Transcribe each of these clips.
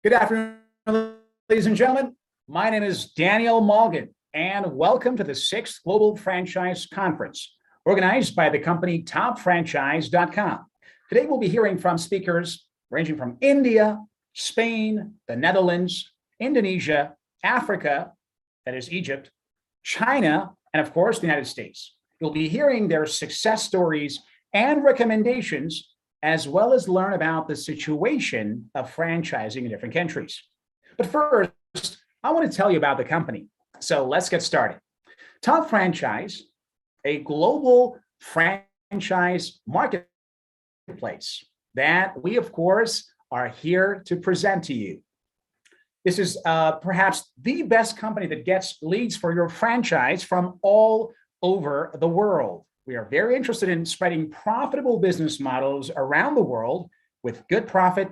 Good afternoon, ladies and gentlemen. My name is Daniel Malgin, and welcome to the 6th Global Franchise Conference, organized by the company TopFranchise.com. Today, we'll be hearing from speakers ranging from India, Spain, the Netherlands, Indonesia, Africa, that is Egypt, China, and of course, the United States. You'll be hearing their success stories and recommendations, as well as learn about the situation of franchising in different countries. But first, I want to tell you about the company. So let's get started. Top Franchise, a global franchise marketplace that we, of course, are here to present to you. This is perhaps the best company that gets leads for your franchise from all over the world. We are very interested in spreading profitable business models around the world with good profit,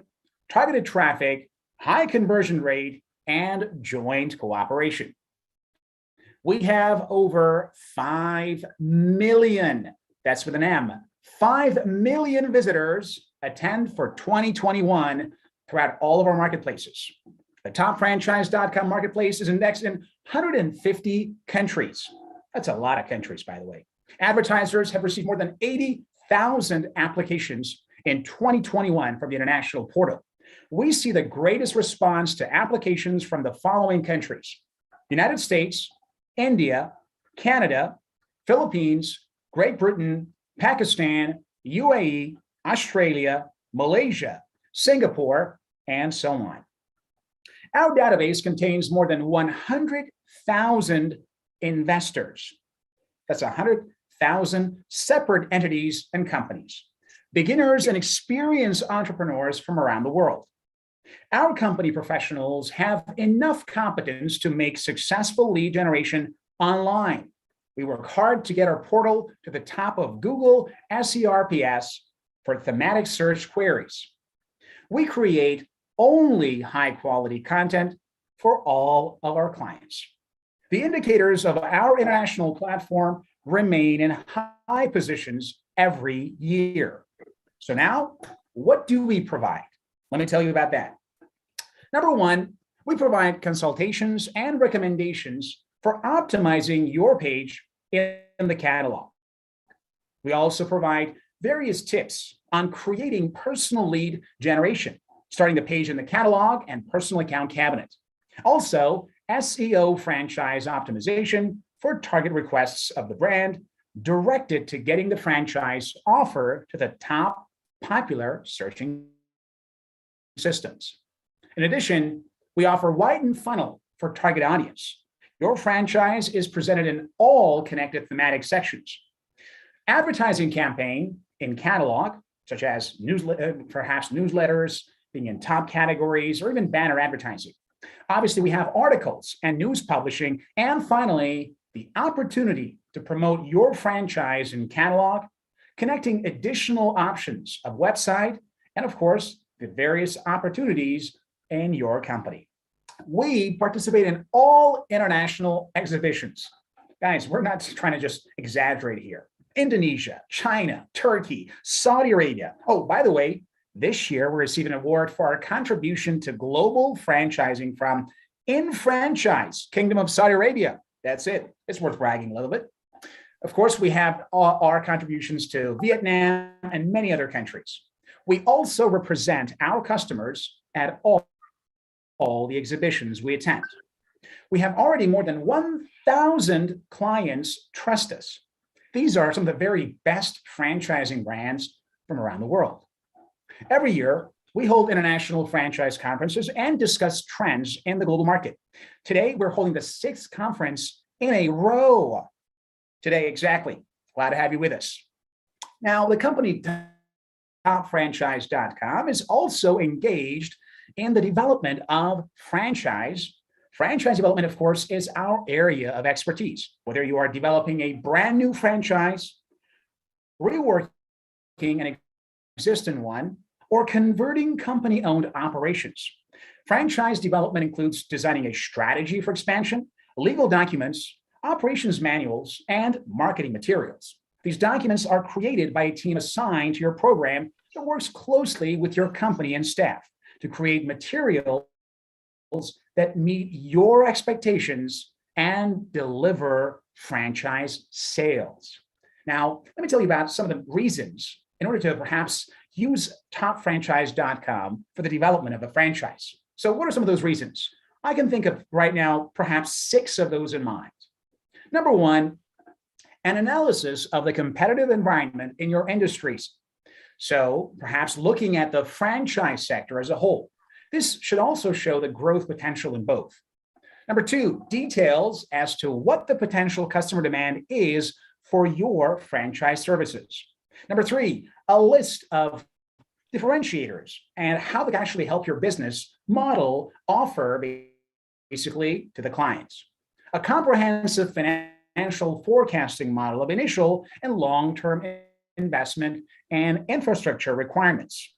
targeted traffic, high conversion rate, and joint cooperation. We have over 5 million, that's with an M, 5 million visitors attend for 2021 throughout all of our marketplaces. The TopFranchise.com marketplace is indexed in 150 countries. That's a lot of countries, by the way. Advertisers have received more than 80,000 applications in 2021 from the international portal. We see the greatest response to applications from the following countries: the United States, India, Canada, Philippines, Great Britain, Pakistan, UAE, Australia, Malaysia, Singapore, and so on. Our database contains more than 100,000 investors. That's 100,000 separate entities and companies, beginners and experienced entrepreneurs from around the world. Our company professionals have enough competence to make successful lead generation online. We work hard to get our portal to the top of Google SERPs for thematic search queries. We create only high quality content for all of our clients. The indicators of our international platform remain in high positions every year. So now, what do we provide? Let me tell you about that. Number one, we provide consultations and recommendations for optimizing your page in the catalog. We also provide various tips on creating personal lead generation, starting the page in the catalog and personal account cabinet. Also, SEO franchise optimization for target requests of the brand directed to getting the franchise offer to the top popular searching systems. In addition, we offer widened funnel for target audience. Your franchise is presented in all connected thematic sections. Advertising campaign in catalog, such as perhaps newsletters, being in top categories, or even banner advertising. Obviously, we have articles and news publishing, and finally, the opportunity to promote your franchise in catalog, connecting additional options of website, and of course, the various opportunities in your company. We participate in all international exhibitions. Guys, we're not trying to just exaggerate here. Indonesia, China, Turkey, Saudi Arabia. Oh, by the way, this year, we received an award for our contribution to global franchising from InFranchise, Kingdom of Saudi Arabia. That's it. It's worth bragging a little bit. Of course, we have our contributions to Vietnam and many other countries. We also represent our customers at all the exhibitions we attend. We have already more than 1,000 clients trust us. These are some of the very best franchising brands from around the world. Every year, we hold international franchise conferences and discuss trends in the global market. Today, we're holding the 6th conference in a row. Today, exactly. Glad to have you with us. Now, the company TopFranchise.com is also engaged in the development of franchise. Franchise development, of course, is our area of expertise. Whether you are developing a brand new franchise, reworking an existing one, or converting company-owned operations. Franchise development includes designing a strategy for expansion, legal documents, operations manuals, and marketing materials. These documents are created by a team assigned to your program that works closely with your company and staff to create material that meet your expectations and deliver franchise sales. Now, let me tell you about some of the reasons in order to perhaps use topfranchise.com for the development of a franchise. So what are some of those reasons? I can think of right now, perhaps 6 of those in mind. Number one, an analysis of the competitive environment in your industries. So perhaps looking at the franchise sector as a whole. This should also show the growth potential in both. Number 2, details as to what the potential customer demand is for your franchise services. Number 3, a list of differentiators and how they can actually help your business model offer basically to the clients. A comprehensive financial forecasting model of initial and long-term investment and infrastructure requirements.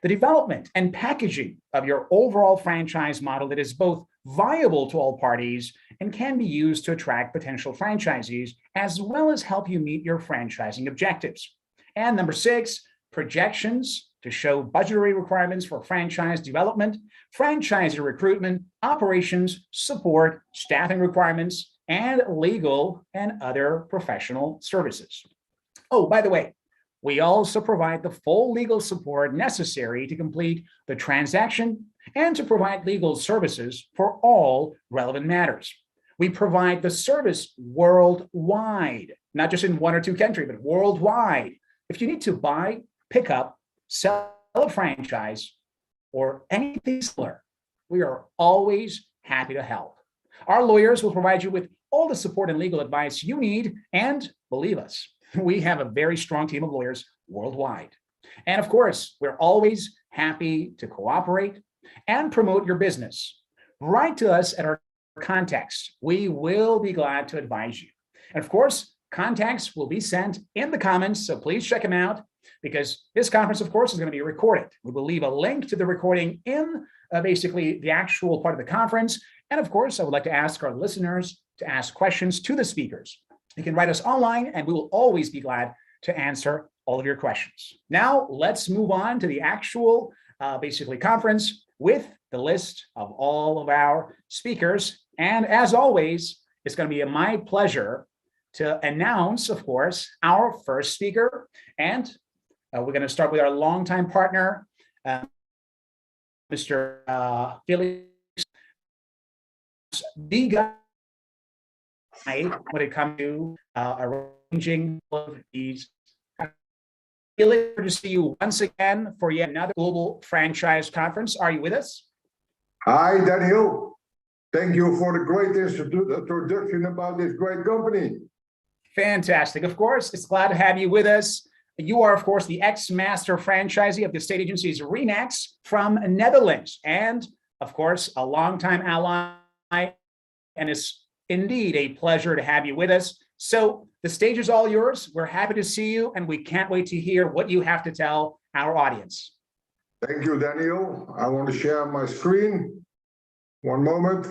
The development and packaging of your overall franchise model that is both viable to all parties and can be used to attract potential franchisees, as well as help you meet your franchising objectives. And number 6, projections to show budgetary requirements for franchise development, franchisee recruitment, operations, support, staffing requirements, and legal and other professional services. Oh, by the way, we also provide the full legal support necessary to complete the transaction and to provide legal services for all relevant matters. We provide the service worldwide, not just in 1 or 2 countries, but worldwide. If you need to buy, pick up, sell a franchise, or anything similar, we are always happy to help. Our lawyers will provide you with all the support and legal advice you need, and believe us, we have a very strong team of lawyers worldwide. And of course, we're always happy to cooperate and promote your business. Write to us at our contacts. We will be glad to advise you. And of course, contacts will be sent in the comments, so please check them out, because this conference, of course, is going to be recorded. We will leave a link to the recording in basically the actual part of the conference. And of course, I would like to ask our listeners to ask questions to the speakers. You can write us online, and we will always be glad to answer all of your questions. Now, let's move on to the actual basically conference with the list of all of our speakers. And as always, it's going to be my pleasure to announce, of course, our first speaker. And we're going to start with our longtime partner, Mr. Felix, the guy when it comes to arranging all of these. Felix, good to see you once again for yet another Global Franchise Conference. Are you with us? Hi, Daniel. Thank you for the great introduction about this great company. Fantastic. Of course, it's glad to have you with us. You are, of course, the ex-master franchisee of the state agencies RE/MAX from Netherlands, and of course, a longtime ally. And it's indeed a pleasure to have you with us. So the stage is all yours. We're happy to see you, and we can't wait to hear what you have to tell our audience. Thank you, Daniel. I want to share my screen. One moment.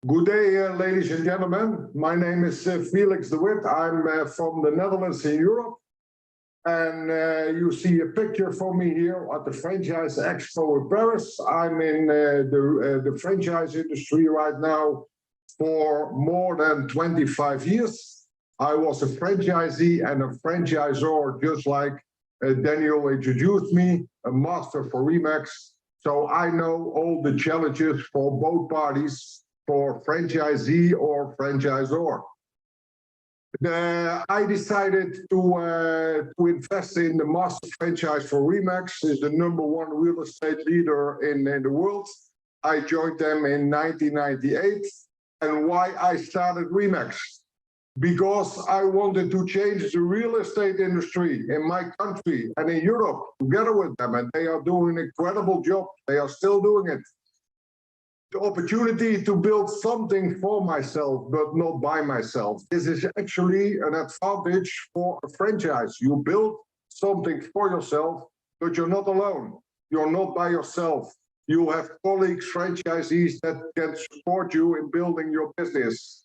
Good day, ladies and gentlemen. My name is Felix de Wit. I'm from the Netherlands in Europe. And you see a picture for me here at the Franchise Expo in Paris. I'm in the franchise industry right now for more than 25 years. I was a franchisee and a franchisor, just like Daniel introduced me, a master for RE/MAX. So I know all the challenges for both parties, for franchisee or franchisor. I decided to invest in the master franchise for RE/MAX. Is the #1 real estate leader in the world. I joined them in 1998. And why I started RE/MAX? Because I wanted to change the real estate industry in my country and in Europe together with them. And they are doing an incredible job. They are still doing it. The opportunity to build something for myself, but not by myself. This is actually an advantage for a franchise. You build something for yourself, but you're not alone. You're not by yourself. You have colleagues, franchisees that can support you in building your business.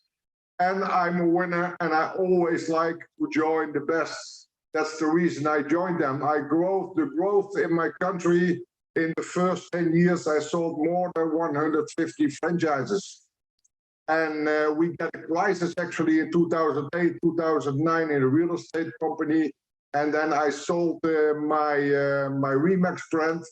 and I'm a winner, and I always like to join the best. That's the reason I joined them. The growth in my country in the first 10 years, I sold more than 150 franchises. And we got a crisis actually in 2008, 2009 in a real estate company. And then I sold my Remax brand,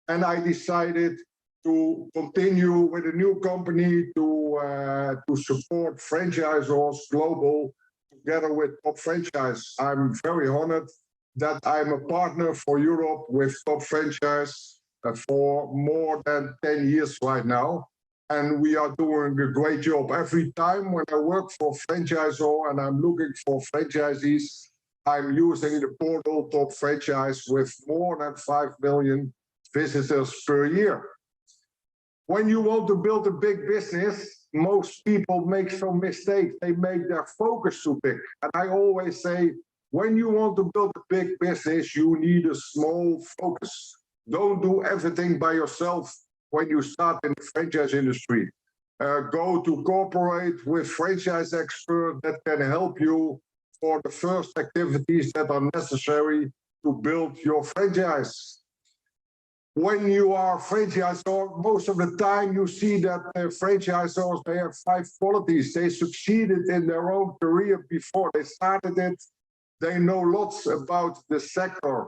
and I decided to continue with a new company to support franchisors global together with Top Franchise. I'm very honored that I'm a partner for Europe with Top Franchise for more than 10 years right now. And we are doing a great job. Every time when I work for franchisor and I'm looking for franchisees, I'm using the portal Top Franchise with more than 5 million visitors per year. When you want to build a big business, most people make some mistakes. They make their focus too big. And I always say, when you want to build a big business, you need a small focus. Don't do everything by yourself when you start in the franchise industry. Go to cooperate with franchise experts that can help you for the first activities that are necessary to build your franchise. When you are a franchisor, most of the time you see that franchisors, they have 5 qualities. They succeeded in their own career before they started it. They know lots about the sector.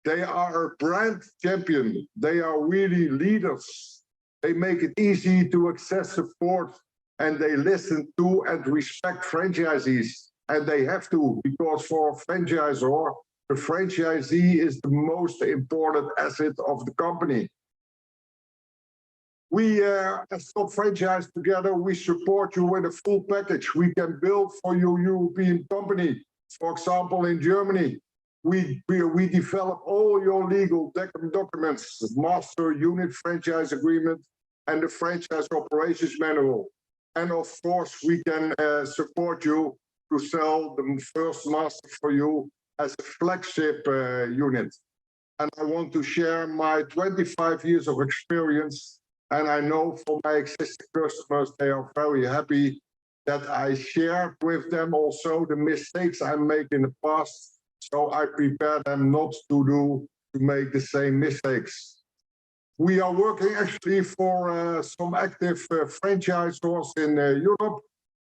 They are a brand champion. They are really leaders. They make it easy to access support, and they listen to and respect franchisees. And they have to, because for a franchisor, the franchisee is the most important asset of the company. We, as Top Franchise together, we support you with a full package. We can build for you European company. For example, in Germany, we develop all your legal documents, master unit franchise agreement, and the franchise operations manual. And of course, we can support you to sell the first master for you as a flagship unit. And I want to share my 25 years of experience. And I know for my existing customers, they are very happy that I shared with them also the mistakes I made in the past. So I prepare them not to make the same mistakes. We are working actually for some active franchisors in Europe.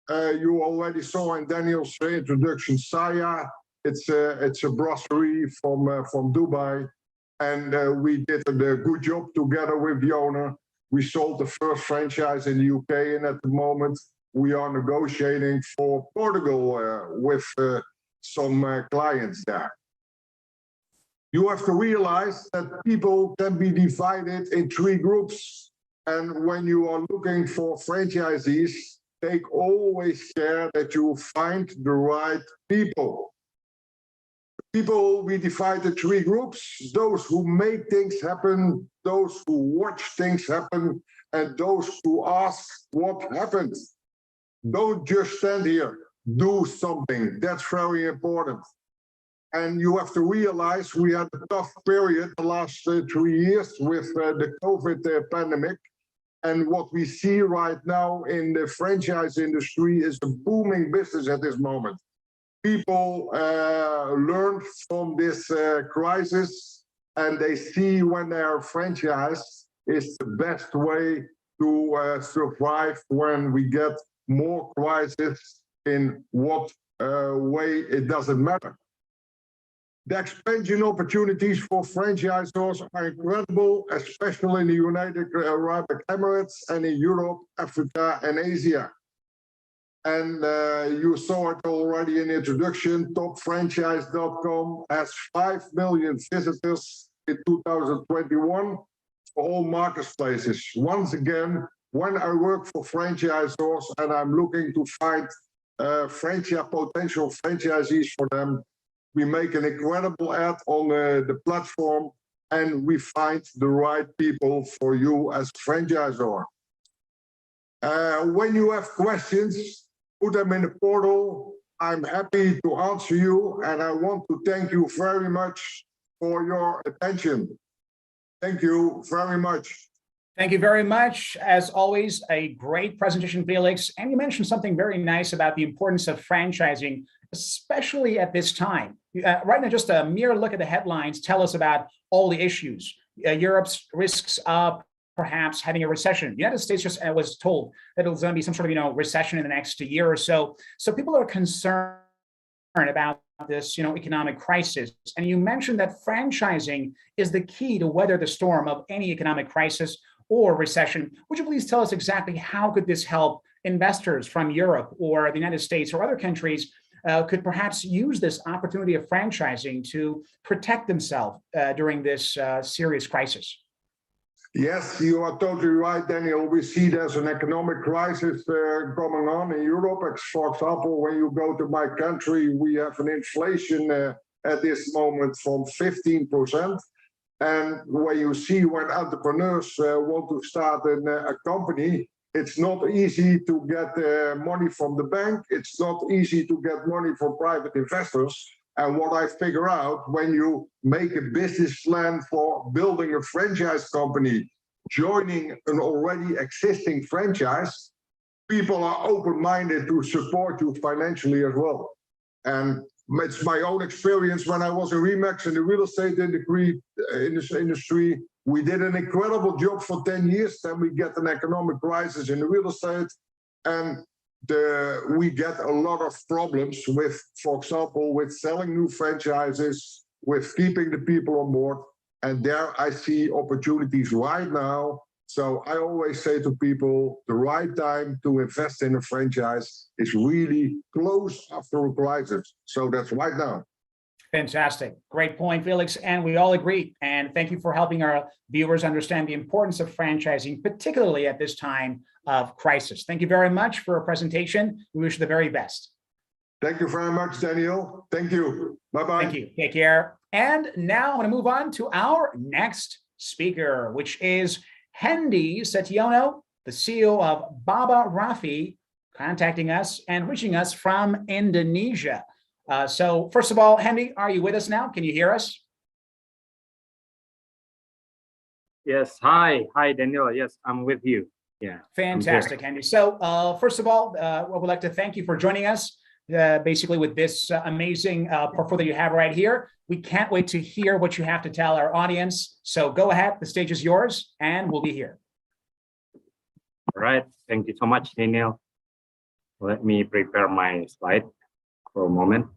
You already saw in Daniel's introduction, Saya. It's a brasserie from Dubai, and we did a good job together with the owner. We sold the first franchise in the UK, and at the moment we are negotiating for Portugal with some clients there. You have to realize that people can be divided in 3 groups. And when you are looking for franchisees, take always care that you find the right people. People, we divide in 3 groups: those who make things happen, those who watch things happen, and those who ask what happened. Don't just stand here, do something. That's very important. And you have to realize we had a tough period the last 3 years with the COVID pandemic. And what we see right now in the franchise industry is a booming business at this moment. People learned from this crisis, and they see when they are franchised is the best way to survive when we get more crisis. In what way, it doesn't matter. The expansion opportunities for franchisors are incredible, especially in the United Arab Emirates and in Europe, Africa, and Asia. And you saw it already in the introduction. TopFranchise.com has 5 million visitors in 2021 for all marketplaces. Once again, when I work for franchisors and I'm looking to find potential franchisees for them, we make an incredible ad on the platform, and we find the right people for you as franchisor. When you have questions, put them in the portal. I'm happy to answer you, and I want to thank you very much for your attention. Thank you very much. Thank you very much. As always, a great presentation, Felix. And you mentioned something very nice about the importance of franchising, especially at this time. Right now, just a mere look at the headlines tell us about all the issues. Europe's risks of perhaps having a recession. The United States just was told that it was going to be some sort of recession in the next year or so. So people are concerned about this economic crisis. And you mentioned that franchising is the key to weather the storm of any economic crisis or recession. Would you please tell us exactly how could this help investors from Europe or the United States or other countries could perhaps use this opportunity of franchising to protect themselves during this serious crisis? Yes, you are totally right, Daniel. We see there's an economic crisis going on in Europe. For example, when you go to my country, we have an inflation at this moment from 15%. And when you see when entrepreneurs want to start a company, it's not easy to get money from the bank. It's not easy to get money from private investors. And what I figure out, when you make a business plan for building a franchise company, joining an already existing franchise, people are open-minded to support you financially as well. And it's my own experience when I was in Remax in the real estate industry. We did an incredible job for 10 years. Then we get an economic crisis in the real estate, and we get a lot of problems with, for example, with selling new franchises, with keeping the people on board. And there I see opportunities right now. So I always say to people, the right time to invest in a franchise is really close after a crisis. So that's right now. Fantastic. Great point, Felix. And we all agree. And thank you for helping our viewers understand the importance of franchising, particularly at this time of crisis. Thank you very much for a presentation. We wish you the very best. Thank you very much, Daniel. Thank you. Bye-bye. Thank you. Take care. And now I'm going to move on to our next speaker, which is Hendy Setiono, the CEO of Baba Rafi, contacting us and reaching us from Indonesia. So first of all, Hendy, are you with us now? Can you hear us? Yes. Hi, Daniel. Yes, I'm with you. Yeah. Fantastic, Hendy. So first of all, I would like to thank you for joining us. Basically with this amazing portfolio you have right here. We can't wait to hear what you have to tell our audience. So go ahead, the stage is yours, and we'll be here. All right. Thank you so much, Daniel. Let me prepare my slide for a moment.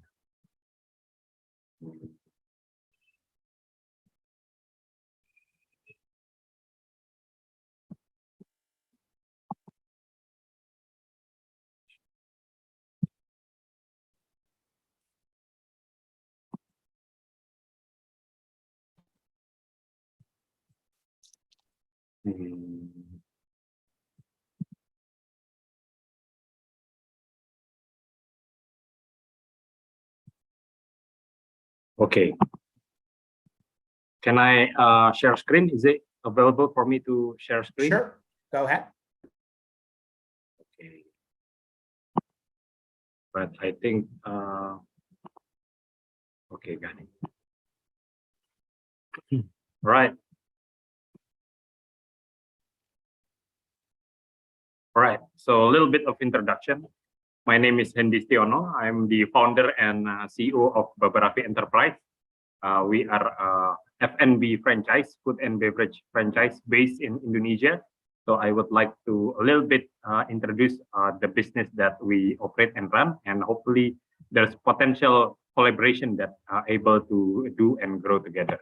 Okay. Can I share screen? Is it available for me to share screen? Sure. Go ahead. Okay. But I think okay, got it. Right. All right. So a little bit of introduction. My name is Hendy Setiono. I'm the founder and CEO of Baba Rafi Enterprise. We are a F&B franchise, food and beverage franchise based in Indonesia. So I would like to a little bit introduce the business that we operate and run, and hopefully there's potential collaboration that are able to do and grow together.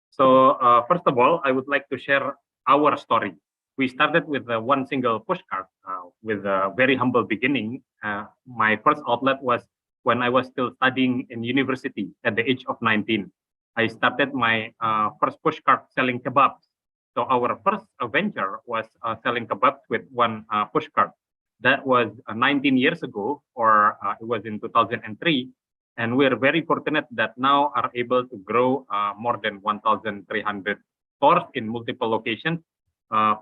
So first of all, I would like to share our story. We started with one single pushcart with a very humble beginning. My first outlet was when I was still studying in university at the age of 19. I started my first pushcart selling kebabs. So our first venture was selling kebabs with one pushcart. That was 19 years ago, or it was in 2003. And we're very fortunate that now are able to grow more than 1,300 stores in multiple locations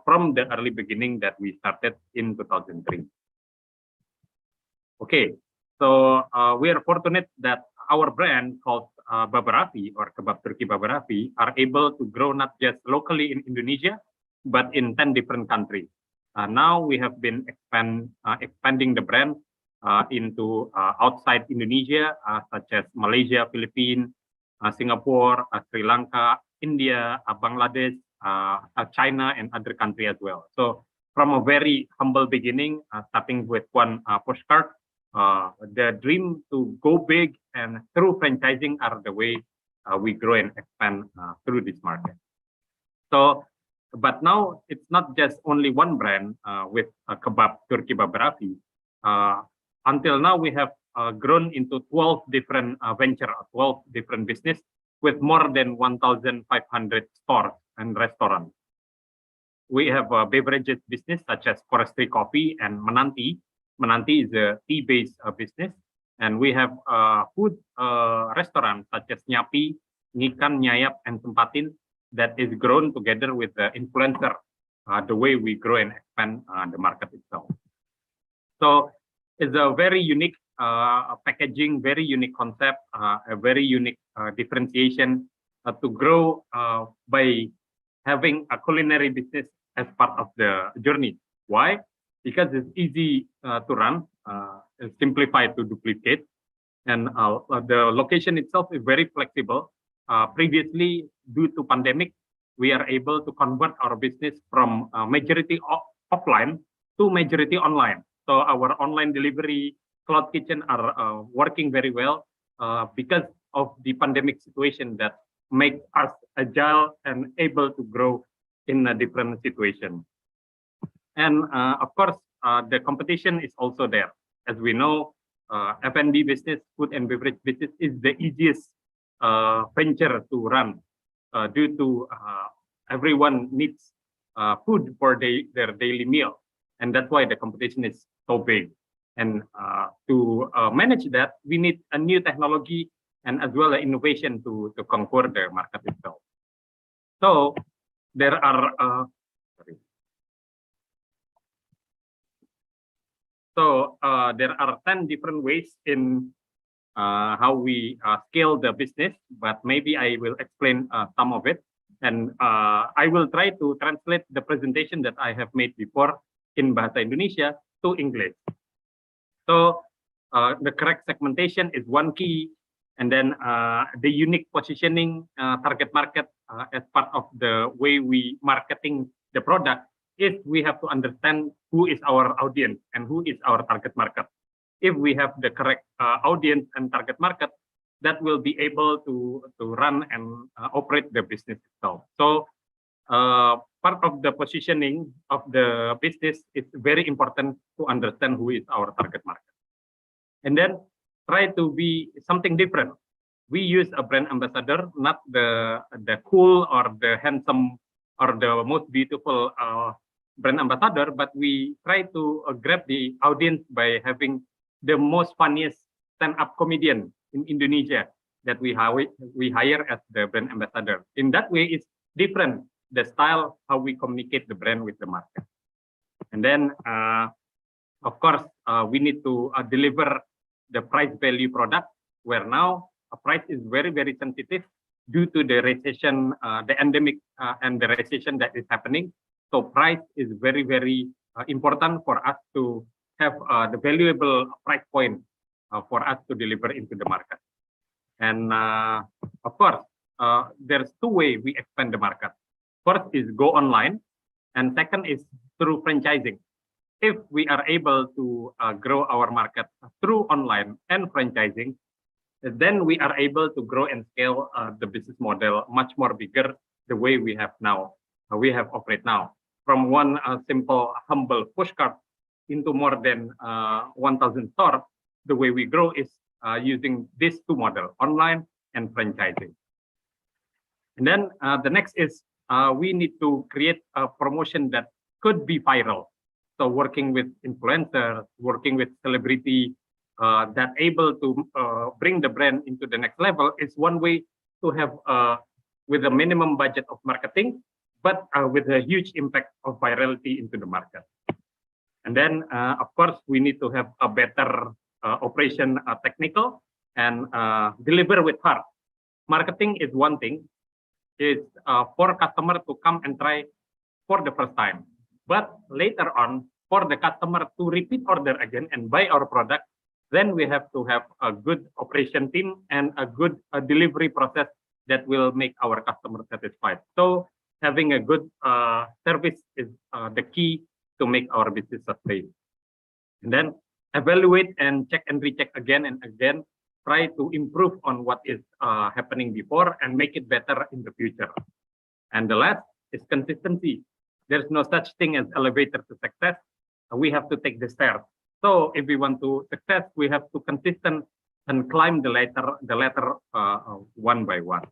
from the early beginning that we started in 2003. Okay, so we are fortunate that our brand called Baba Rafi or Kebab Turki Baba Rafi are able to grow not just locally in Indonesia, but in 10 different countries. Now we have been expanding the brand into outside Indonesia, such as Malaysia, Philippines, Singapore, Sri Lanka, India, Bangladesh, China, and other countries as well. So from a very humble beginning, starting with one postcard, the dream to go big and through franchising are the way we grow and expand through this market. So, but now it's not just only one brand with kebab Turki Babarafi. Until now, we have grown into 12 different venture, 12 different business with more than 1,500 stores and restaurants. We have a beverages business such as Forestry Coffee and Menanti. Menanti is a tea-based business. And we have food restaurants such as Nyapi, Ngikan, Nyayap, and Tempatin that is grown together with the influencer, the way we grow and expand the market itself. So it's a very unique packaging, very unique concept, a very unique differentiation to grow by having a culinary business as part of the journey. Why? Because it's easy to run, it's simplified to duplicate, and the location itself is very flexible. Previously, due to pandemic, we are able to convert our business from majority offline to majority online. So our online delivery, cloud kitchen are working very well because of the pandemic situation that makes us agile and able to grow in a different situation. And of course, the competition is also there. As we know, F&B business, food and beverage business is the easiest venture to run due to everyone needs food for their daily meal. And that's why the competition is so big. And to manage that, we need a new technology and as well as innovation to conquer the market itself. So there are there are 10 different ways in how we scale the business, but maybe I will explain some of it. And I will try to translate the presentation that I have made before in Bahasa Indonesia to English. So the correct segmentation is one key, and then the unique positioning target market as part of the way we marketing the product is we have to understand who is our audience and who is our target market. If we have the correct audience and target market, that will be able to run and operate the business itself. So part of the positioning of the business is very important to understand who is our target market. And then try to be something different. We use a brand ambassador, not the cool or the handsome or the most beautiful brand ambassador, but we try to grab the audience by having the most funniest stand-up comedian in Indonesia that we hire as the brand ambassador. In that way, it's different, the style, how we communicate the brand with the market. And then, of course, we need to deliver the price value product, where now a price is very, very sensitive due to the recession, the endemic and the recession that is happening. So price is very, very important for us to have the valuable price point for us to deliver into the market. And of course, there's two ways we expand the market. First is go online, and second is through franchising. If we are able to grow our market through online and franchising, then we are able to grow and scale the business model much more bigger the way we have now. We have operate now from one simple, humble pushcart into more than 1,000 stores. The way we grow is using these two models, online and franchising. And then the next is we need to create a promotion that could be viral. So working with influencers, working with celebrity that able to bring the brand into the next level is one way to have with a minimum budget of marketing, but with a huge impact of virality into the market. And then, of course, we need to have a better operation technical and deliver with heart. Marketing is one thing, is for customer to come and try for the first time. But later on, for the customer to repeat order again and buy our product, then we have to have a good operation team and a good delivery process that will make our customer satisfied. So having a good service is the key to make our business sustain. And then evaluate and check and recheck again and again. Try to improve on what is happening before and make it better in the future. And the last is consistency. There's no such thing as elevator to success. We have to take the stairs. So if we want to success, we have to consistent and climb the ladder one by one.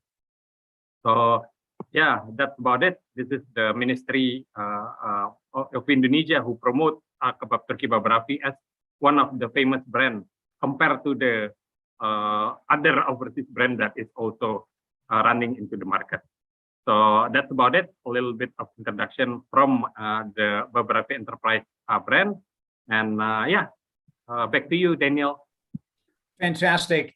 So yeah, that's about it. This is the Ministry of Indonesia who promote kebab Turki Baba-Raffi as one of the famous brands compared to the other overseas brand that is also running into the market. So that's about it. A little bit of introduction from the Baba-Raffi Enterprise brand. And yeah, back to you, Daniel. Fantastic.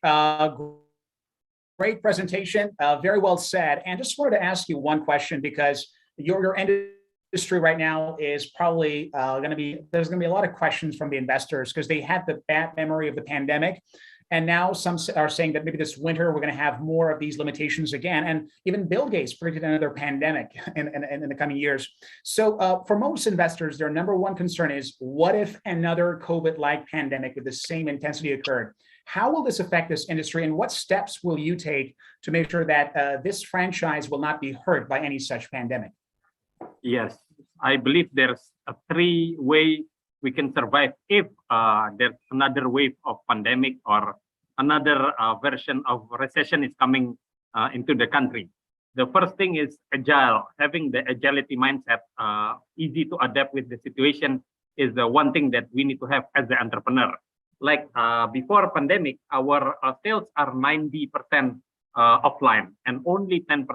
Great presentation. Very well said. And just wanted to ask you one question, because your industry right now is probably there's going to be a lot of questions from the investors because they had the bad memory of the pandemic. And now some are saying that maybe this winter we're going to have more of these limitations again. And even Bill Gates predicted another pandemic in the coming years. So for most investors, their number one concern is, what if another COVID-like pandemic with the same intensity occurred? How will this affect this industry, and what steps will you take to make sure that this franchise will not be hurt by any such pandemic? Yes, I believe there's a three way we can survive if there's another wave of pandemic or another version of recession is coming into the country. The first thing is agile. Having the agility mindset, easy to adapt with the situation, is the one thing that we need to have as the entrepreneur. Like before pandemic, our sales are 90% offline and only 10%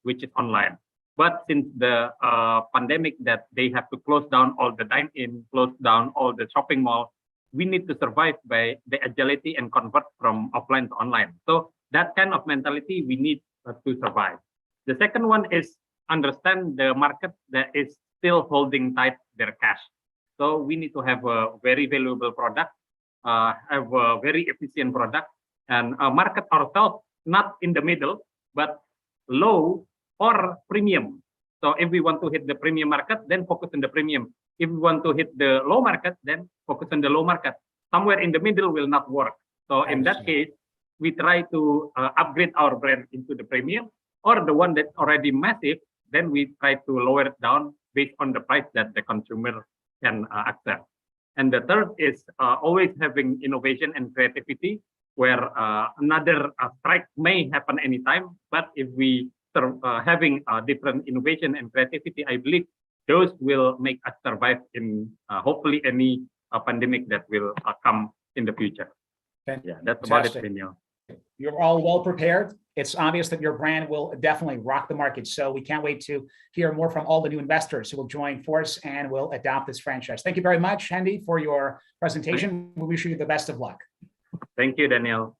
which is online. But since the pandemic that they have to close down all the dine-in, close down all the shopping mall, we need to survive by the agility and convert from offline to online. So that kind of mentality we need to survive. The second one is understand the market that is still holding tight their cash. So we need to have a very valuable product, have a very efficient product, and market ourselves not in the middle, but low or premium. So if we want to hit the premium market, then focus on the premium. If we want to hit the low market, then focus on the low market. Somewhere in the middle will not work. So in that case, we try to upgrade our brand into the premium, or the one that's already massive, then we try to lower it down based on the price that the consumer can accept. And the third is always having innovation and creativity, where another strike may happen anytime, but if we having different innovation and creativity, I believe those will make us survive in hopefully any pandemic that will come in the future. Yeah, that's about it, Daniel. You're all well prepared. It's obvious that your brand will definitely rock the market. So we can't wait to hear more from all the new investors who will join force and will adopt this franchise. Thank you very much, Hendy, for your presentation. We wish you the best of luck. Thank you, Daniel.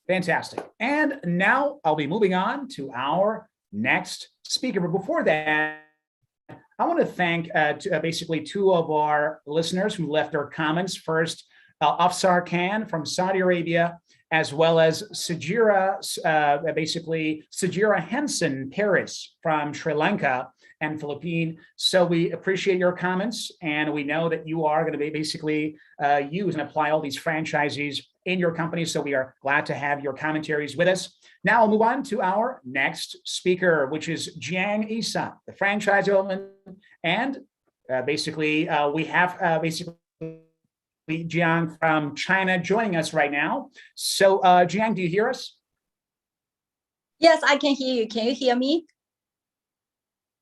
Fantastic. And now I'll be moving on to our next speaker. But before that, I want to thank basically two of our listeners who left their comments. First, Afsar Khan from Saudi Arabia, as well as Sajira Henson Paris from Sri Lanka and Philippines. So we appreciate your comments, and we know that you are going to be basically use and apply all these franchisees in your company. So we are glad to have your commentaries with us. Now I'll move on to our next speaker, which is Jiang Isan, the franchise development. And we have Jiang from China joining us right now. So Jiang, do you hear us? Yes, I can hear you. Can you hear me?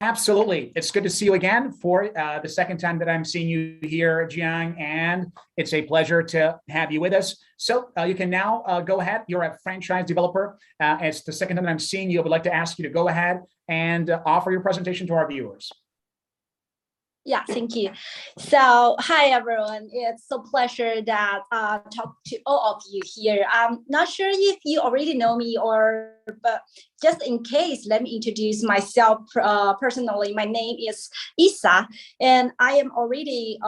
Absolutely. It's good to see you again for the second time that I'm seeing you here, Jiang, and it's a pleasure to have you with us. So you can now go ahead. You're a franchise developer. It's the second time that I'm seeing you. I would like to ask you to go ahead and offer your presentation to our viewers. Yeah, thank you. So, hi everyone. It's a pleasure that talk to all of you here. I'm not sure if you already know me but just in case, let me introduce myself personally. My name is Isa, and I am already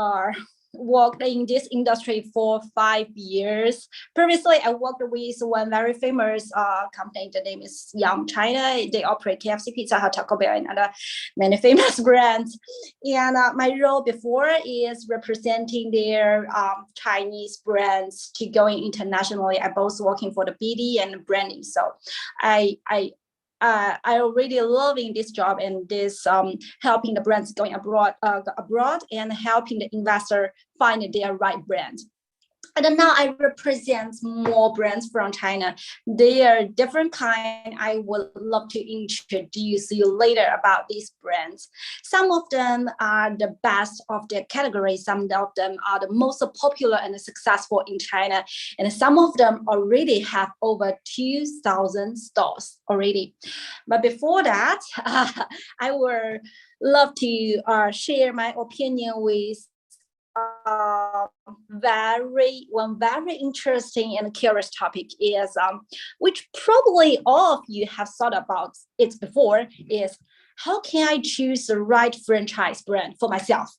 worked in this industry for 5 years. Previously, I worked with one very famous company. The name is Yum China. They operate KFC, Pizza Hut, Taco Bell, and other many famous brands. And my role before is representing their Chinese brands to going internationally. I both working for the BD and branding. So I already loving this job and this helping the brands going abroad and helping the investor find their right brand. And now I represent more brands from China. They are different kind. I would love to introduce you later about these brands. Some of them are the best of their category. Some of them are the most popular and successful in China. And some of them already have over 2,000 stores already. But before that, I would love to share my opinion with very interesting and curious topic is which probably all of you have thought about it before, is how can I choose the right franchise brand for myself?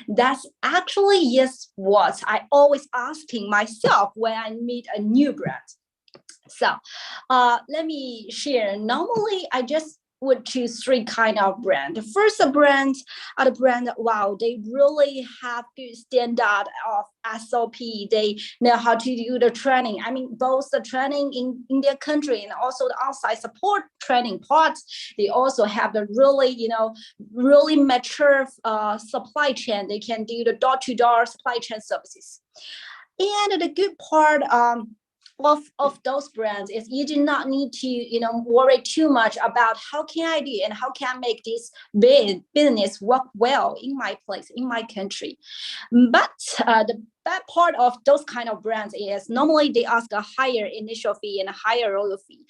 That's actually what I always asking myself when I meet a new brand. So let me share. Normally, I just would choose three kind of brand. The first brand are the brand, wow, they really have good standard of SOP. They know how to do the training. I mean, both the training in their country and also the outside support training parts. They also have the really mature supply chain. They can do the door-to-door supply chain services. And the good part of those brands is you do not need to worry too much about how can I do and how can I make this business work well in my place, in my country. But the bad part of those kind of brands is normally they ask a higher initial fee and a higher royalty fee.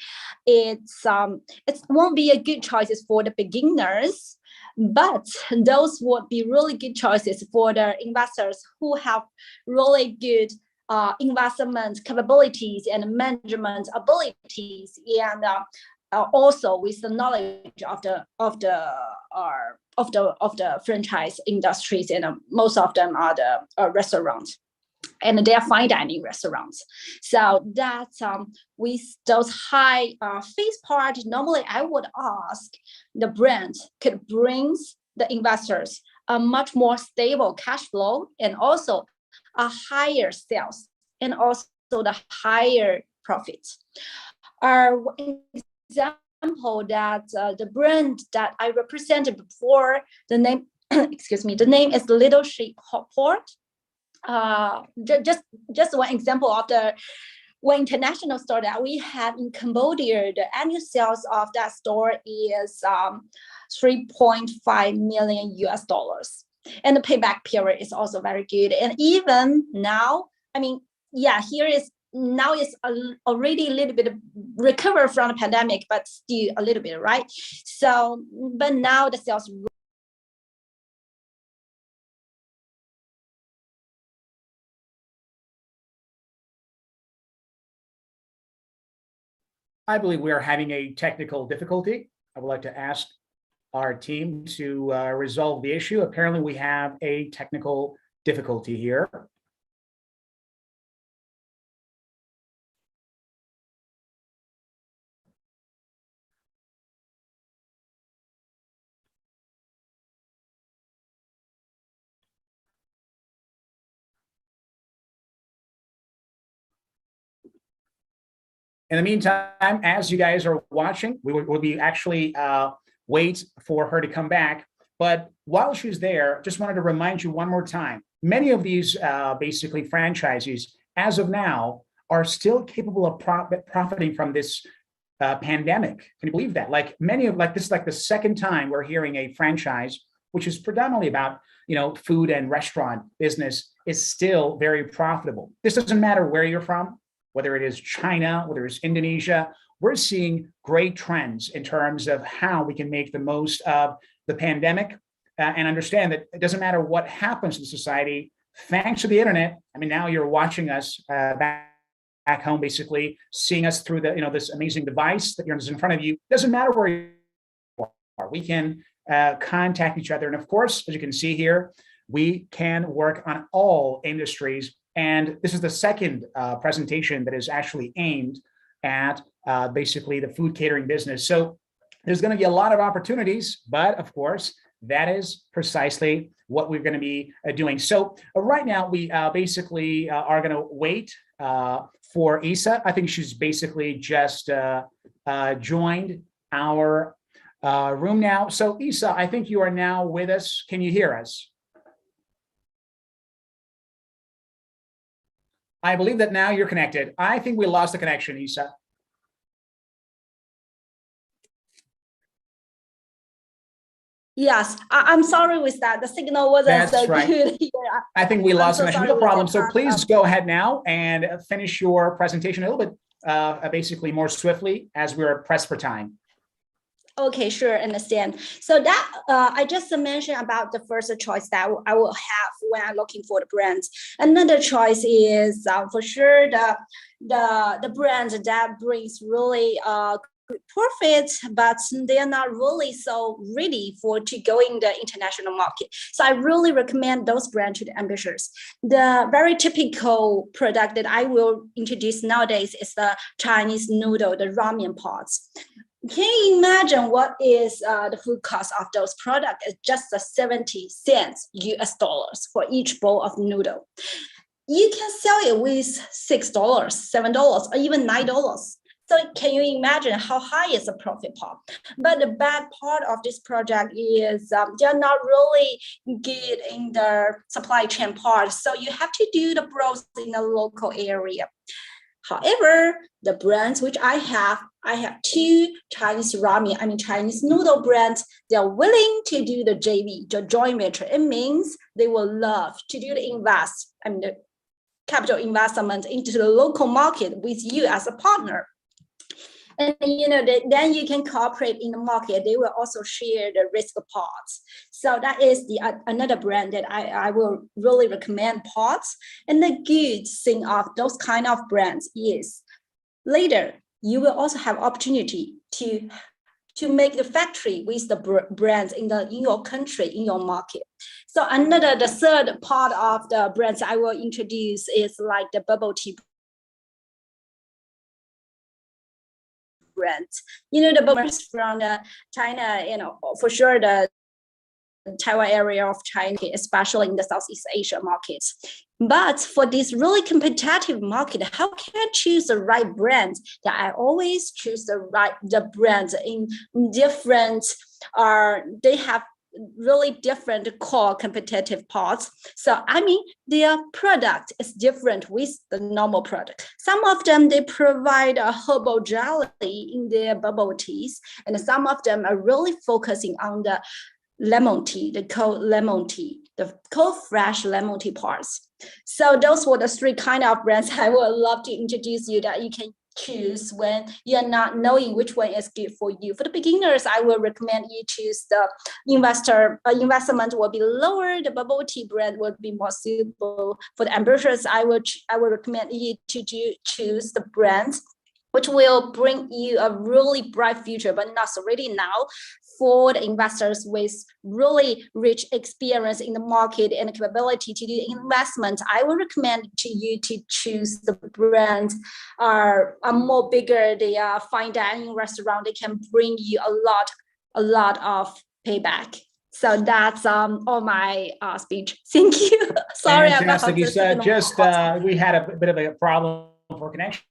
It won't be a good choices for the beginners, but those would be really good choices for the investors who have really good investment capabilities and management abilities, and also with the knowledge of the franchise industries, and most of them are the restaurants, and they are fine dining restaurants. So that with those high fees part, normally I would ask the brand could bring the investors a much more stable cash flow and also a higher sales and also the higher profits. Example that the brand that I represented before, the name, excuse me, the name is Little Sheep Hot Pot. Just one example of the one international store that we have in Cambodia. The annual sales of that store is 3.5 million US dollars. And the payback period is also very good. And even now, I mean, yeah, here is now it's already a little bit recovered from the pandemic, but still a little bit, right? So, but now the sales. I believe we are having a technical difficulty. I would like to ask our team to resolve the issue. Apparently, we have a technical difficulty here. In the meantime, as you guys are watching, we'll be actually wait for her to come back. But while she's there, just wanted to remind you one more time, many of these basically franchises, as of now, are still capable of profiting from this pandemic. Can you believe that? Like this is like the second time we're hearing a franchise, which is predominantly about food and restaurant business, is still very profitable. This doesn't matter where you're from, whether it is China, whether it's Indonesia. We're seeing great trends in terms of how we can make the most of the pandemic and understand that it doesn't matter what happens in society, thanks to the internet. I mean, now you're watching us back home, basically seeing us through the, this amazing device that is in front of you. Doesn't matter where you are. We can contact each other. And of course, as you can see here, we can work on all industries. And this is the second presentation that is actually aimed at basically the food catering business. So there's going to be a lot of opportunities, but of course, that is precisely what we're going to be doing. So right now, we basically are going to wait for Isa. I think she's basically just joined our room now. So Isa, I think you are now with us. Can you hear us? I believe that now you're connected. I think we lost the connection, Isa. Yes, I'm sorry with that. The signal wasn't That's so right. good here. I think we lost so connection. sorry No with problem. that. So please go ahead now and finish your presentation a little bit, basically more swiftly as we're pressed for time. Okay, sure, understand. So that I just mentioned about the first choice that I will have when I'm looking for the brands. Another choice is for sure the brand that brings really good profit, but they are not really so ready to go in the international market. So I really recommend those brands to the ambitious. The very typical product that I will introduce nowadays is the Chinese noodle, the ramen pots. Can you imagine what is the food cost of those products? It's just 70 cents US dollars for each bowl of noodle. You can sell it with $6, $7, or even $9. So can you imagine how high is the profit part? But the bad part of this project is they're not really good in the supply chain part. So you have to do the browse in the local area. However, the brands which I have two Chinese Chinese noodle brands. They're willing to do the JV, the joint venture. It means they will love to do the capital investment into the local market with you as a partner. And then you can cooperate in the market. They will also share the risk parts. So that is another brand that I will really recommend parts. And the good thing of those kind of brands is later you will also have opportunity to make the factory with the brands in your country, in your market. So the third part of the brands I will introduce is like the bubble tea brands. The bubbles from China, for sure the Taiwan area of China, especially in the Southeast Asia markets. But for this really competitive market, how can I choose the right brand? That I always choose the brands in different, they have really different core competitive parts. So their product is different with the normal product. Some of them, they provide a herbal jelly in their bubble teas, and some of them are really focusing on the lemon tea, the cold lemon tea, the cold fresh lemon tea parts. So those were the three kind of brands I would love to introduce you that you can choose when you're not knowing which one is good for you. For the beginners, I will recommend you choose the investment will be lower. The bubble tea brand will be more suitable. For the ambitious, I will recommend you to choose the brands which will bring you a really bright future, but not so ready now. For the investors with really rich experience in the market and capability to do investment, I will recommend to you to choose the brands are more bigger. They are fine dining restaurant. They can bring you a lot of payback. So that's all my speech. Thank you. Sorry Fantastic. about Just we had a bit of a problem for connection,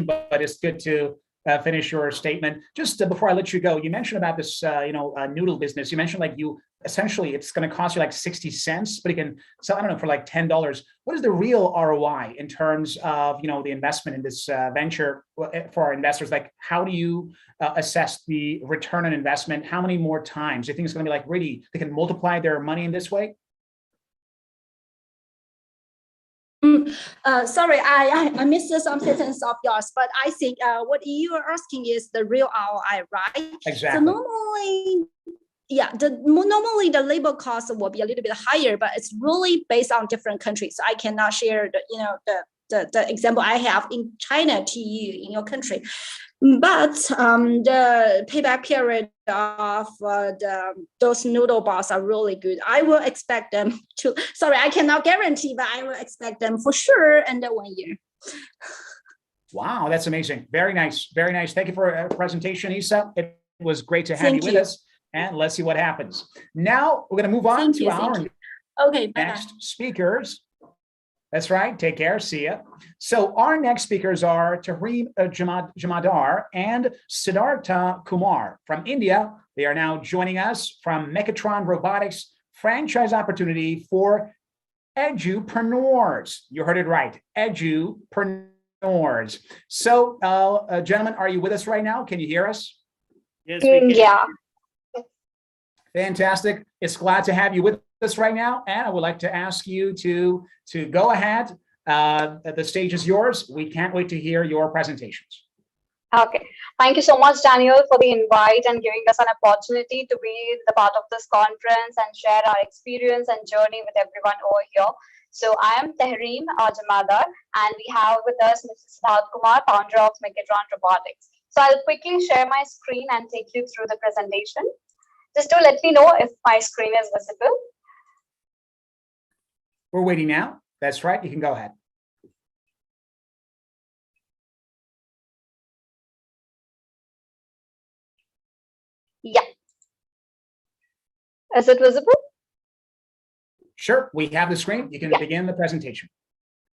but it's good to finish your statement. Just before I let you go, you mentioned about this, noodle business. You mentioned essentially it's going to cost you like 60 cents, but you can sell, I don't know, for like $10. What is the real ROI in terms of, the investment in this venture for our investors? Like, how do you assess the return on investment? How many more times do you think it's going to be really, they can multiply their money in this way? Sorry, I missed some sentence of yours, but I think what you are asking is the real ROI, right? Exactly. So normally yeah, normally the labor cost will be a little bit higher, but it's really based on different countries. I cannot share the example I have in China to you in your country. But the payback period of those noodle bars are really good. I will expect them to, sorry, I cannot guarantee, but I will expect them for sure under 1 year. Wow, that's amazing. Very nice. Very nice. Thank you for a presentation, Isa. It was great to have Thank you with you. us. And let's see what happens. Now we're going to move on Thank to you, our thank you. Okay, bye-bye. next speakers. That's right. Take care. See ya. So our next speakers are Tahreem Jamadar and Siddhartha Kumar from India. They are now joining us from Megatron Robotics franchise opportunity for edupreneurs. You heard it right. Edupreneurs. So, gentlemen, are you with us right now? Can you hear us? Yes, we can. Yeah. Fantastic. It's glad to have you with us right now. And I would like to ask you to go ahead. The stage is yours. We can't wait to hear your presentations. Okay. Thank you so much, Daniel, for the invite and giving us an opportunity to be the part of this conference and share our experience and journey with everyone over here. So I am Tahreem Jamadar, and we have with us Mr. Siddharth Kumar, founder of Megatron Robotics. So I'll quickly share my screen and take you through the presentation. Just to let me know if my screen is visible. We're waiting now. That's right. You can go ahead. Yeah. Is it visible? Sure. We have the screen. You can begin the presentation.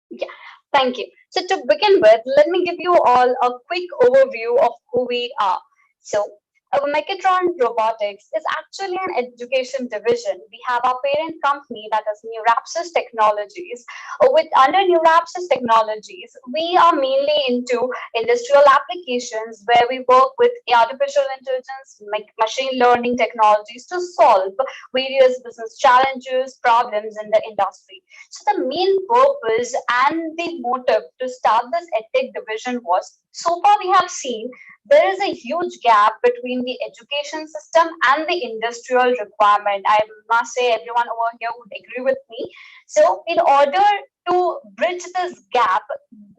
Yeah. Thank you. So to begin with, let me give you all a quick overview of who we are. So Megatron Robotics is actually an education division. We have our parent company, that is Neurapsys Technologies. Under Neurapsys Technologies, we are mainly into industrial applications where we work with artificial intelligence, machine learning technologies to solve various business challenges, problems in the industry. So the main purpose and the motive to start this EdTech division was, so far we have seen there is a huge gap between the education system and the industrial requirement. I must say everyone over here would agree with me. So in order to bridge this gap,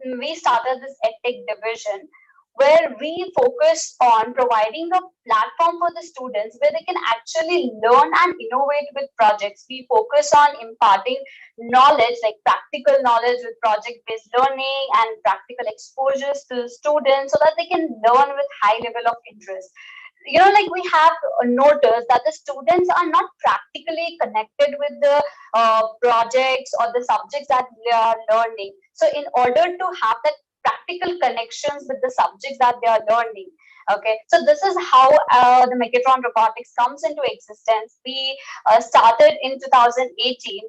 we started this EdTech division where we focus on providing a platform for the students where they can actually learn and innovate with projects. We focus on imparting knowledge, like practical knowledge with project-based learning and practical exposures to students so that they can learn with high level of interest. You know, like we have noticed that the students are not practically connected with the projects or the subjects that they are learning. So in order to have that practical connections with the subjects that they are learning. Okay, so this is how the Megatron Robotics comes into existence. We started in 2018.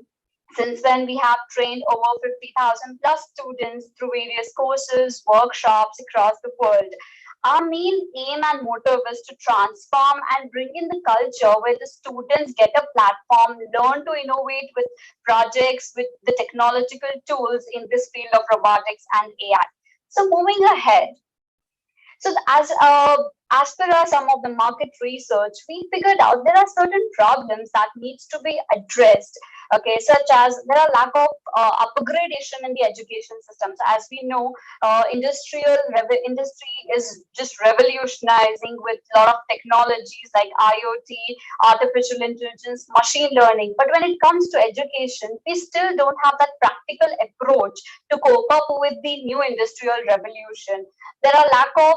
Since then, we have trained over 50,000 plus students through various courses, workshops across the world. Our main aim and motive is to transform and bring in the culture where the students get a platform, learn to innovate with projects, with the technological tools in this field of robotics and AI. So moving ahead, so as per some of the market research, we figured out there are certain problems that needs to be addressed. Okay, such as there are lack of upgradation in the education systems. As we know, industry is just revolutionizing with a lot of technologies like IoT, artificial intelligence, machine learning. But when it comes to education, we still don't have that practical approach to cope up with the new industrial revolution. There are lack of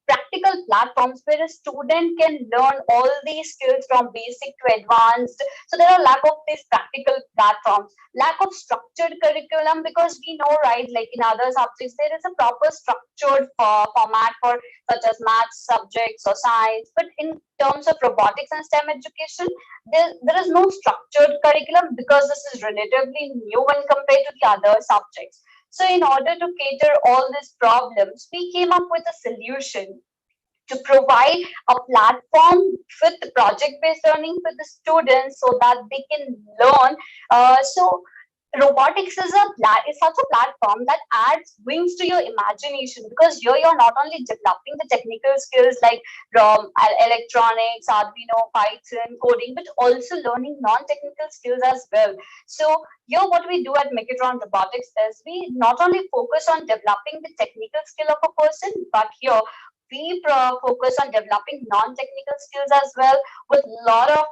practical platforms where a student can learn all these skills from basic to advanced. So there are lack of these practical platforms, lack of structured curriculum, because we know, right, like in other subjects, there is a proper structured format for such as math subjects or science. But in terms of robotics and STEM education, there is no structured curriculum because this is relatively new when compared to the other subjects. So in order to cater all these problems, we came up with a solution to provide a platform with project-based learning for the students so that they can learn. So robotics is such a platform that adds wings to your imagination, because here you're not only developing the technical skills like electronics, Arduino, Python, coding, but also learning non-technical skills as well. So here what we do at Megatron Robotics is we not only focus on developing the technical skill of a person, but here we focus on developing non-technical skills as well, with a lot of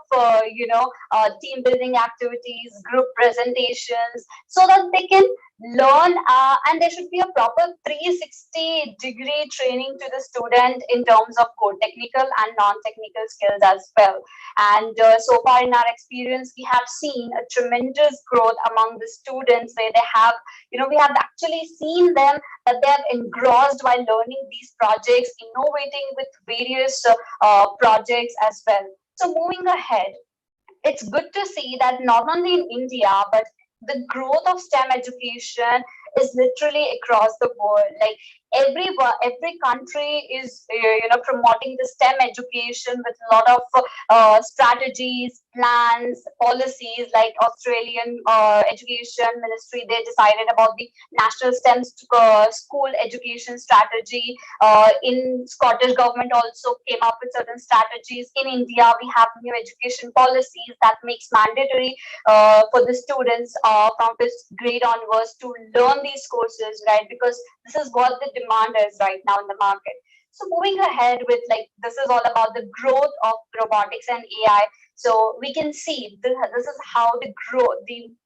team building activities, group presentations, so that they can learn, and there should be a proper 360-degree training to the student in terms of core technical and non-technical skills as well. And so far in our experience, we have seen a tremendous growth among the students, where they have, we have actually seen them that they have engrossed while learning these projects, innovating with various projects as well. So moving ahead, it's good to see that not only in India, but the growth of STEM education is literally across the board. Like every country is promoting the STEM education with a lot of strategies, plans, policies. Like Australian education ministry, they decided about the national STEM school education strategy. In Scottish government also came up with certain strategies. In India, we have new education policies that makes mandatory for the students from fifth grade onwards to learn these courses, right? Because this is what the demand is right now in the market. So moving ahead with, like, this is all about the growth of robotics and AI. So we can see this is how the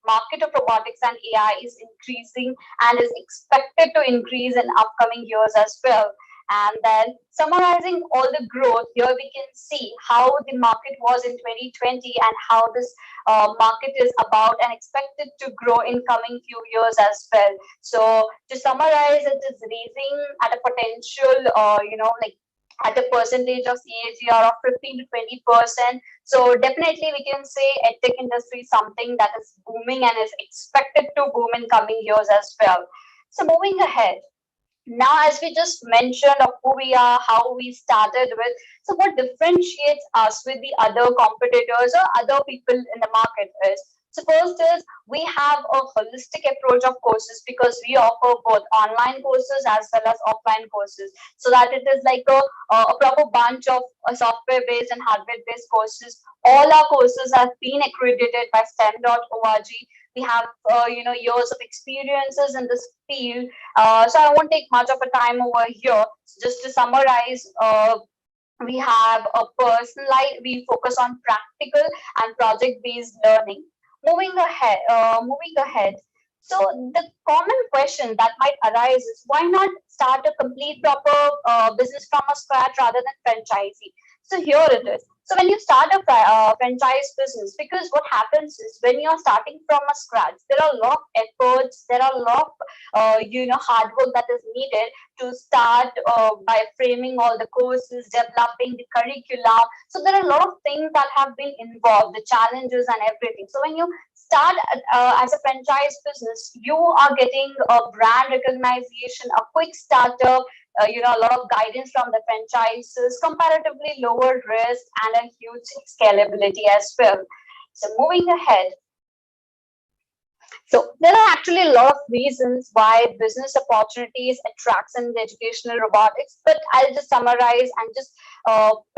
market of robotics and AI is increasing and is expected to increase in upcoming years as well. And then summarizing all the growth, here we can see how the market was in 2020 and how this market is about and expected to grow in coming few years as well. So to summarize, it is raising at a potential, like at a percentage of CAGR of 15 to 20%. So definitely we can say EdTech industry is something that is booming and is expected to boom in coming years as well. So moving ahead, now, as we just mentioned of who we are, how we started with, so what differentiates us with the other competitors or other people in the market is, so first is we have a holistic approach of courses, because we offer both online courses as well as offline courses, so that it is like a proper bunch of software-based and hardware-based courses. All our courses have been accredited by STEM.org. We have years of experiences in this field, so I won't take much of a time over here. Just to summarize, we have a personalized, we focus on practical and project-based learning. Moving ahead. So the common question that might arise is, why not start a complete proper business from a scratch rather than franchisee? So here it is. So when you start a franchise business, because what happens is when you're starting from a scratch, there are a lot of efforts, there are a lot of hard work that is needed to start by framing all the courses, developing the curriculum. So there are a lot of things that have been involved, the challenges and everything. So when you start as a franchise business, you are getting a brand recognition, a quick startup, a lot of guidance from the franchises, comparatively lower risk, and a huge scalability as well. So moving ahead. So there are actually a lot of reasons why business opportunities attracts in the educational robotics, but I'll just summarize and just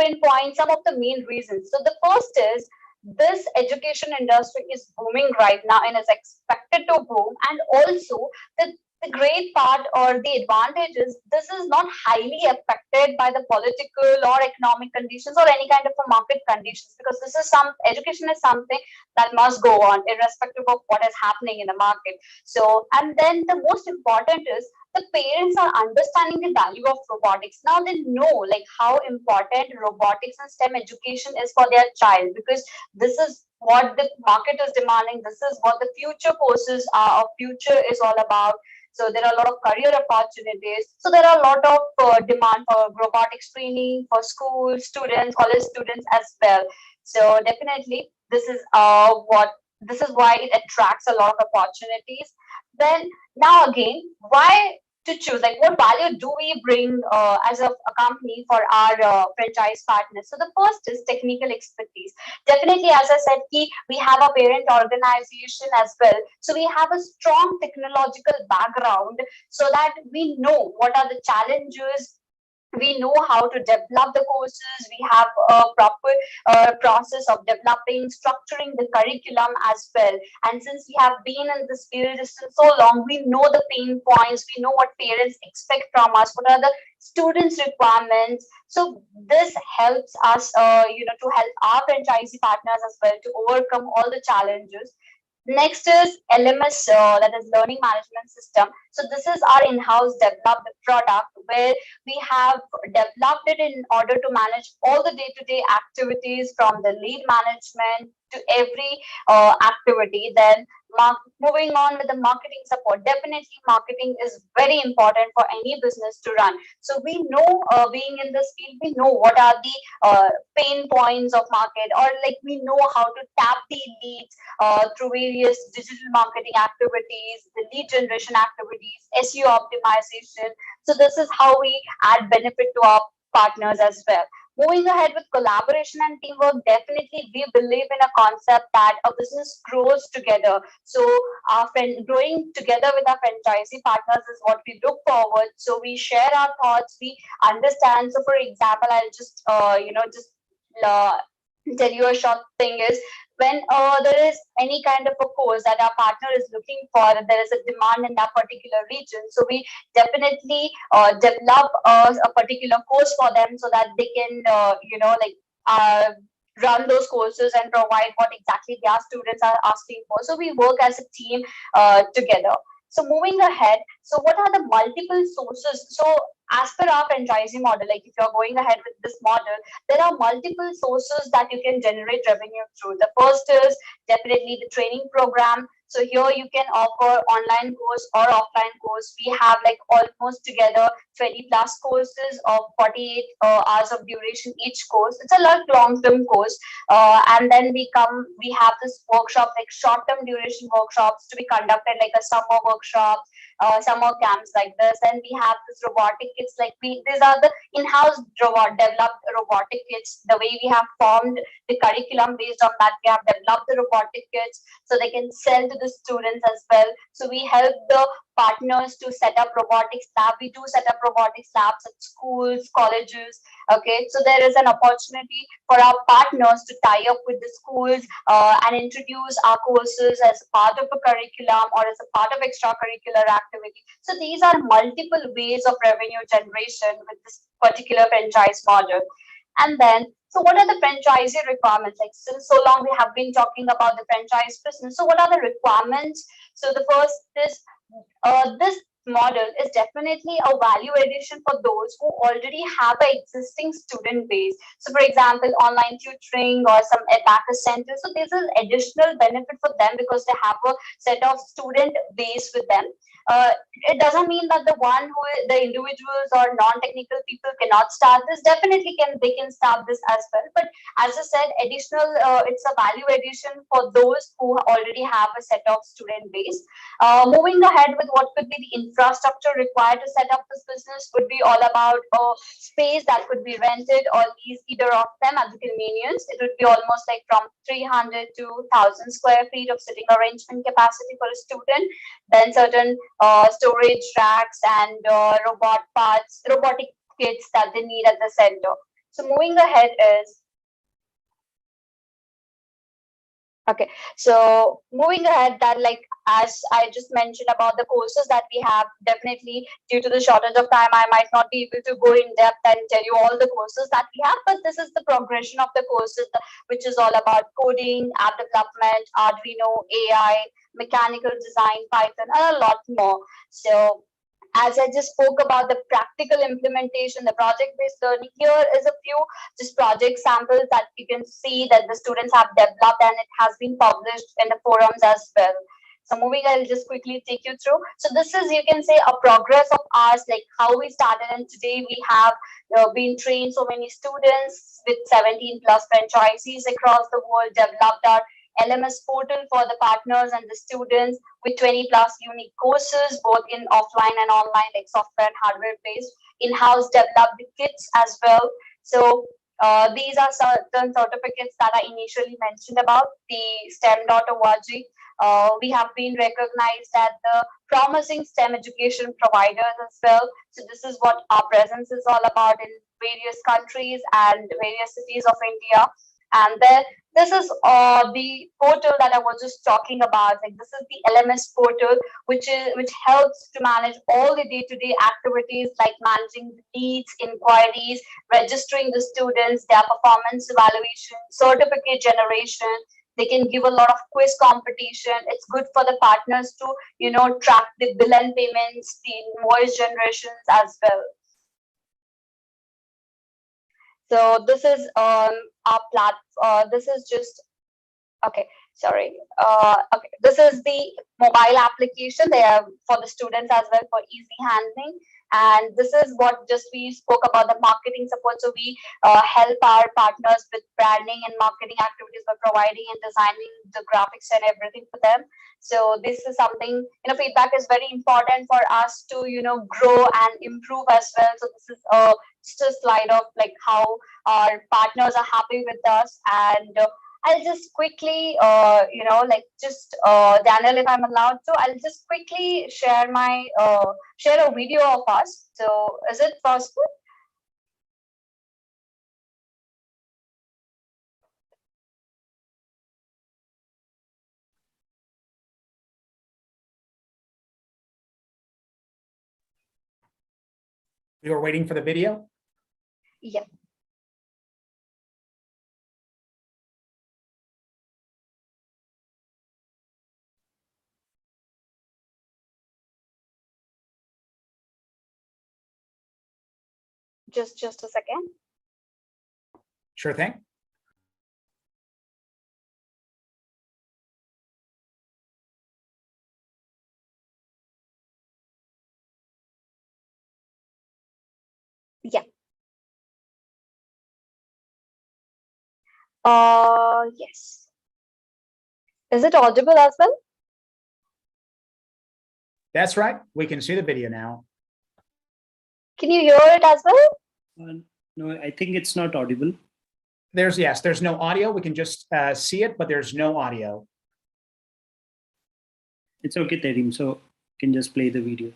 pinpoint some of the main reasons. So the first is, this education industry is booming right now and is expected to boom, and also the great part or the advantage is this is not highly affected by the political or economic conditions or any kind of a market conditions, because this is education is something that must go on irrespective of what is happening in the market. So, and then the most important is the parents are understanding the value of robotics. Now they know like how important robotics and STEM education is for their child, because this is what the market is demanding. This is what the future courses are, or future is all about. So there are a lot of career opportunities. So there are a lot of demand for robotics training for school students, college students as well. So definitely this is why it attracts a lot of opportunities. Then now again, why to choose, like what value do we bring as a company for our franchise partners. So the first is technical expertise. Definitely, as I said, we have a parent organization as well, so we have a strong technological background, so that we know what are the challenges, we know how to develop the courses, we have a proper process of developing, structuring the curriculum as well. And since we have been in this field since so long, we know the pain points, we know what parents expect from us, what are the students requirements. So this helps us to help our franchisee partners as well to overcome all the challenges. Next is LMS, that is Learning Management System. So this is our in-house developed product, where we have developed it in order to manage all the day-to-day activities, from the lead management to every activity. Then moving on with the marketing support. Definitely, marketing is very important for any business to run. So we know, being in this field, we know what are the pain points of market, or like we know how to tap the leads through various digital marketing activities, the lead generation activities, SEO optimization. So this is how we add benefit to our partners as well. Moving ahead with collaboration and teamwork, definitely we believe in a concept that a business grows together. So our growing together with our franchisee partners is what we look forward. So we share our thoughts, we understand. So for example, I'll just uh, tell you a short thing is, when there is any kind of a course that our partner is looking for, there is a demand in that particular region, so we definitely develop a particular course for them, so that they can run those courses and provide what exactly their students are asking for. So we work as a team together. So moving ahead, so what are the multiple sources? So as per our franchising model, like if you're going ahead with this model, there are multiple sources that you can generate revenue through. The first is definitely the training program. So here you can offer online course or offline course. We have like almost together 20 plus courses of 48 hours of duration each course. It's a long-term course. And then we have this workshop, like short-term duration workshops to be conducted, like a summer workshop, summer camps like this. And we have this robotic kits, like these are the in-house developed robotic kits. The way we have formed the curriculum, based on that we have developed the robotic kits, so they can sell to the students as well. So we help the partners to set up robotics lab. We do set up robotics labs at schools, colleges. Okay, so there is an opportunity for our partners to tie up with the schools and introduce our courses as part of a curriculum or as a part of extracurricular activity. So these are multiple ways of revenue generation with this particular franchise model. And then, so what are the franchisee requirements? Like since so long we have been talking about the franchise business. So what are the requirements? So the first is this model is definitely a value addition for those who already have an existing student base. So for example, online tutoring or some abacus centers. So this is additional benefit for them because they have a set of student base with them. It doesn't mean that the individuals or non-technical people cannot start this. Definitely they can start this as well. But as I said, additional, it's a value addition for those who already have a set of student base. Moving ahead with what could be the infrastructure required to set up this business would be all about space that could be rented or leased, either of them at the convenience. It would be almost like from 300 to 1,000 square feet of sitting arrangement capacity for a student. Then certain storage racks and robotic kits that they need at the center. So moving ahead is, okay, so moving ahead, that like as I just mentioned about the courses that we have, definitely due to the shortage of time, I might not be able to go in depth and tell you all the courses that we have, but this is the progression of the courses, which is all about coding, app development, Arduino, AI, mechanical design, Python, and a lot more. So as I just spoke about the practical implementation, the project-based learning, here is a few just project samples that you can see that the students have developed, and it has been published in the forums as well. So moving, I'll just quickly take you through. So this is, you can say, a progress of ours, like how we started, and today we have been trained so many students with 17 plus franchisees across the world, developed our LMS portal for the partners and the students with 20 plus unique courses, both in offline and online, like software and hardware based, in-house developed kits as well. So these are certain certificates that I initially mentioned about the STEM.org. We have been recognized as the promising STEM education providers as well. So this is what our presence is all about in various countries and various cities of India. And then this is the portal that I was just talking about. Like this is the LMS portal, which helps to manage all the day-to-day activities like managing the leads, inquiries, registering the students, their performance evaluation, certificate generation. They can give a lot of quiz competition. It's good for the partners to, track the bill and payments, the invoice generations as well. So this is our platform. This is just, okay, sorry. Okay, this is the mobile application. They are for the students as well for easy handling. And this is what just we spoke about, the marketing support. So we help our partners with branding and marketing activities by providing and designing the graphics and everything for them. So this is something, feedback is very important for us to, grow and improve as well. So this is just a slide of like how our partners are happy with us. And I'll just quickly, Daniel, if I'm allowed to, I'll just quickly share my share a video of us. So is it possible? We were waiting for the video. Yeah. Just a second. Sure thing. Yeah. Yes. Is it audible as well? That's right. We can see the video now. Can you hear it as well? No, I think it's not audible. There's no audio. We can just see it, but there's no audio. It's okay, Terim. So you can just play the video.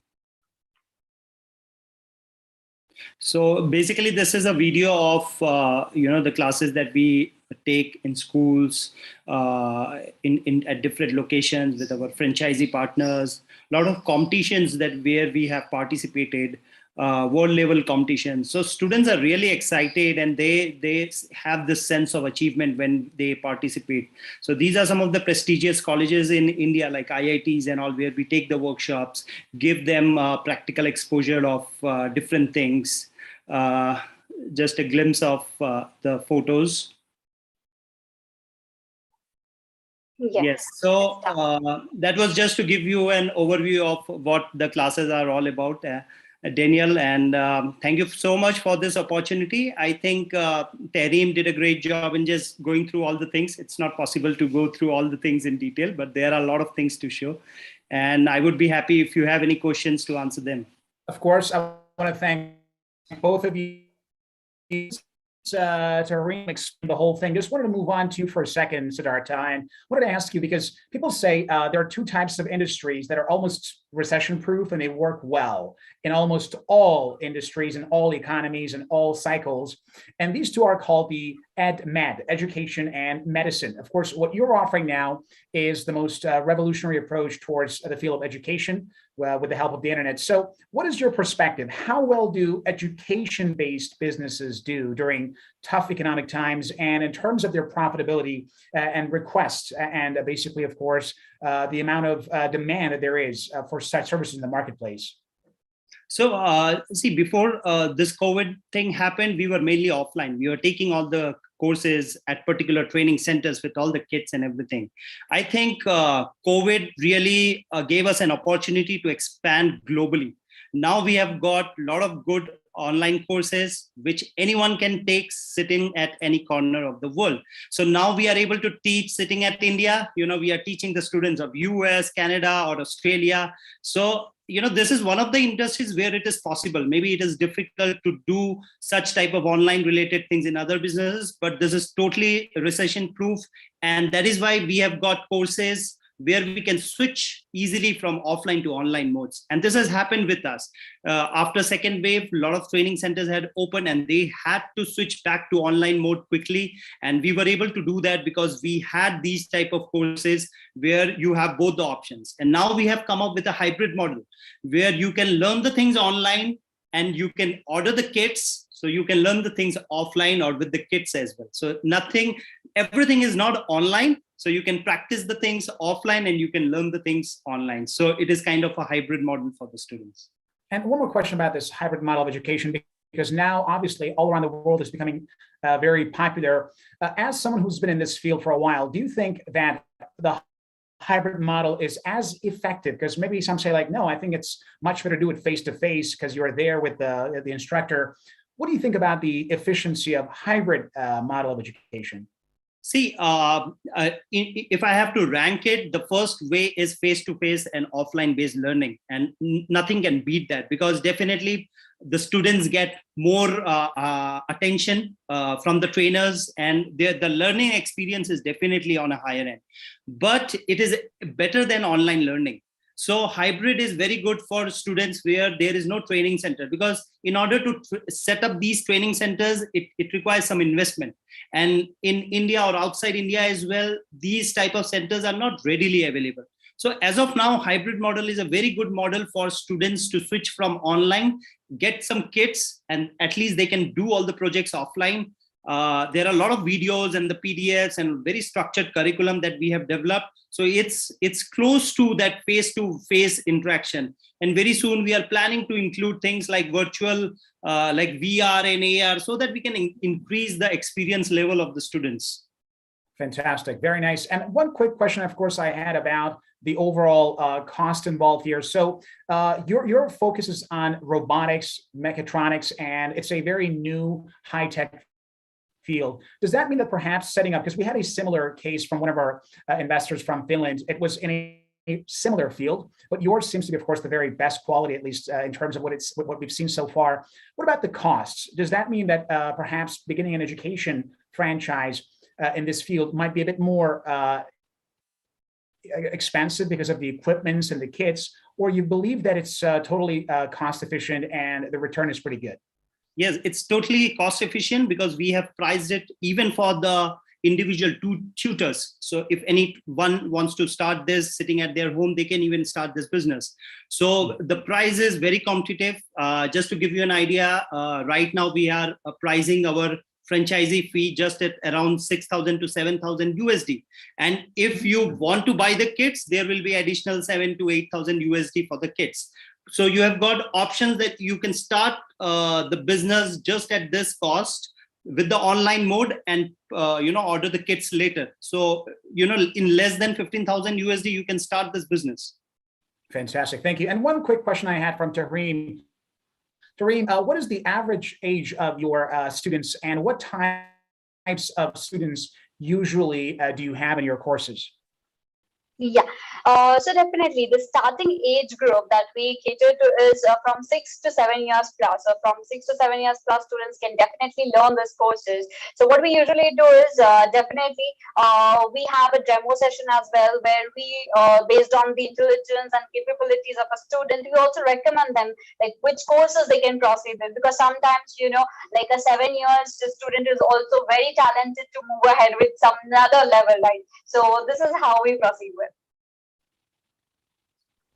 So basically, this is a video of the classes that we take in schools, in at different locations with our franchisee partners. A lot of competitions where we have participated, world level competitions. So students are really excited and they have this sense of achievement when they participate. So these are some of the prestigious colleges in India, like IITs and all, where we take the workshops, give them practical exposure of different things. Just a glimpse of the photos. Yes. So that was just to give you an overview of what the classes are all about, Daniel. And thank you so much for this opportunity. I think Terim did a great job in just going through all the things. It's not possible to go through all the things in detail, but there are a lot of things to show. And I would be happy if you have any questions to answer them. Of course, I want to thank both of you to explain the whole thing. Just wanted to move on to you for a second, Siddhartha, and wanted to ask you, because people say there are two types of industries that are almost recession-proof and they work well in almost all industries and all economies and all cycles. And these two are called the EdMed, education and medicine. Of course, what you're offering now is the most revolutionary approach towards the field of education with the help of the internet. So what is your perspective? How well do education-based businesses do during tough economic times, and in terms of their profitability and requests, and basically, of course, the amount of demand that there is for such services in the marketplace? So see, before this COVID thing happened, we were mainly offline. We were taking all the courses at particular training centers with all the kits and everything. I think COVID really gave us an opportunity to expand globally. Now we have got a lot of good online courses which anyone can take sitting at any corner of the world. So now we are able to teach sitting at India. We are teaching the students of US, Canada, or Australia. So this is one of the industries where it is possible. Maybe it is difficult to do such type of online related things in other businesses, but this is totally recession proof. And that is why we have got courses where we can switch easily from offline to online modes. And this has happened with us. After second wave, a lot of training centers had opened and they had to switch back to online mode quickly. And we were able to do that because we had these type of courses where you have both the options. And now we have come up with a hybrid model where you can learn the things online and you can order the kits. So you can learn the things offline or with the kits as well. So everything is not online. So you can practice the things offline and you can learn the things online. So it is kind of a hybrid model for the students. And one more question about this hybrid model of education, because now obviously all around the world is becoming very popular. As someone who's been in this field for a while, do you think that the hybrid model is as effective? Because maybe some say like, no, I think it's much better to do it face-to-face because you're there with the instructor. What do you think about the efficiency of hybrid model of education? See, if I have to rank it, the first way is face-to-face and offline-based learning, and nothing can beat that because definitely the students get more attention from the trainers, and the learning experience is definitely on a higher end. But it is better than online learning. So hybrid is very good for students where there is no training center, because in order to set up these training centers, it requires some investment. And in India or outside India as well, these type of centers are not readily available. So as of now, hybrid model is a very good model for students to switch from online, get some kits, and at least they can do all the projects offline. There are a lot of videos and the PDFs and very structured curriculum that we have developed. So it's close to that face-to-face interaction. And very soon we are planning to include things like virtual, like VR and AR, so that we can increase the experience level of the students. Fantastic, very nice. And one quick question, of course, I had about the overall cost involved here. So your focus is on robotics, mechatronics, and it's a very new high-tech field. Does that mean that perhaps setting up, because we had a similar case from one of our investors from Finland, it was in a similar field, but yours seems to be, of course, the very best quality, at least in terms of what we've seen so far. What about the costs? Does that mean that perhaps beginning an education franchise in this field might be a bit more expensive because of the equipments and the kits, or you believe that it's totally cost efficient and the return is pretty good? Yes, it's totally cost efficient because we have priced it even for the individual tutors. So if anyone wants to start this sitting at their home, they can even start this business. So the price is very competitive. Just to give you an idea, right now we are pricing our franchisee fee just at around 6,000 to 7,000 USD. And if you want to buy the kits, there will be additional 7,000 to 8,000 USD for the kits. So you have got options that you can start the business just at this cost with the online mode and order the kits later. So in less than 15,000 USD you can start this business. Fantastic, thank you. And one quick question I had from Tareem. Tareem, what is the average age of your students, and what types of students usually do you have in your courses? Yeah, so definitely the starting age group that we cater to is from 6 to 7 years plus. So from 6 to 7 years plus, students can definitely learn these courses. So what we usually do is definitely we have a demo session as well, where we based on the intelligence and capabilities of a student, we also recommend them like which courses they can proceed with, because sometimes like a 7 years student is also very talented to move ahead with some another level, right? So this is how we proceed with.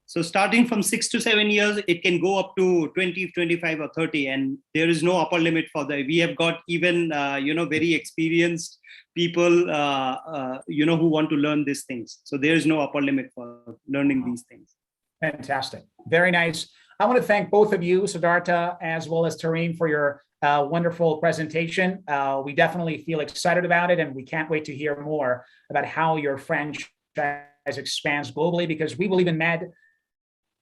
So starting from 6 to 7 years, it can go up to 20, 25 or 30, and there is no upper limit for that. We have got even, very experienced people, who want to learn these things. So there is no upper limit for learning these things. Fantastic. Very nice. I want to thank both of you, Siddhartha, as well as Tareem, for your wonderful presentation. We definitely feel excited about it, and we can't wait to hear more about how your franchise expands globally, because we believe in MED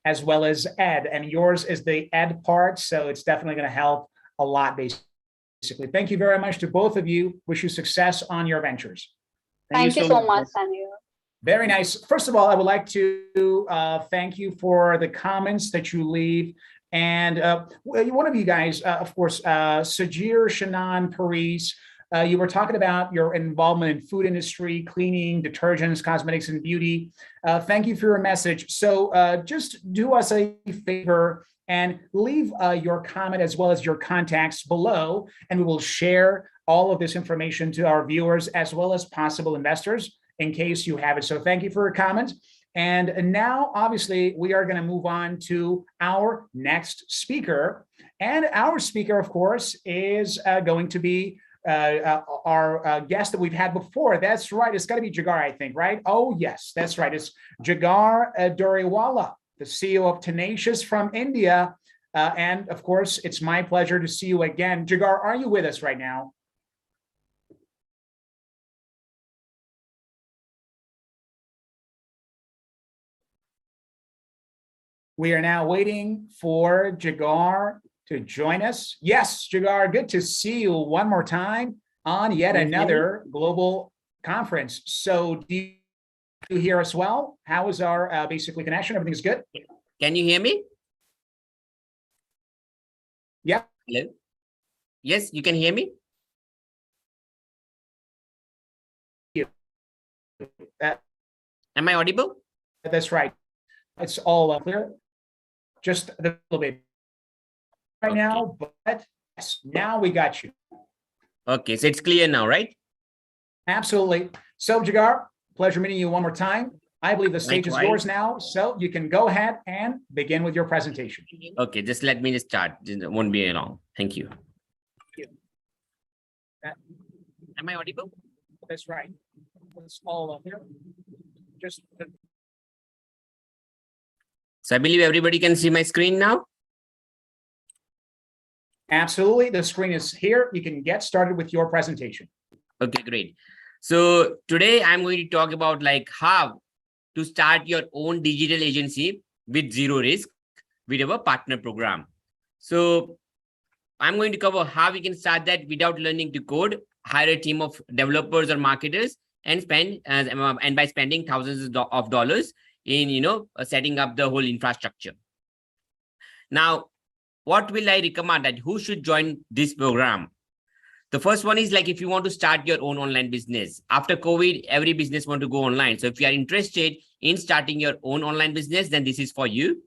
as well as ed. And yours is the ed part, so it's definitely going to help a lot, basically. Thank you very much to both of you. Wish you success on your ventures. Thank you so much, Daniel. Very nice. First of all, I would like to thank you for the comments that you leave. And one of you guys, of course, Sajir Shanan Paris, you were talking about your involvement in food industry, cleaning, detergents, cosmetics, and beauty. Thank you for your message. So just do us a favor and leave your comment as well as your contacts below, and we will share all of this information to our viewers as well as possible investors in case you have it. So thank you for your comment. And now, obviously, we are going to move on to our next speaker. And our speaker, of course, is going to be our guest that we've had before. That's right. It's got to be Jigar, I think, right? Oh, yes, that's right. It's Jigar Doriwala, the CEO of Tenacious from India. And of course, it's my pleasure to see you again. Jigar, are you with us right now? We are now waiting for Jigar to join us. Yes, Jigar, good to see you one more time on yet another global conference. So do you hear us well? How is our basically connection? Everything's good? Can you hear me? Yeah. Hello? Yes, you can hear me? Am I audible? That's right. It's all clear. Just a little bit right now, but yes, now we got you. Okay, so it's clear now, right? Absolutely. So Jigar, pleasure meeting you one more time. I believe the stage is Likewise. yours now, so you can go ahead and begin with your presentation. Okay, just let me just start. It won't be long. Thank you. Am I audible? That's right. It's all up here. Just So I believe everybody can see my screen now. absolutely. The screen is here. You can get started with your presentation. Okay, great. So today I'm going to talk about like how to start your own digital agency with zero risk with our partner program. So I'm going to cover how we can start that without learning to code, hire a team of developers or marketers, and spend and by spending thousands of dollars in setting up the whole infrastructure. Now, what will I recommend that who should join this program? The first one is like if you want to start your own online business. After COVID, every business want to go online. So if you are interested in starting your own online business, then this is for you.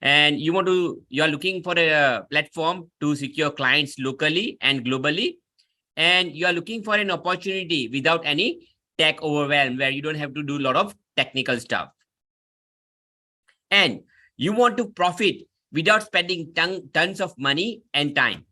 And you are looking for a platform to secure clients locally and globally. And you are looking for an opportunity without any tech overwhelm where you don't have to do a lot of technical stuff. And you want to profit without spending tons of money and time.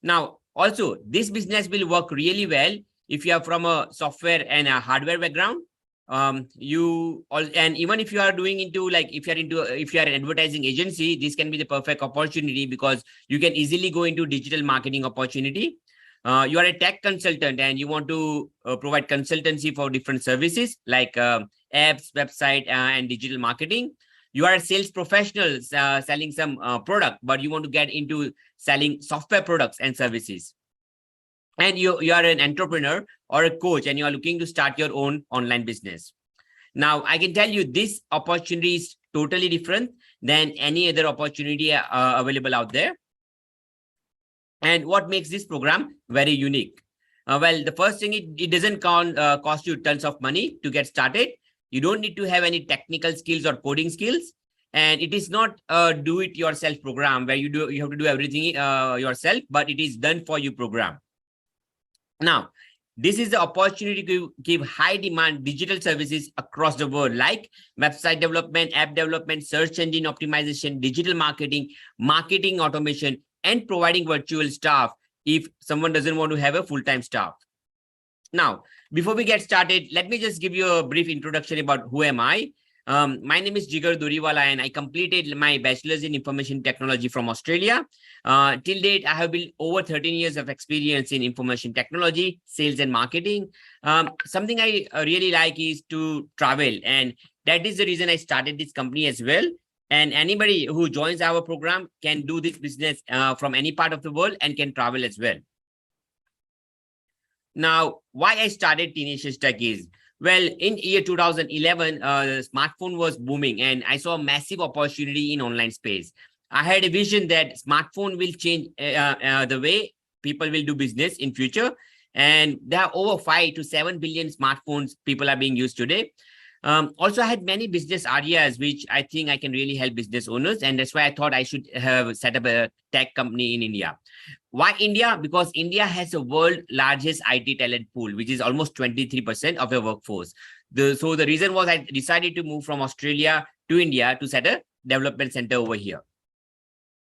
Now, also, this business will work really well if you are from a software and a hardware background. And even if you are doing into like if you are an advertising agency, this can be the perfect opportunity because you can easily go into digital marketing opportunity. You are a tech consultant and you want to provide consultancy for different services like apps, website, and digital marketing. You are a sales professional selling some product, but you want to get into selling software products and services. And you are an entrepreneur or a coach and you are looking to start your own online business. Now, I can tell you this opportunity is totally different than any other opportunity available out there. And what makes this program very unique? Well, the first thing, it doesn't cost you tons of money to get started. You don't need to have any technical skills or coding skills. And it is not a do-it-yourself program where you have to do everything yourself, but it is done for you program. Now, this is the opportunity to give high demand digital services across the world like website development, app development, search engine optimization, digital marketing, marketing automation, and providing virtual staff if someone doesn't want to have a full-time staff. Now, before we get started, let me just give you a brief introduction about who am I. My name is Jigar Doriwala and I completed my bachelor's in information technology from Australia. Till date, I have built over 13 years of experience in information technology, sales and marketing. Something I really like is to travel and That is the reason I started this company as well. And anybody who joins our program can do this business from any part of the world and can travel as well. Now, why I started Tenacious Tech is, well, in year 2011, the smartphone was booming and I saw a massive opportunity in online space. I had a vision that smartphone will change the way people will do business in future. And there are over 5 to 7 billion smartphones people are being used today. Also, I had many business ideas which I think I can really help business owners. And that's why I thought I should have set up a tech company in India. Why India? Because India has the world's largest IT talent pool, which is almost 23% of your workforce. So the reason was I decided to move from Australia to India to set a development center over here.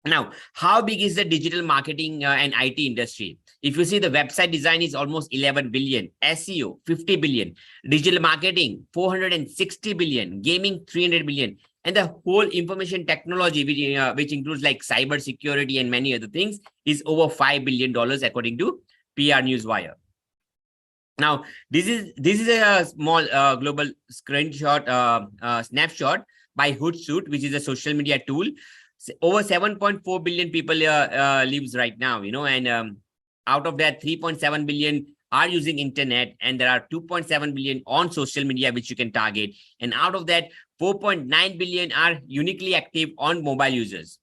Now, how big is the digital marketing and IT industry? If you see, the website design is almost 11 billion, SEO 50 billion, digital marketing 460 billion, gaming 300 billion, and the whole information technology, which includes like cyber security and many other things, is over $5 billion according to PR Newswire. Now, this is a small global screenshot, snapshot by Hootsuite, which is a social media tool. Over 7.4 billion people lives right now, and out of that 3.7 billion are using internet, and there are 2.7 billion on social media which you can target, and out of that 4.9 billion are uniquely active on mobile users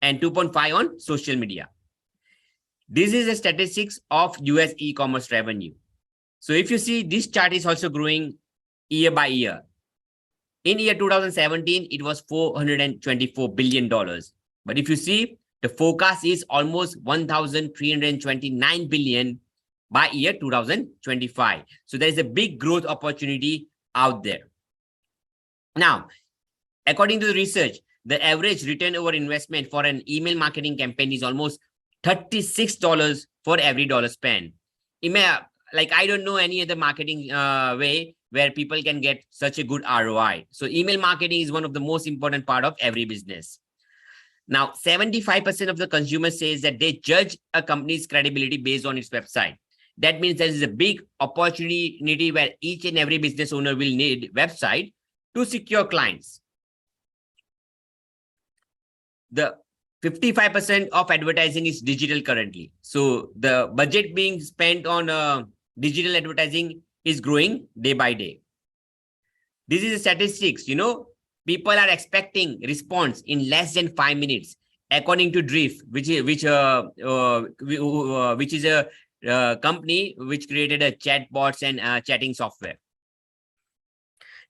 and 2.5 on social media. This is the statistics of US e-commerce revenue. So if you see, this chart is also growing year by year. In year 2017, it was $424 billion. But if you see, the forecast is almost 1,329 billion by year 2025. So there is a big growth opportunity out there. Now, according to the research, the average return over investment for an email marketing campaign is almost $36 for every dollar spent. Like, I don't know any other marketing way where people can get such a good ROI. So email marketing is one of the most important part of every business. Now, 75% of the consumers says that they judge a company's credibility based on its website. That means there is a big opportunity where each and every business owner will need website to secure clients. The 55% of advertising is digital currently. So the budget being spent on digital advertising is growing day by day. This is the statistics, people are expecting response in less than 5 minutes, according to Drift, which is a company which created a chatbots and chatting software.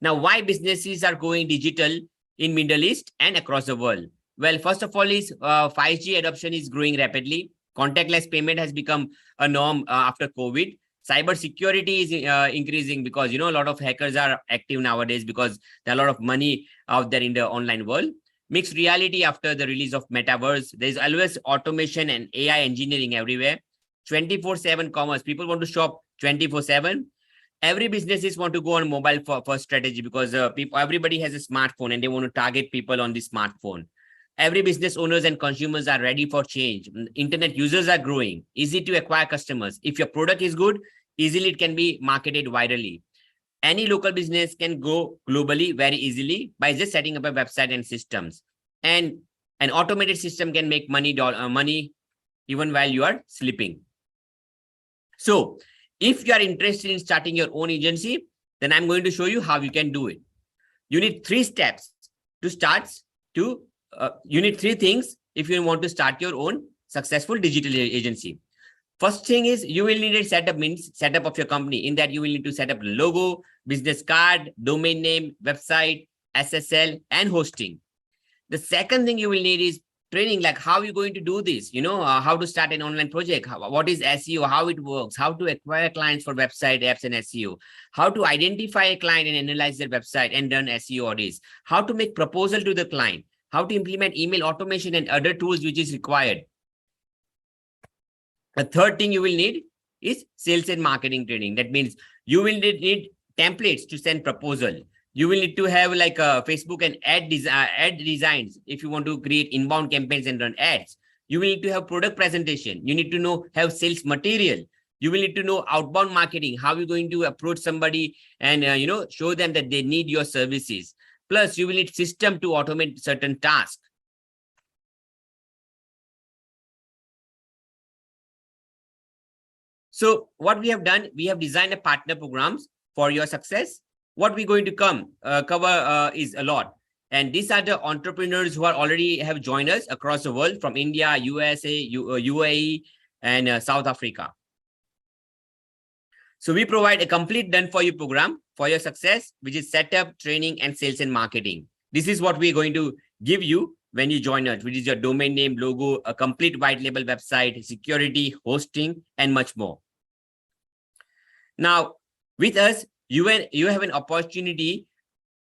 Now, why businesses are going digital in Middle East and across the world? Well, first of all, is 5G adoption is growing rapidly. Contactless payment has become a norm after COVID. Cyber security is increasing because, a lot of hackers are active nowadays because there are a lot of money out there in the online world. Mixed reality after the release of Metaverse. There's always automation and AI engineering everywhere. 24/7 commerce. People want to shop 24/7. Every businesses want to go on mobile first strategy because everybody has a smartphone and they want to target people on the smartphone. Every business owners and consumers are ready for change. Internet users are growing, easy to acquire customers. If your product is good, easily it can be marketed virally. Any local business can go globally very easily by just setting up a website and systems. And an automated system can make money even while you are sleeping. So if you are interested in starting your own agency, then I'm going to show you how you can do it. You need 3 steps to start you need 3 things if you want to start your own successful digital agency. First thing is you will need a setup of your company. In that you will need to set up logo, business card, domain name, website, SSL, and hosting. The second thing you will need is training, like how you're going to do this, how to start an online project, what is SEO, how it works, how to acquire clients for website apps and SEO, how to identify a client and analyze their website and run SEO audits, how to make proposal to the client, how to implement email automation and other tools which is required. The third thing you will need is sales and marketing training. That means you will need templates to send proposal. You will need to have like a Facebook and ad designs if you want to create inbound campaigns and run ads. You will need to have product presentation. You need to have sales material. You will need to know outbound marketing, how you're going to approach somebody and show them that they need your services. Plus, you will need system to automate certain tasks. So what we have done, we have designed a partner programs for your success. What we're going to cover is a lot. And these are the entrepreneurs who are already have joined us across the world from India, USA, UAE, and South Africa. So we provide a complete done for you program for your success, which is setup, training, and sales and marketing. This is what we're going to give you when you join us, which is your domain name, logo, a complete white label website, security, hosting, and much more. Now, with us, you have an opportunity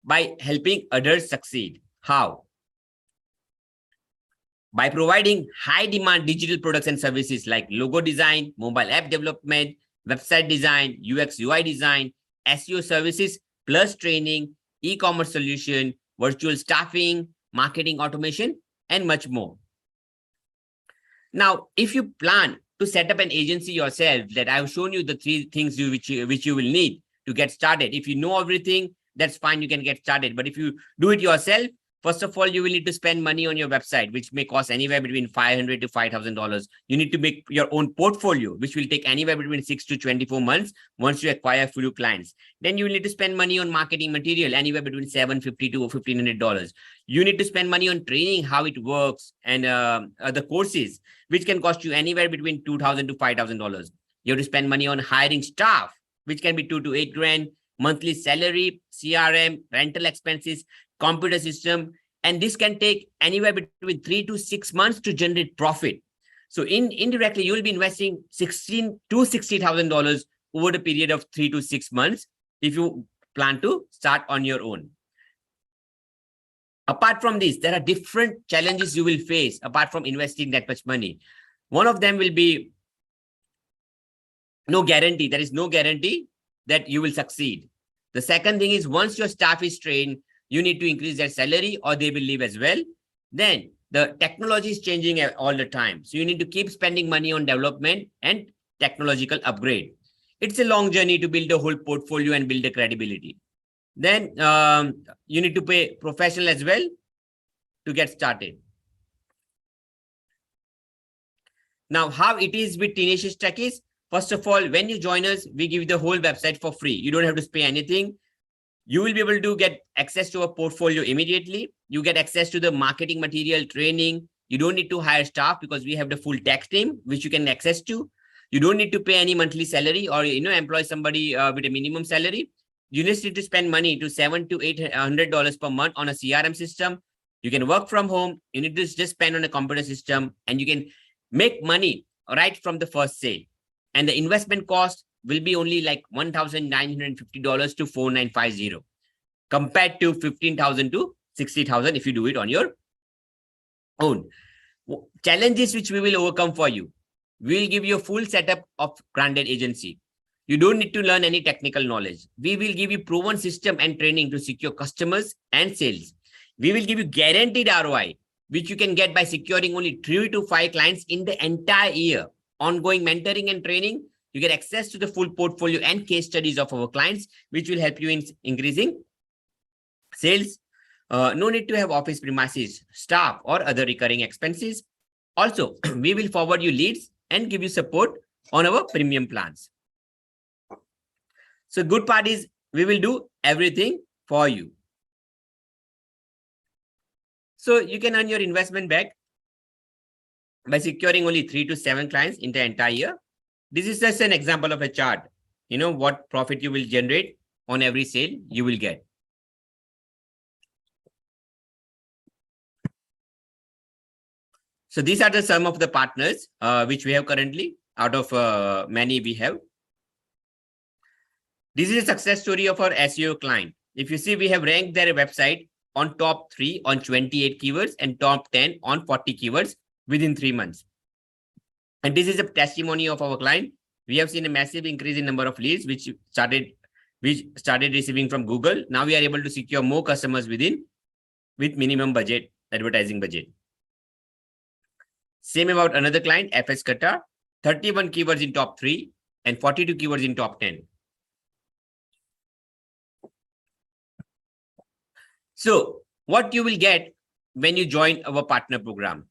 by helping others succeed. How? By providing high demand digital products and services like logo design, mobile app development, website design, UX UI design, SEO services, plus training, e-commerce solution, virtual staffing, marketing automation, and much more. Now, if you plan to set up an agency yourself, that I've shown you the 3 things which you will need to get started. If you know everything, that's fine, you can get started. But if you do it yourself, first of all, you will need to spend money on your website, which may cost anywhere between $500 to $5,000. You need to make your own portfolio, which will take anywhere between 6 to 24 months once you acquire few clients. Then you will need to spend money on marketing material, anywhere between $750 to $1,500. You need to spend money on training, how it works, and the courses, which can cost you anywhere between $2,000 to $5,000. You have to spend money on hiring staff, which can be $2 to $8 grand, monthly salary, CRM, rental expenses, computer system, and this can take anywhere between 3 to 6 months to generate profit. So indirectly, you will be investing $16,000 to $60,000 over the period of 3 to 6 months if you plan to start on your own. Apart from this, there are different challenges you will face apart from investing that much money. One of them will be no guarantee. There is no guarantee that you will succeed. The second thing is, once your staff is trained, you need to increase their salary or they will leave as well. Then the technology is changing all the time. So you need to keep spending money on development and technological upgrade. It's a long journey to build a whole portfolio and build a credibility. Then you need to pay professional as well to get started. Now, how it is with Tenacious Techies? First of all, when you join us, we give you the whole website for free. You don't have to pay anything. You will be able to get access to a portfolio immediately. You get access to the marketing material, training. You don't need to hire staff because we have the full tech team, which you can access to. You don't need to pay any monthly salary or employ somebody with a minimum salary. You just need to spend money to $700 to $800 per month on a CRM system. You can work from home. You need to just spend on a computer system, and you can make money right from the first sale. And the investment cost will be only like $1,950 to $4,950, compared to $15,000 to $60,000 if you do it on your own. Challenges which we will overcome for you. We will give you a full setup of branded agency. You don't need to learn any technical knowledge. We will give you proven system and training to secure customers and sales. We will give you guaranteed ROI, which you can get by securing only 3 to 5 clients in the entire year. Ongoing mentoring and training. You get access to the full portfolio and case studies of our clients, which will help you in increasing sales. No need to have office premises, staff, or other recurring expenses. Also, we will forward you leads and give you support on our premium plans. So good part is we will do everything for you. So you can earn your investment back by securing only 3 to 7 clients in the entire year. This is just an example of a chart. What profit you will generate on every sale you will get. So these are the sum of the partners which we have currently out of many we have. This is a success story of our SEO client. If you see, we have ranked their website on top 3 on 28 keywords and top 10 on 40 keywords within 3 months. And this is a testimony of our client. We have seen a massive increase in number of leads, which started receiving from Google. Now we are able to secure more customers with minimum budget, advertising budget. Same about another client, FS Qatar, 31 keywords in top 3 and 42 keywords in top 10. So what you will get when you join our partner program?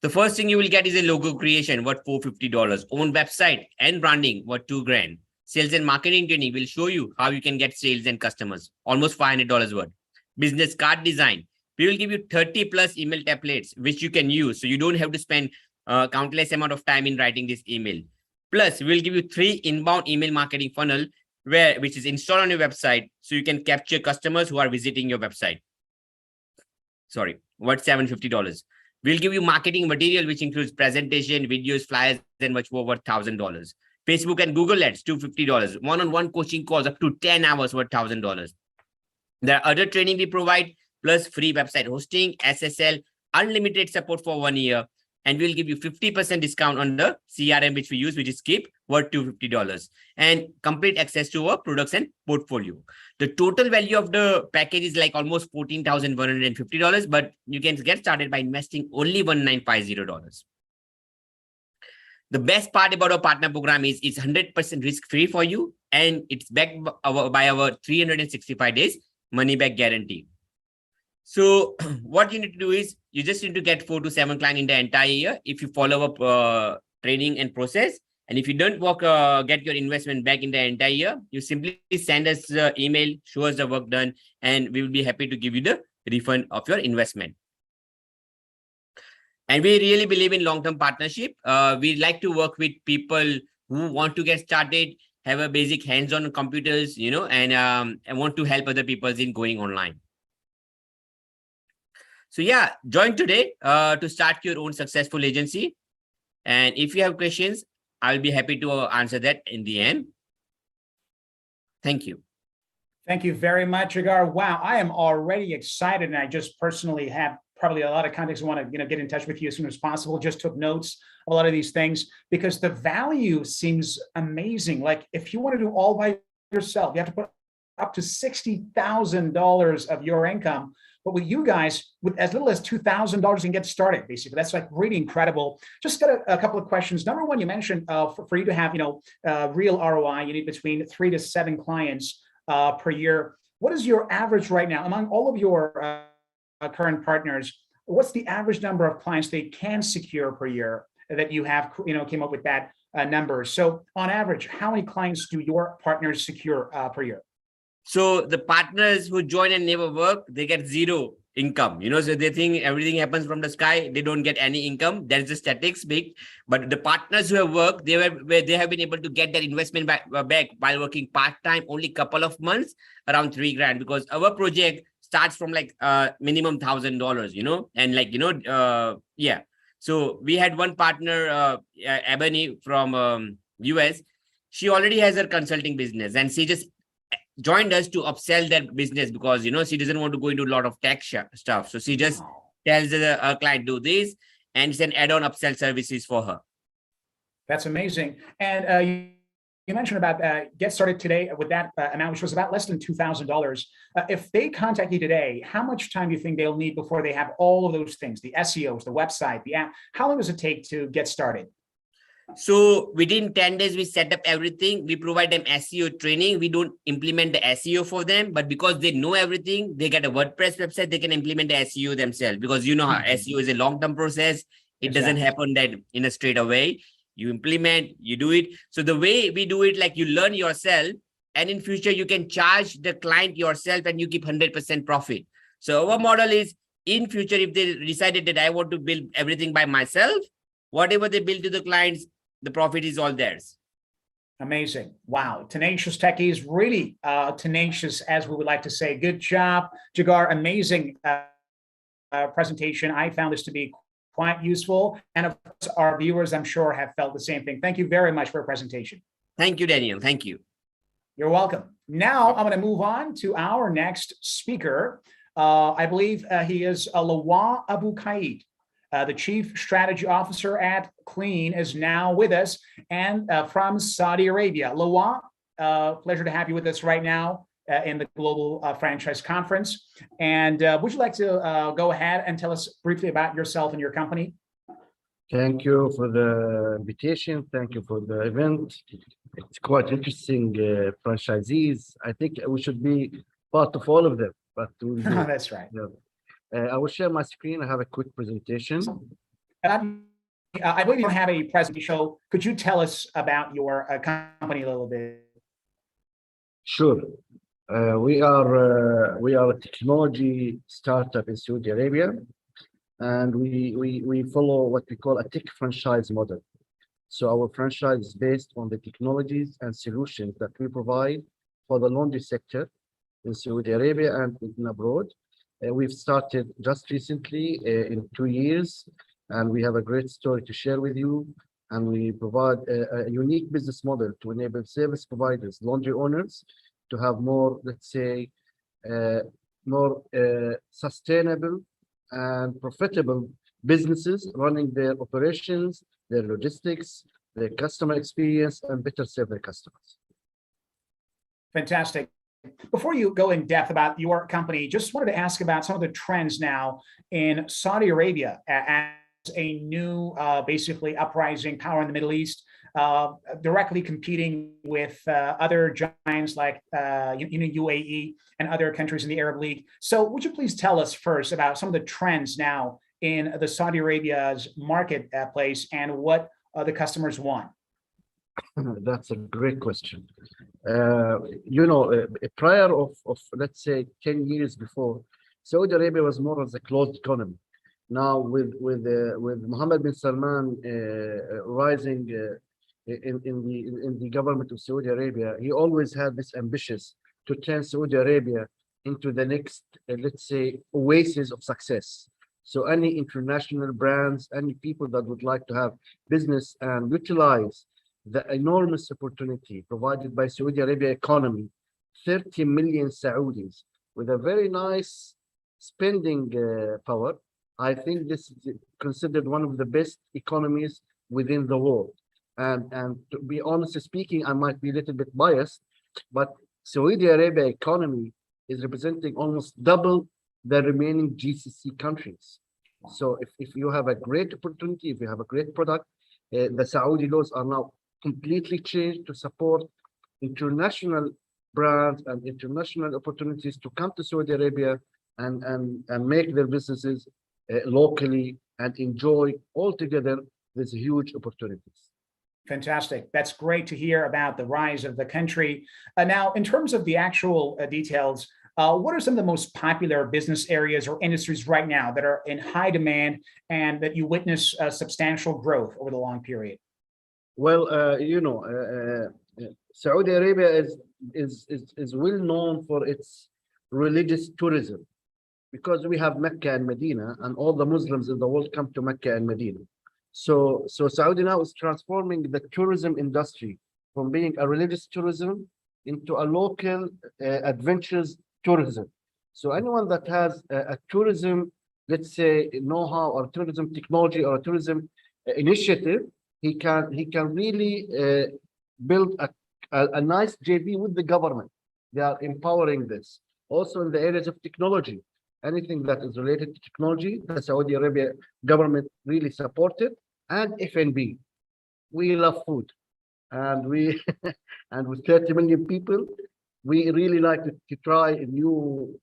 The first thing you will get is a logo creation, worth $450. Own website and branding, worth $2,000. Sales and marketing training will show you how you can get sales and customers, almost $500 worth. Business card design. We will give you 30 plus email templates, which you can use. So you don't have to spend countless amount of time in writing this email. Plus, we'll give you 3 inbound email marketing funnel, which is installed on your website. So you can capture customers who are visiting your website. Sorry, worth $750. We'll give you marketing material, which includes presentation, videos, flyers, and much more, worth $1,000. Facebook and Google Ads, $250. One-on-one coaching calls up to 10 hours, worth $1,000. There are other training we provide, plus free website hosting, SSL, unlimited support for 1 year. And we'll give you 50% discount on the CRM, which we use, which is Keep, worth $250. And complete access to our products and portfolio. The total value of the package is like almost $14,150, but you can get started by investing only $1,950. The best part about our partner program is it's 100% risk-free for you, and it's backed by our 365 days money-back guarantee. So what you need to do is you just need to get 4 to 7 clients in the entire year if you follow up training and process. And if you don't get your investment back in the entire year, you simply send us the email, show us the work done, and we will be happy to give you the refund of your investment. And we really believe in long-term partnership. We like to work with people who want to get started, have a basic hands-on on computers, and want to help other people in going online. So yeah, join today to start your own successful agency. And if you have questions, I'll be happy to answer that in the end. Thank you. Thank you very much, Jigar. Wow, I am already excited, and I just personally have probably a lot of contacts. I want to get in touch with you as soon as possible. Just took notes of a lot of these things because the value seems amazing. Like if you want to do all by yourself, you have to put up to $60,000 of your income. But with you guys, with as little as $2,000, you can get started, basically. That's like really incredible. Just got a couple of questions. Number one, you mentioned for you to have, real ROI, you need between 3 to 7 clients per year. What is your average right now among all of your current partners? What's the average number of clients they can secure per year that you have, came up with that number? So on average, how many clients do your partners secure per year? So the partners who join and never work, they get 0 income, so they think everything happens from the sky. They don't get any income. That's the statistics big. But the partners who have worked, they have been able to get their investment back while working part-time, only couple of months, around $3,000, because our project starts from like minimum $1,000, and yeah. So we had one partner, Ebony from US. She already has her consulting business, and she just joined us to upsell that business because, she doesn't want to go into a lot of tech stuff. So she just tells the client, do this, and it's an add-on upsell services for her. That's amazing. And you mentioned about get started today with that amount, which was about less than $2,000. If they contact you today, how much time do you think they'll need before they have all of those things, the SEOs, the website, the app? How long does it take to get started? So within 10 days, we set up everything. We provide them SEO training. We don't implement the SEO for them, but because they know everything, they get a WordPress website, they can implement the SEO themselves, because how SEO is a long-term process. It doesn't happen that in a straight away. You implement, you do it. So the way we do it, like you learn yourself, and in future, you can charge the client yourself and you keep 100% profit. So our model is, in future, if they decided that I want to build everything by myself, whatever they build to the clients, the profit is all theirs. Amazing. Wow. Tenacious techies, really tenacious, as we would like to say. Good job, Jigar. Amazing presentation. I found this to be quite useful. And of course, our viewers, I'm sure, have felt the same thing. Thank you very much for your presentation. Thank you, Daniel. Thank you. You're welcome. Now I'm going to move on to our next speaker. I believe he is Lawa Abu Qaid. The Chief Strategy Officer at Clean is now with us, and from Saudi Arabia. Lawa, pleasure to have you with us right now in the Global Franchise Conference. And would you like to go ahead and tell us briefly about yourself and your company? Thank you for the invitation. Thank you for the event. It's quite interesting, franchisees. I think we should be part of all of them. but we'll do it. That's right. I will share my screen. I have a quick presentation. And I believe you have a presentation. So could you tell us about your company a little bit? Sure. We are a technology startup in Saudi Arabia, and we follow what we call a tech franchise model. So our franchise is based on the technologies and solutions that we provide for the laundry sector in Saudi Arabia and in abroad. We've started just recently in 2 years, and we have a great story to share with you. And we provide a unique business model to enable service providers, laundry owners, to have more, let's say, more sustainable and profitable businesses running their operations, their logistics, their customer experience, and better serve their customers. Fantastic. Before you go in depth about your company, just wanted to ask about some of the trends now in Saudi Arabia as a new, basically uprising power in the Middle East, directly competing with other giants like UAE and other countries in the Arab League. So would you please tell us first about some of the trends now in the Saudi Arabia's marketplace and what the customers want? That's a great question. Prior of let's say 10 years before, Saudi Arabia was more of a closed economy. Now with Mohammed bin Salman rising in the government of Saudi Arabia, he always had this ambition to turn Saudi Arabia into the next, let's say, oasis of success. So any international brands, any people that would like to have business and utilize the enormous opportunity provided by Saudi Arabia economy, 30 million Saudis with a very nice spending power. I think this is considered one of the best economies within the world. And to be honest speaking, I might be a little bit biased, but Saudi Arabia economy is representing almost double the remaining GCC countries. So if you have a great opportunity, if you have a great product, the Saudi laws are now completely changed to support international brands and international opportunities to come to Saudi Arabia and make their businesses locally and enjoy altogether these huge opportunities. Fantastic. That's great to hear about the rise of the country. Now, in terms of the actual details, what are some of the most popular business areas or industries right now that are in high demand and that you witness substantial growth over the long period? Well, Saudi Arabia is well known for its religious tourism because we have Mecca and Medina, and all the Muslims in the world come to Mecca and Medina. So Saudi now is transforming the tourism industry from being a religious tourism into a local adventures tourism. So anyone that has a tourism, let's say, know-how or tourism technology or a tourism initiative, he can really build a nice JV with the government. They are empowering this. Also in the areas of technology, anything that is related to technology, the Saudi Arabia government really supported. And F&B, we love food, and we and with 30 million people, we really like to try new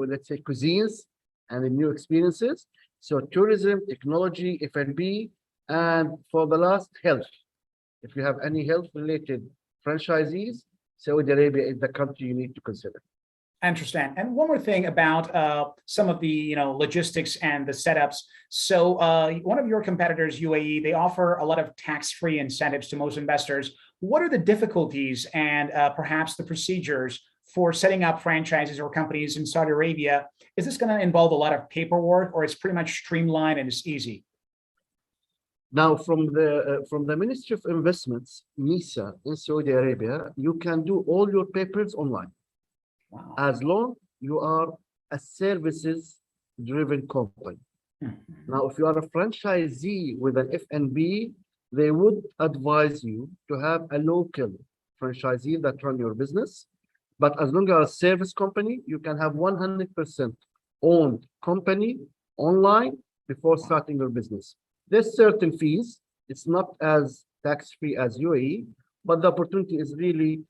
let's say cuisines and new experiences. So tourism, technology, F&B, and for the last, health. If you have any health related franchisees, Saudi Arabia is the country you need to consider. I understand. And one more thing about some of the logistics and the setups. So one of your competitors, UAE, they offer a lot of tax-free incentives to most investors. What are the difficulties and perhaps the procedures for setting up franchises or companies in Saudi Arabia? Is this going to involve a lot of paperwork, or it's pretty much streamlined and it's easy? Now, from the Ministry of Investments, MISA in Saudi Arabia, you can do all your papers online. Wow. As long you are a services-driven company. Now, if you are a franchisee with an F&B, they would advise you to have a local franchisee that run your business. But as long as you're a service company, you can have 100% owned company online before starting your business. There's certain fees. It's not as tax-free as UAE, but the opportunity is really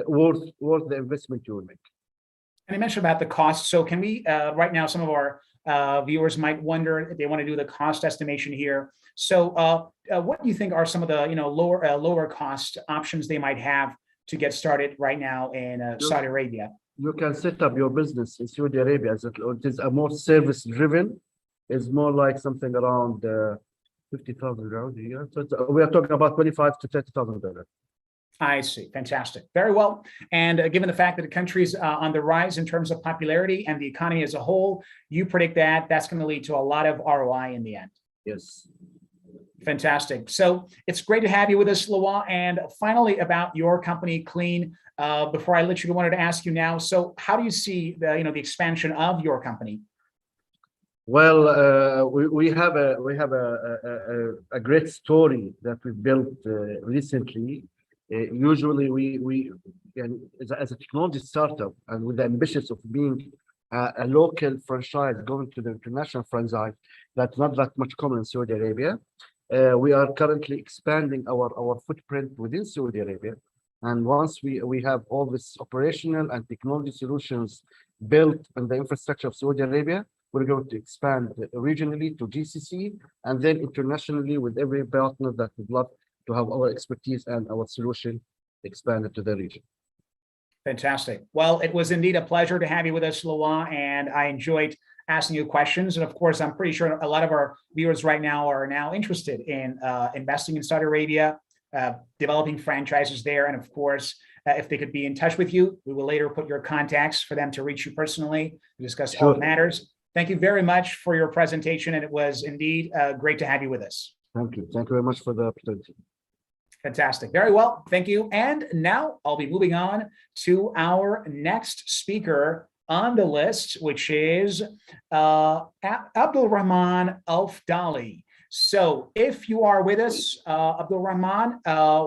worth the investment you will make. And you mentioned about the cost. So can we, right now, some of our viewers might wonder if they want to do the cost estimation here. So what do you think are some of the, lower cost options they might have to get started right now in Saudi Arabia? You can set up your business in Saudi Arabia as it is a more service driven. It's more like something around 50,000 a year. So we are talking about $25,000 to $30,000. I see. Fantastic. Very well. And given the fact that the country is on the rise in terms of popularity and the economy as a whole, you predict that that's going to lead to a lot of ROI in the end. Yes. Fantastic. So it's great to have you with us, Lawa. And finally, about your company, Clean. Before I let you go, I wanted to ask you now. So how do you see the expansion of your company? Well, we have a great story that we built recently. Usually, we as a technology startup and with the ambitions of being a local franchise going to the international franchise, that's not that much common in Saudi Arabia. We are currently expanding our footprint within Saudi Arabia. And once we have all this operational and technology solutions built in the infrastructure of Saudi Arabia, we're going to expand regionally to GCC and then internationally with every partner that would love to have our expertise and our solution expanded to the region. Fantastic. Well, it was indeed a pleasure to have you with us, Lawa, and I enjoyed asking you questions. And of course, I'm pretty sure a lot of our viewers right now are now interested in investing in Saudi Arabia, developing franchises there. And of course, if they could be in touch with you, we will later put your contacts for them to reach you personally to discuss all matters. Thank you very much for your presentation. And it was indeed great to have you with us. Thank you. Thank you very much for the opportunity. Fantastic. Very well. Thank you. And now I'll be moving on to our next speaker on the list, which is Abdul Rahman Al-Fdali. So if you are with us, Abdul Rahman,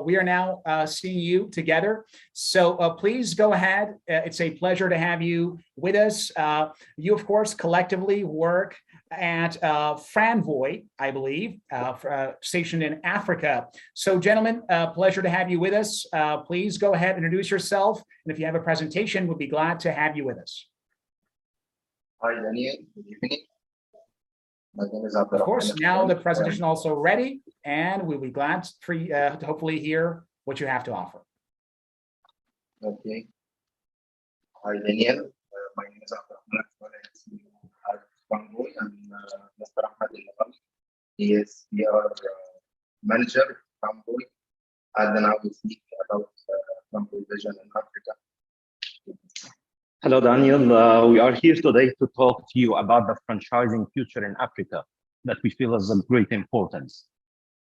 we are now seeing you together. So please go ahead. It's a pleasure to have you with us. You, of course, collectively work at Franvoy, I believe, stationed in Africa. So gentlemen, pleasure to have you with us. Please go ahead and introduce yourself. And if you have a presentation, we'll be glad to have you with us. Hi, Daniel. Good evening. My name is Of course, now the presentation also ready, and we'll be glad for you to hopefully hear what you have to offer. Okay. Hi, Daniel. My name is Franvoy, and Mr. Ahmed Al-Fdali. He is our manager, Franvoy, and then I will speak about Franvoy vision in Africa. Hello, Daniel. We are here today to talk to you about the franchising future in Africa that we feel is of great importance.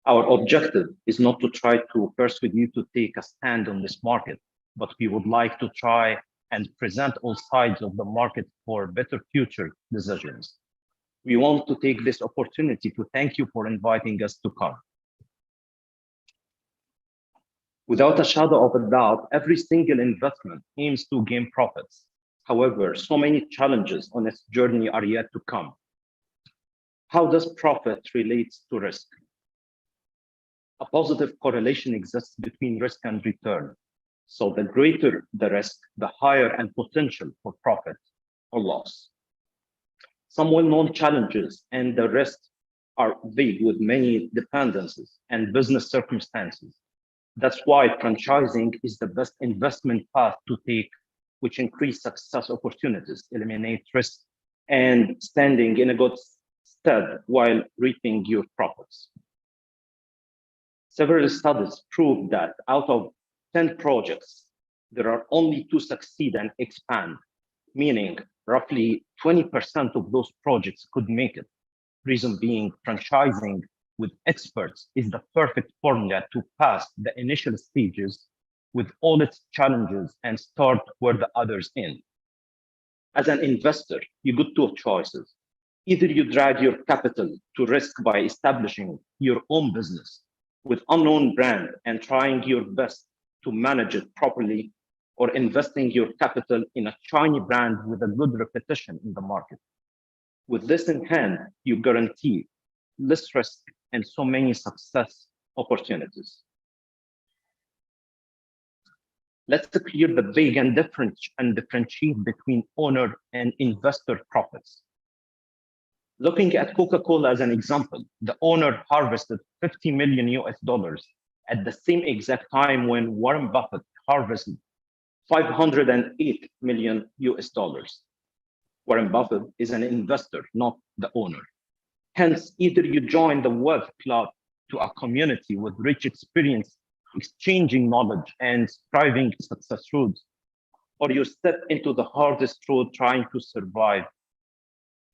Our objective is not to try to persuade you to take a stand on this market, but we would like to try and present all sides of the market for better future decisions. We want to take this opportunity to thank you for inviting us to come. Without a shadow of a doubt, every single investment aims to gain profits. However, so many challenges on its journey are yet to come. How does profit relate to risk? A positive correlation exists between risk and return. So the greater the risk, the higher and potential for profit or loss. Some well-known challenges and the risk are big with many dependencies and business circumstances. That's why franchising is the best investment path to take, which increase success opportunities, eliminate risk, and standing in a good stead while reaping your profits. Several studies prove that out of 10 projects, there are only 2 succeed and expand, meaning roughly 20% of those projects could make it. Reason being, franchising with experts is the perfect formula to pass the initial stages with all its challenges and start where the others end. As an investor, you got 2 choices. Either you drag your capital to risk by establishing your own business with unknown brand and trying your best to manage it properly, or investing your capital in a shiny brand with a good reputation in the market. With this in hand, you guarantee less risk and so many success opportunities. Let's clear the big and differentiate between owner and investor profits. Looking at Coca-Cola as an example, the owner harvested $50 million at the same exact time when Warren Buffett harvested $508 million. Warren Buffett is an investor, not the owner. Hence, either you join the wealth club to a community with rich experience, exchanging knowledge and striving success routes, or you step into the hardest road trying to survive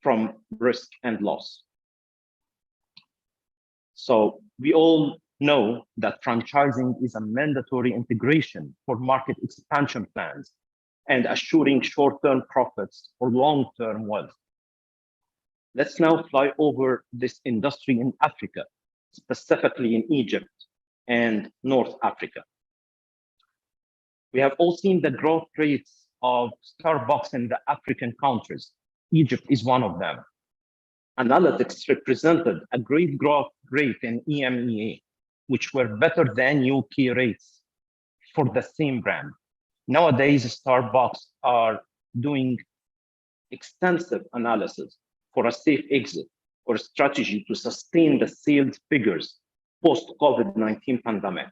from risk and loss. So we all know that franchising is a mandatory integration for market expansion plans and assuring short-term profits or long-term wealth. Let's now fly over this industry in Africa, specifically in Egypt and North Africa. We have all seen the growth rates of Starbucks in the African countries. Egypt is one of them. Analytics represented a great growth rate in EMEA, which were better than UK rates for the same brand. Nowadays, Starbucks are doing extensive analysis for a safe exit or strategy to sustain the sales figures post-COVID-19 pandemic.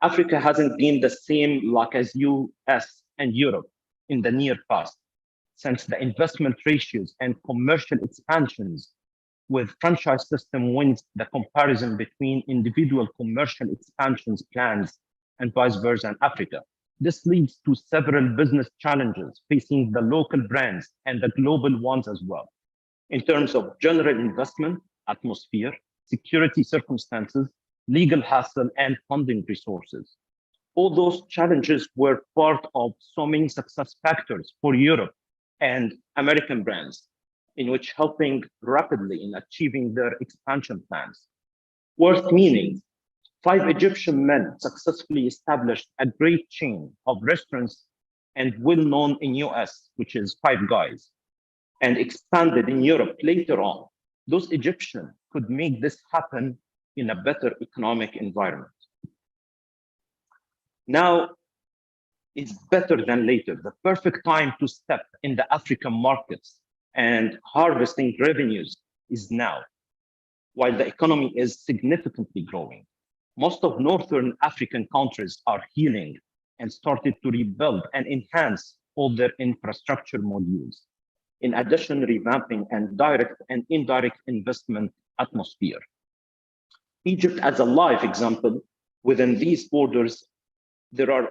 Africa hasn't been the same like as US and Europe in the near past, since the investment ratios and commercial expansions with franchise system wins the comparison between individual commercial expansions plans and vice versa in Africa. This leads to several business challenges facing the local brands and the global ones as well. In terms of general investment, atmosphere, security circumstances, legal hassle, and funding resources. All those challenges were part of so many success factors for Europe and American brands, in which helping rapidly in achieving their expansion plans. Worth meaning, 5 Egyptian men successfully established a great chain of restaurants and well-known in US, which is Five Guys, and expanded in Europe later on. Those Egyptians could make this happen in a better economic environment. Now is better than later, the perfect time to step in the African markets and harvesting revenues is now, while the economy is significantly growing. Most of Northern African countries are healing and started to rebuild and enhance all their infrastructure modules. In addition, revamping and direct and indirect investment atmosphere. Egypt as a live example, within these borders, there are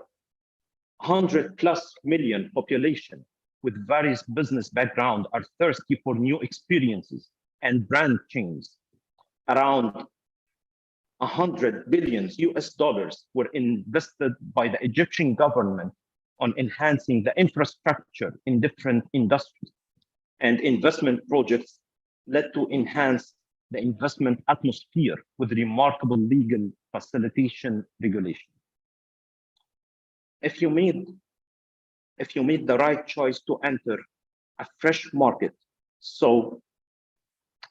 100+ million population with various business background are thirsty for new experiences and brand chains. Around $100 billion were invested by the Egyptian government on enhancing the infrastructure in different industries, and investment projects led to enhance the investment atmosphere with remarkable legal facilitation regulation. If you made the right choice to enter a fresh market, so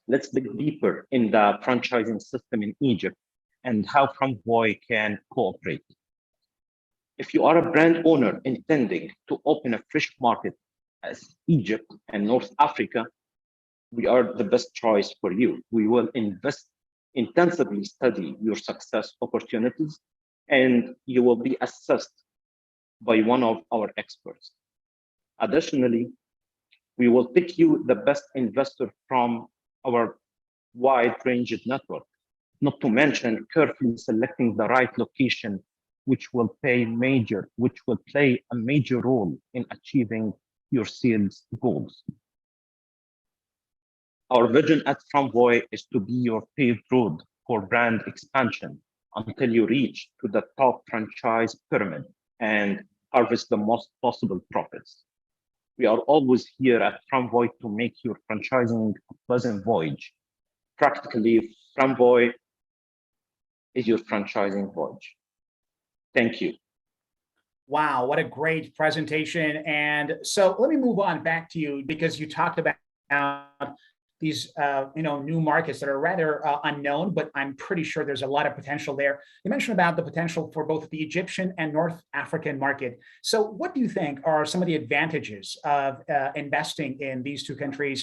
let's dig deeper in the franchising system in Egypt and how Franvoy can cooperate. If you are a brand owner intending to open a fresh market as Egypt and North Africa, we are the best choice for you. We will intensively study your success opportunities, and you will be assessed by one of our experts. Additionally, we will pick you the best investor from our wide-ranged network, not to mention carefully selecting the right location, which will play a major role in achieving your sales goals. Our vision at Franvoy is to be your paved road for brand expansion until you reach to the top franchise pyramid and harvest the most possible profits. We are always here at Franvoy to make your franchising a pleasant voyage. Practically, Franvoy is your franchising voyage. Thank you. Wow, what a great presentation. And so let me move on back to you, because you talked about these new markets that are rather unknown, but I'm pretty sure there's a lot of potential there. You mentioned about the potential for both the Egyptian and North African market. So what do you think are some of the advantages of investing in these two countries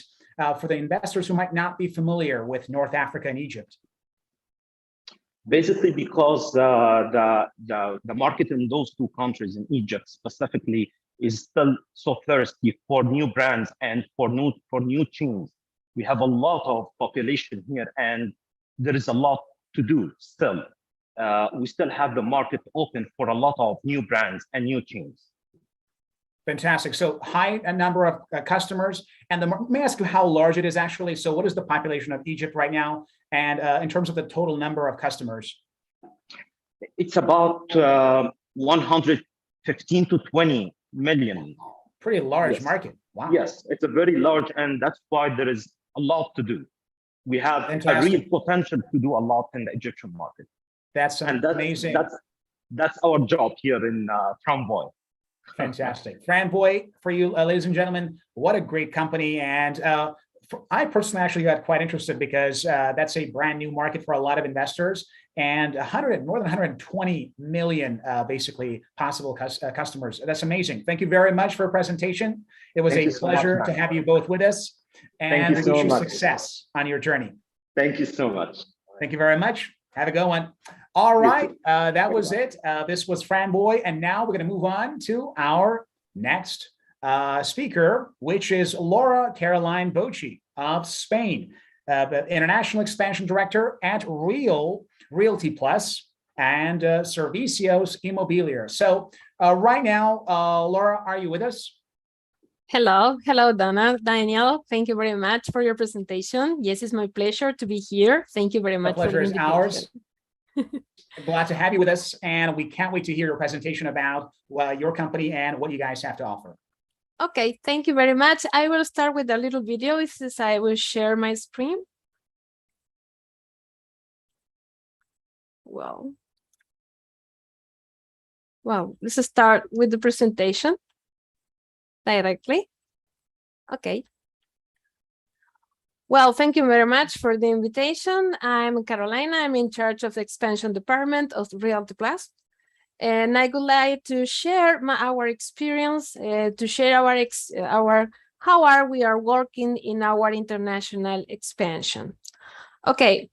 for the investors who might not be familiar with North Africa and Egypt? Basically, because the market in those two countries, in Egypt specifically, is still so thirsty for new brands and for new chains. We have a lot of population here, and there is a lot to do still. We still have the market open for a lot of new brands and new chains. Fantastic. So high number of customers, and let me ask you how large it is actually. So what is the population of Egypt right now? And in terms of the total number of customers? It's about 115 to 20 million. Pretty large Yes. market. Wow. Yes, it's a very large, and that's why there is a lot to do. We have Fantastic. a real potential to do a lot in the Egyptian market. That's amazing. That's our job here in Franvoy. Fantastic. Franvoy, for you, ladies and gentlemen, what a great company. And I personally actually got quite interested because that's a brand new market for a lot of investors, and more than 120 million basically possible customers. That's amazing. Thank you very much for a presentation. It was a pleasure to have you both with us, and we wish you success on your journey. Thank you so much. Thank you very much. Have a good one. All right, that was it. This was Franvoy, and now we're going to move on to our next speaker, which is Laura Caroline Bocci of Spain, the International Expansion Director at Realty Plus and Servicios Inmobiliar. So right now, Laura, are you with us? Hello, Daniel. Thank you very much for your presentation. Yes, it's my pleasure to be here. Thank you very much. The pleasure is ours. Glad to have you with us, and we can't wait to hear your presentation about your company and what you guys have to offer. Okay, thank you very much. I will start with a little video since I will share my screen. Well, let's start with the presentation directly. Okay. Well, thank you very much for the invitation. I'm Carolina. I'm in charge of the expansion department of Realty Plus. And I would like to share our experience, to share how we are working in our international expansion. Okay,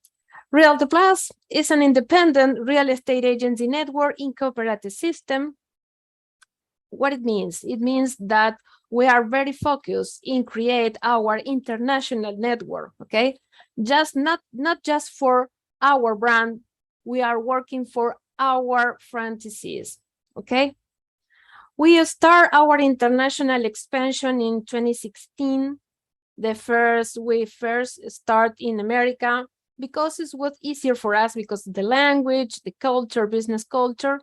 Realty Plus is an independent real estate agency network incorporated system. What it means? It means that we are very focused in create our international network. Okay, not just for our brand, we are working for our franchisees. Okay, we start our international expansion in 2016. We first start in America because it was easier for us because of the language, the culture, business culture.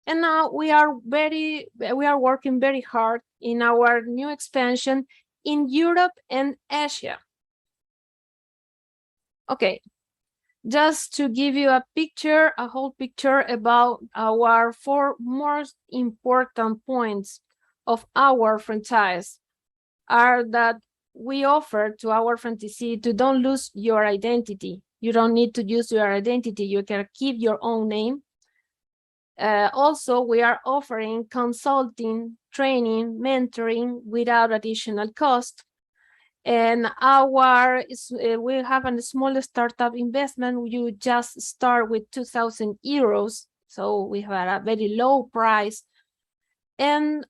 And now we are working very hard in our new expansion in Europe and Asia. Okay, just to give you a whole picture about our 4 most important points of our franchise are that we offer to our franchisee to don't lose your identity. You don't need to use your identity. You can keep your own name. Also, we are offering consulting, training, mentoring without additional cost. And we have a small startup investment. You just start with 2,000 euros. So we have a very low price. And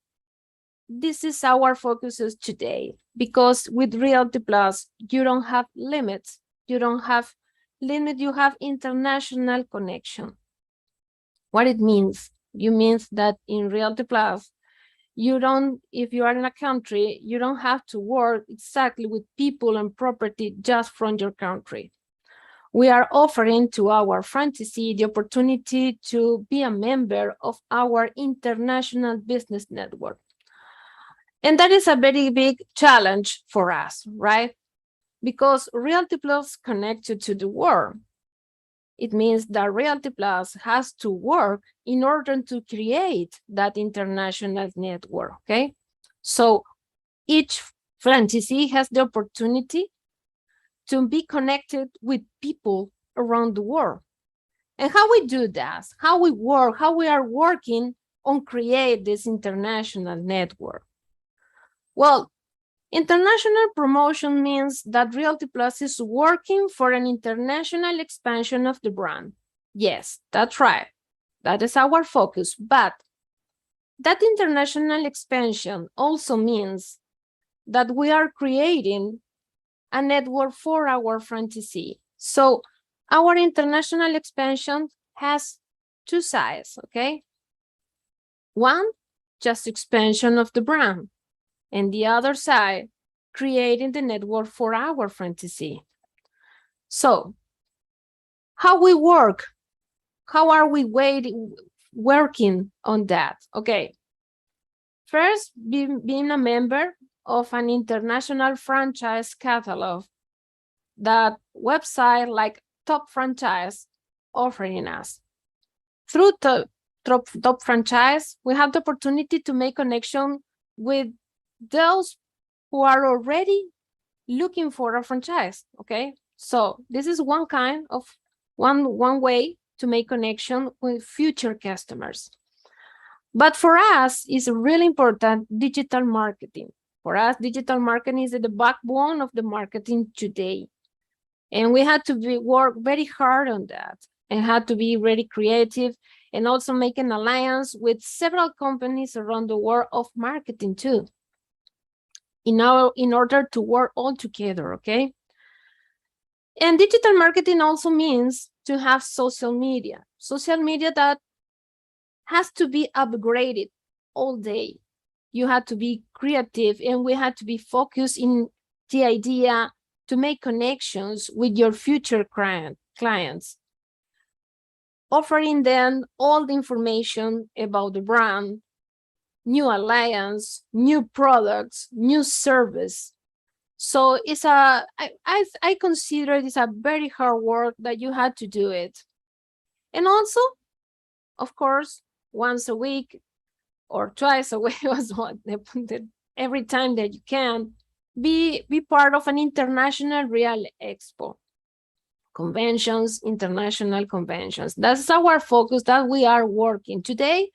this is our focus today, because with Realty Plus, you don't have limits. You don't have limit, you have international connection. What it means? It means that in Realty Plus, if you are in a country, you don't have to work exactly with people and property just from your country. We are offering to our franchisee the opportunity to be a member of our international business network. And that is a very big challenge for us, right? Because Realty Plus connected to the world. It means that Realty Plus has to work in order to create that international network, okay? So each franchisee has the opportunity to be connected with people around the world. And how we do that, how we work, how we are working on create this international network. Well, international promotion means that Realty Plus is working for an international expansion of the brand. Yes, that's right. That is our focus. But that international expansion also means that we are creating a network for our franchisee. So our international expansion has two sides, okay? One, just expansion of the brand. And the other side, creating the network for our franchisee. So how we work, how are we working on that? Okay, first, being a member of an international franchise catalog, that website like Top Franchise offering us. Through Top Franchise, we have the opportunity to make connection with those who are already looking for a franchise, okay? So this is one kind of, one way to make connection with future customers. But for us, it's really important digital marketing. For us, digital marketing is the backbone of the marketing today. And we had to work very hard on that and had to be very creative and also make an alliance with several companies around the world of marketing too, in order to work all together, okay? And digital marketing also means to have social media that has to be upgraded all day. You had to be creative, and we had to be focused in the idea to make connections with your future clients, offering them all the information about the brand, new alliance, new products, new service. So it's I consider it's a very hard work that you had to do it. And also, of course, once a week or twice a week was what every time that you can be part of an international real expo conventions, international conventions. That's our focus that we are working today.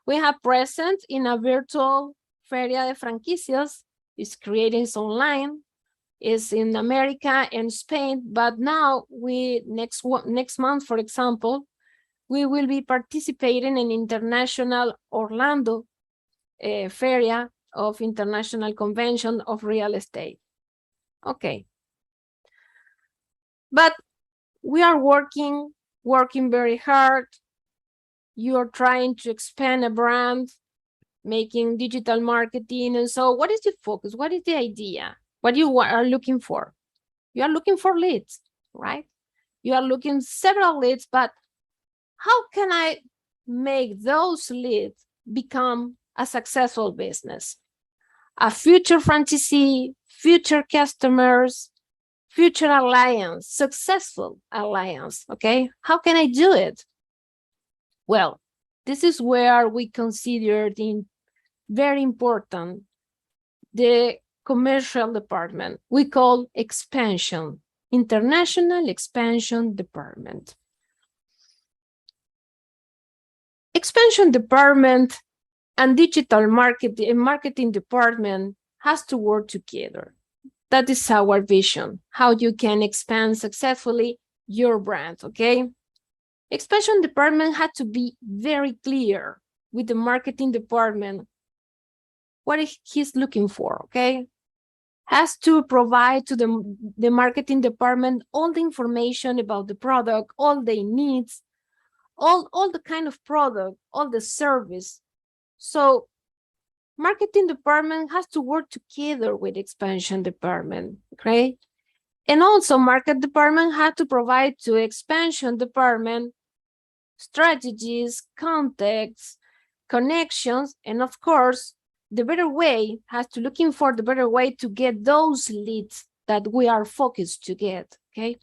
We have present in a virtual Feria de Franquicias. It's created online. It's in America and Spain, but now next month, for example, we will be participating in international Orlando Feria of International Convention of Real Estate. Okay. But we are working very hard. You're trying to expand a brand, making digital marketing. And so what is the focus? What is the idea? What you are looking for? You are looking for leads, right? You are looking several leads, but how can I make those leads become a successful business? A future franchisee, future customers, future alliance, successful alliance, okay? How can I do it? Well, this is where we consider the very important, the commercial department. We call expansion, international expansion department. Expansion department and digital marketing department has to work together. That is our vision, how you can expand successfully your brand, okay? Expansion department had to be very clear with the marketing department what he's looking for, okay? Has to provide to the marketing department all the information about the product, all the needs, all the kind of product, all the service. So marketing department has to work together with expansion department, okay? And also market department had to provide to expansion department strategies, contacts, connections, and of course, the better way has to looking for the better way to get those leads that we are focused to get, okay?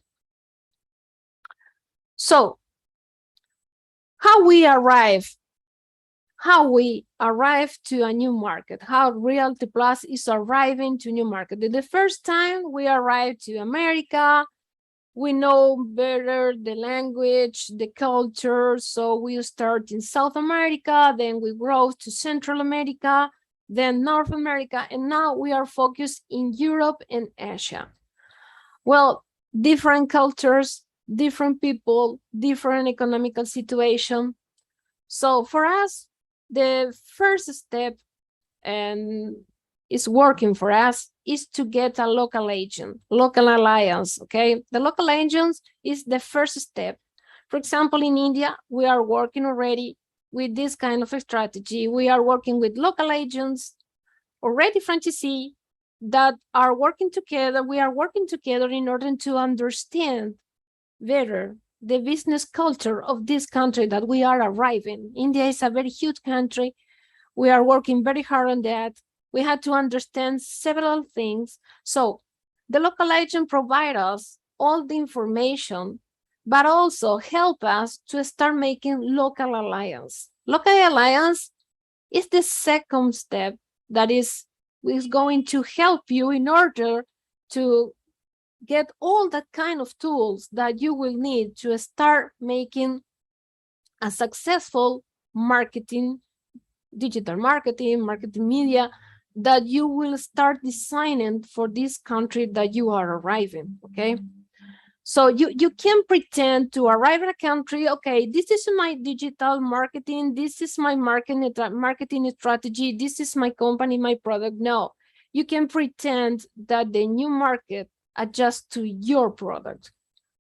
So how we arrive how we arrive to a new market, how Realty Plus is arriving to new market. The first time we arrived to America, we know better the language, the culture. So we start in South America, then we grow to Central America, then North America, and now we are focused in Europe and Asia. Well, different cultures, different people, different economical situation. So for us, the first step, and is working for us, is to get a local agent, local alliance, okay? The local agents is the first step. For example, in India, we are working already with this kind of a strategy. We are working with local agents, already franchisee, that are working together. We are working together in order to understand better the business culture of this country that we are arriving. India is a very huge country. We are working very hard on that. We had to understand several things. So the local agent provide us all the information, but also help us to start making local alliance. Local alliance is the second step that is going to help you in order to get all that kind of tools that you will need to start making a successful marketing, digital marketing, marketing media, that you will start designing for this country that you are arriving, okay? So you can pretend to arrive in a country, okay, this is my digital marketing, this is my marketing strategy, this is my company, my product. No, you can pretend that the new market adjusts to your product.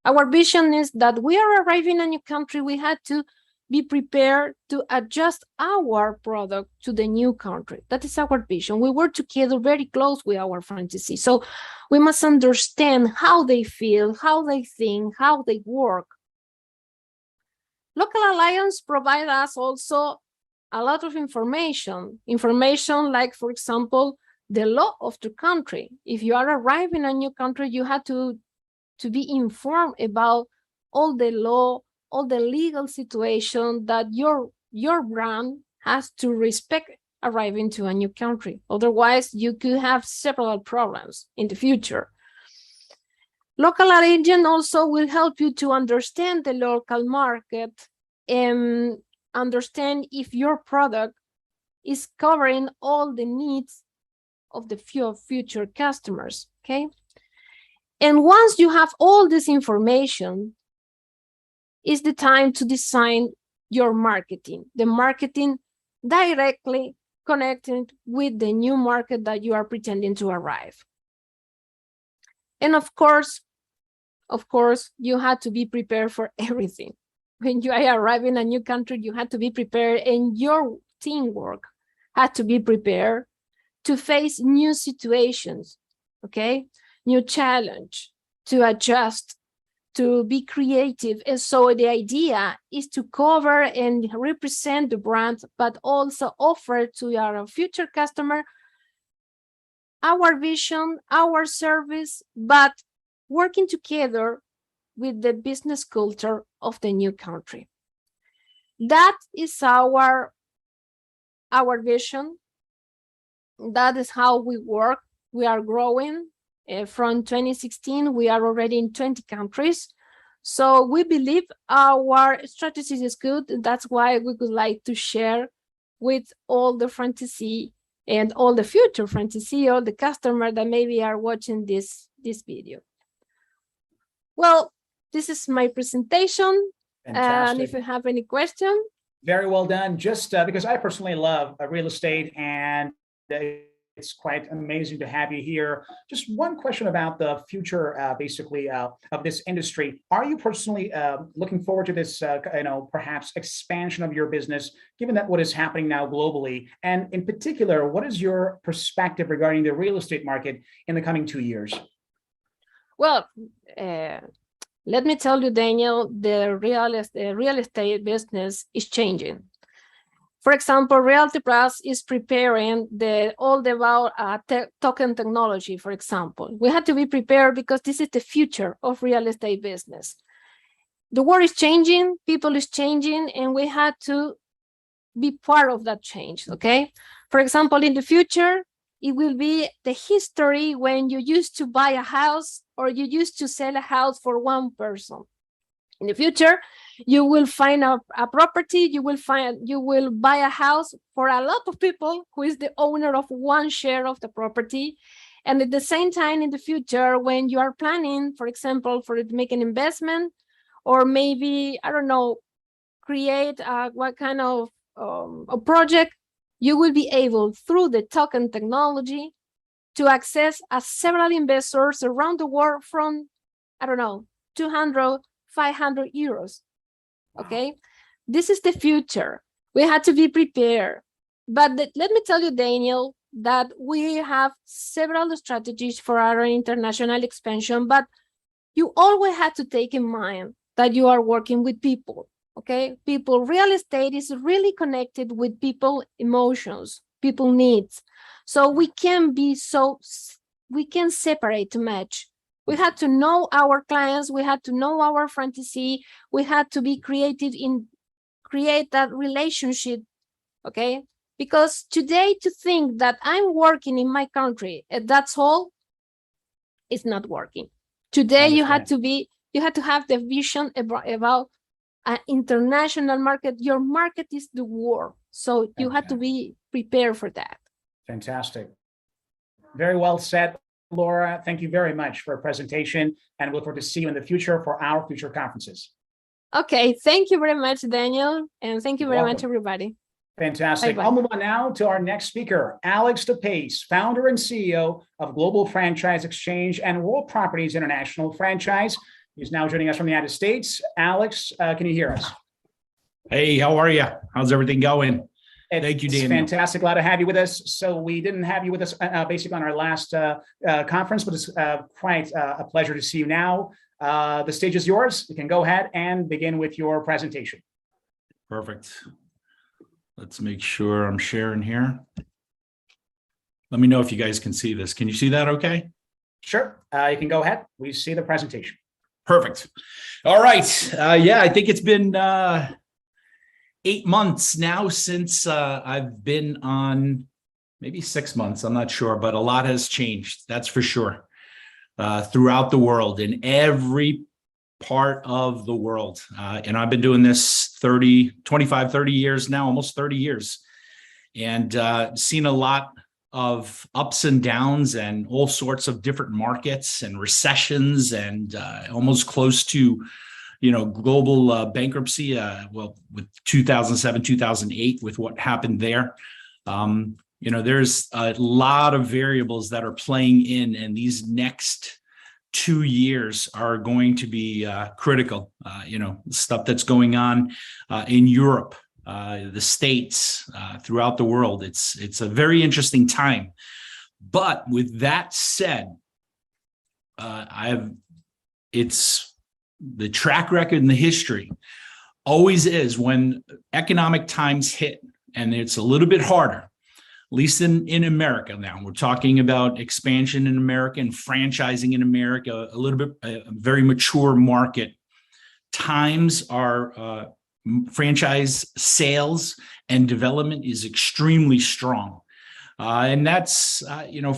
Our vision is that we are arriving in a new country, we had to be prepared to adjust our product to the new country. That is our vision. We work together very close with our franchisees. So we must understand how they feel, how they think, how they work. Local alliance provide us also a lot of information like, for example, the law of the country. If you are arriving in a new country, you have to be informed about all the law, all the legal situation that your brand has to respect arriving to a new country. Otherwise, you could have several problems in the future. Local agent also will help you to understand the local market and understand if your product is covering all the needs of the future customers, okay? And once you have all this information, is the time to design your marketing, the marketing directly connected with the new market that you are pretending to arrive. And of course, you had to be prepared for everything. When you are arriving in a new country, you had to be prepared, and your teamwork had to be prepared to face new situations, okay? New challenge, to adjust, to be creative. And so the idea is to cover and represent the brand, but also offer to our future customer our vision, our service, but working together with the business culture of the new country. That is our vision. That is how we work. We are growing. From 2016, we are already in 20 countries. So we believe our strategy is good. That's why we would like to share with all the franchisee and all the future franchisee, all the customer that maybe are watching this video. Well, this is my presentation. Fantastic. And if you have any question. Very well done. Just because I personally love real estate, and it's quite amazing to have you here. Just one question about the future, basically, of this industry. Are you personally looking forward to this, perhaps expansion of your business, given that what is happening now globally? And in particular, what is your perspective regarding the real estate market in the coming 2 years? Well, let me tell you, Daniel, the real estate business is changing. For example, Realty Plus is preparing token technology, for example. We had to be prepared because this is the future of real estate business. The world is changing, people is changing, and we had to be part of that change, okay? For example, in the future, it will be the history when you used to buy a house or you used to sell a house for one person. In the future, you will find a property, you will buy a house for a lot of people who is the owner of one share of the property. And at the same time, in the future, when you are planning, for example, for make an investment, or maybe, I don't know, create what kind of a project, you will be able, through the token technology, to access several investors around the world from, I don't know, 200, 500 euros. Okay, this is the future. We had to be prepared. But let me tell you, Daniel, that we have several strategies for our international expansion, but you always have to take in mind that you are working with people. Okay, people, real estate is really connected with people emotions, people needs. So we can separate to match. We had to know our clients, we had to know our franchisee, we had to be creative in create that relationship, okay? Because today to think that I'm working in my country, and that's all, it's not working. Today you had to have the vision about an international market. Your market is the world. So you had to be prepared for that. Fantastic. Very well said, Laura. Thank you very much for a presentation, and we look forward to see you in the future for our future conferences. Okay, thank you very much, Daniel, and thank you very much, welcome. everybody. Fantastic. Bye-bye. I'll move on now to our next speaker, Alex DePace, founder and CEO of Global Franchise Exchange and World Properties International Franchise. He's now joining us from the United States. Alex, can you hear us? Hey, how are you? How's everything going? Thank you, It's Daniel. fantastic. Glad to have you with us. So we didn't have you with us basically on our last conference, but it's quite a pleasure to see you now. The stage is yours. You can go ahead and begin with your presentation. Perfect. Let's make sure I'm sharing here. Let me know if you guys can see this. Can you see that okay? Sure. You can go ahead. We see the presentation. Perfect. All right. Yeah, I think it's been 8 months now since I've been on, maybe 6 months, I'm not sure, but a lot has changed, that's for sure, throughout the world, in every part of the world. And I've been doing this 25, 30 years now, almost 30 years, and seen a lot of ups and downs and all sorts of different markets and recessions and almost close to, global bankruptcy, well, with 2007, 2008, with what happened there. There's a lot of variables that are playing in, and these next 2 years are going to be critical. Stuff that's going on in Europe, the States, throughout the world. It's a very interesting time. But with that said, it's the track record and the history always is when economic times hit, and it's a little bit harder, at least in America now. We're talking about expansion in America and franchising in America, a little bit, a very mature market. Times are franchise sales and development is extremely strong. And that's,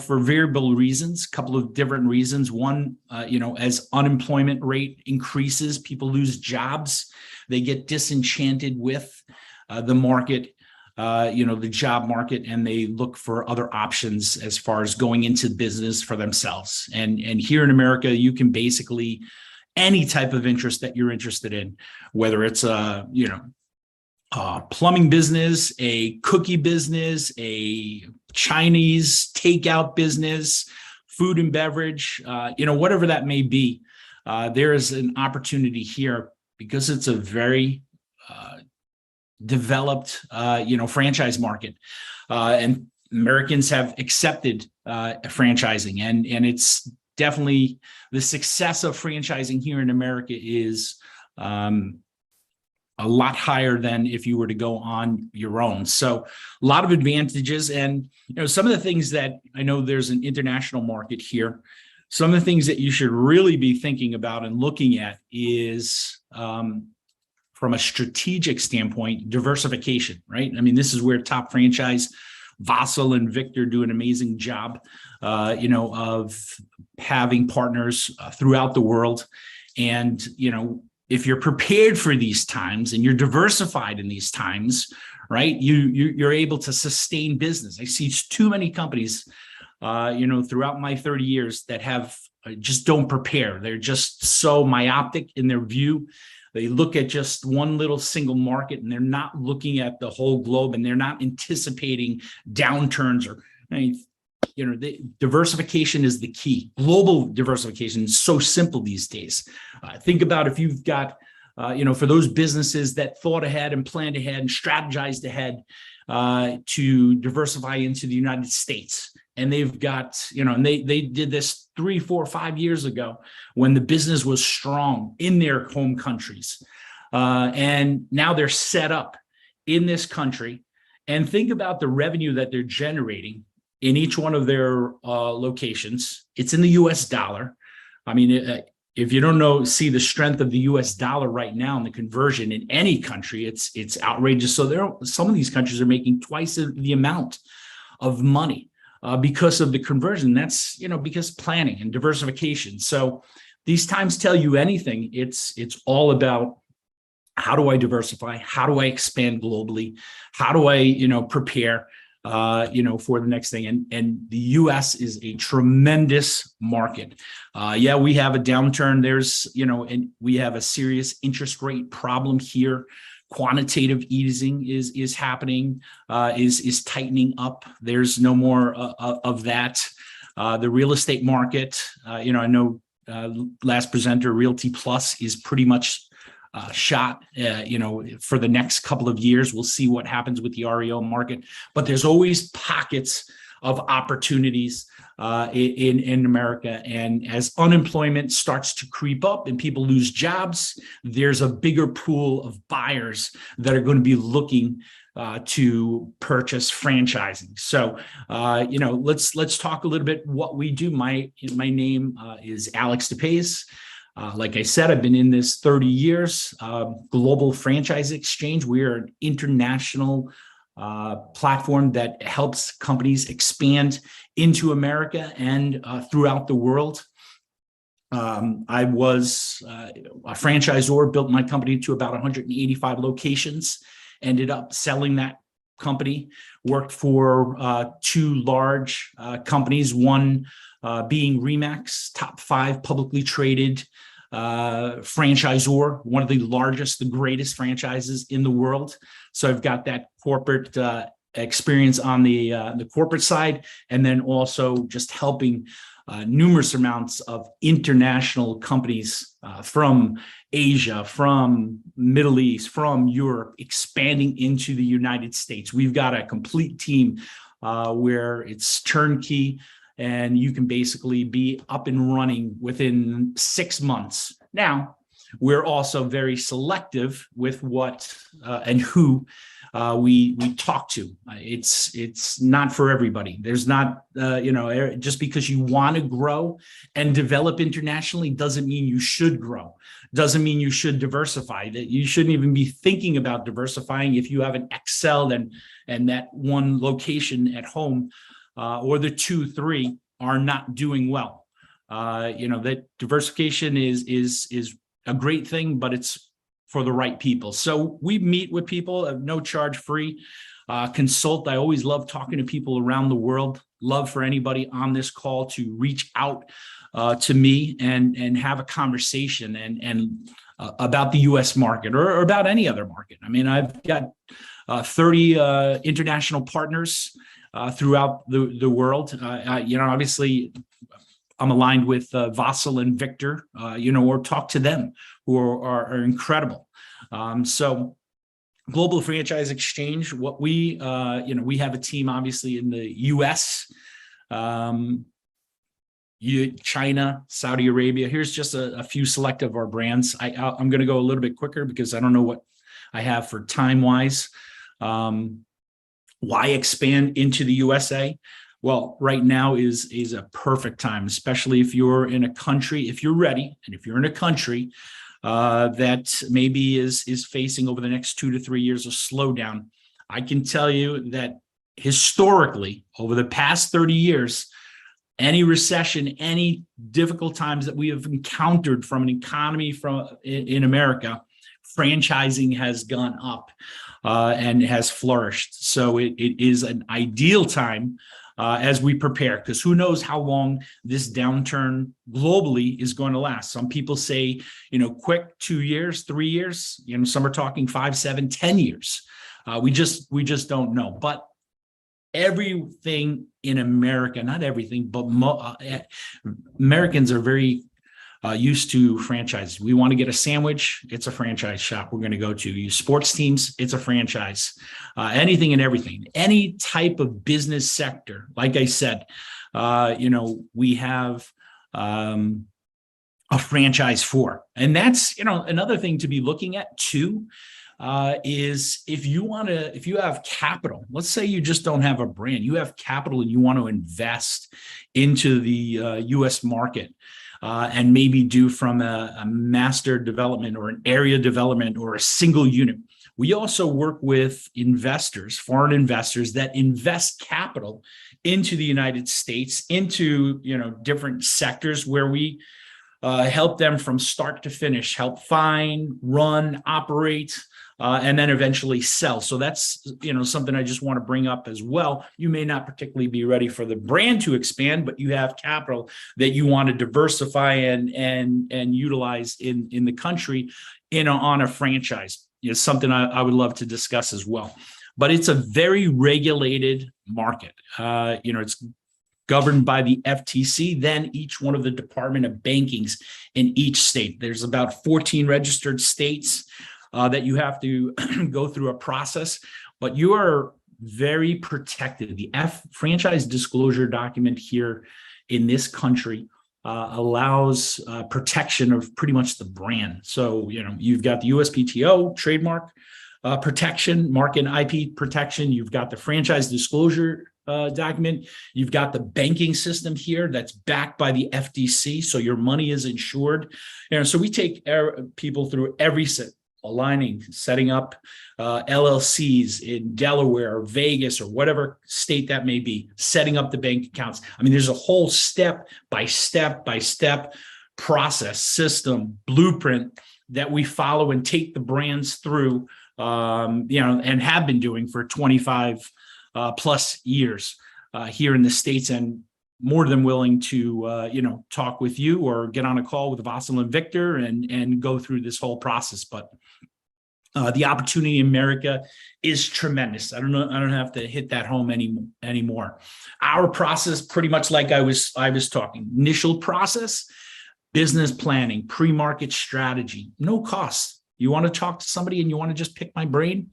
for variable reasons, a couple of different reasons. One, as unemployment rate increases, people lose jobs, they get disenchanted with the market, the job market, and they look for other options as far as going into business for themselves. And here in America, you can basically, any type of interest that you're interested in, whether it's plumbing business, a cookie business, a Chinese takeout business, food and beverage, whatever that may be, there is an opportunity here because it's a very developed, franchise market, and Americans have accepted franchising, and it's definitely the success of franchising here in America is a lot higher than if you were to go on your own. So a lot of advantages. And, some of the things that I know there's an international market here. Some of the things that you should really be thinking about and looking at is from a strategic standpoint, diversification, right? I mean, this is where Top Franchise, Vasyl and Victor do an amazing job, of having partners throughout the world. And, if you're prepared for these times and you're diversified in these times, right, you're able to sustain business. I see too many companies, throughout my 30 years that just don't prepare. They're just so myopic in their view. They look at just one little single market and they're not looking at the whole globe, and they're not anticipating downturns the diversification is the key. Global diversification is so simple these days. Think about if you've got, for those businesses that thought ahead and planned ahead and strategized ahead to diversify into the United States. And they've got, and they did this 3, 4, 5 years ago when the business was strong in their home countries. And now they're set up in this country. And think about the revenue that they're generating in each one of their locations. It's in the US dollar. I mean, if you don't see the strength of the US dollar right now and the conversion in any country, it's outrageous. So some of these countries are making twice the amount of money because of the conversion. That's, because planning and diversification. So these times tell you anything. It's all about, how do I diversify? How do I expand globally? How do I, prepare for the next thing? And the US is a tremendous market. We have a downturn. There's, and we have a serious interest rate problem here. Quantitative easing is happening, is tightening up. There's no more of that. The real estate market, I know last presenter, Realty Plus, is pretty much shot, for the next couple of years. We'll see what happens with the REO market, but there's always pockets of opportunities in America. And as unemployment starts to creep up and people lose jobs, there's a bigger pool of buyers that are going to be looking to purchase franchising. So, let's talk a little bit what we do. My name is Alex DePace. Like I said, I've been in this 30 years. Global Franchise Exchange. We are an international platform that helps companies expand into America and throughout the world. I was a franchisor, built my company to about 185 locations, ended up selling that company, worked for 2 large companies, one being RE/MAX, top 5 publicly traded franchisor, one of the largest, the greatest franchises in the world. So I've got that corporate experience on the corporate side, and then also just helping numerous amounts of international companies from Asia, from Middle East, from Europe, expanding into the United States. We've got a complete team where it's turnkey, and you can basically be up and running within 6 months. Now, we're also very selective with what and who we talk to. It's not for everybody. There's not, just because you want to grow and develop internationally doesn't mean you should grow. Doesn't mean you should diversify. That you shouldn't even be thinking about diversifying if you haven't excelled and that one location at home or the 2, 3 are not doing well. That diversification is a great thing, but it's for the right people. So we meet with people, no charge free, consult. I always love talking to people around the world. Love for anybody on this call to reach out to me and have a conversation and about the US market or about any other market. I mean, I've got 30 international partners throughout the world. Obviously, I'm aligned with Vasyl and Victor, or talk to them, who are incredible. So Global Franchise Exchange, what we have a team obviously in the US, China, Saudi Arabia. Here's just a few select of our brands. I'm going to go a little bit quicker because I don't know what I have for time wise. Why expand into the USA? Well, right now is a perfect time, especially if you're in a country, if you're ready, and if you're in a country that maybe is facing over the next 2 to 3 years a slowdown. I can tell you that historically, over the past 30 years, any recession, any difficult times that we have encountered from an economy in America, franchising has gone up and has flourished. So it is an ideal time as we prepare, because who knows how long this downturn globally is going to last. Some people say, quick 2 years, 3 years, some are talking 5, 7, 10 years. We just don't know. But everything in America, not everything, but Americans are very used to franchises. We want to get a sandwich, it's a franchise shop we're going to go to. Use sports teams, it's a franchise. Anything and everything, any type of business sector. Like I said, we have a franchise for, and that's another thing to be looking at too. Is if you have capital, let's say you just don't have a brand, you have capital and you want to invest into the US market and maybe do from a master development or an area development or a single unit. We also work with investors, foreign investors that invest capital into the United States, into different sectors where we help them from start to finish, help find, run, operate, and then eventually sell. So that's something I just want to bring up as well. You may not particularly be ready for the brand to expand, but you have capital that you want to diversify and utilize in the country on a franchise. It's something I would love to discuss as well. But it's a very regulated market. It's governed by the FTC, then each one of the Department of Bankings in each state. There's about 14 registered states that you have to go through a process, but you are very protected. The franchise disclosure document here in this country allows protection of pretty much the brand. So, you've got the USPTO trademark protection, mark and IP protection. You've got the franchise disclosure document. You've got the banking system here that's backed by the FTC, so your money is insured. So we take people through every aligning, setting up LLCs in Delaware or Vegas or whatever state that may be, setting up the bank accounts. I mean, there's a whole step by step process, system, blueprint that we follow and take the brands through, and have been doing for 25 plus years here in the States, and more than willing to, talk with you or get on a call with Vasil and Victor and go through this whole process. But the opportunity in America is tremendous. I don't have to hit that home anymore. Our process, pretty much like I was talking, initial process, business planning, pre-market strategy, no cost. You want to talk to somebody and you want to just pick my brain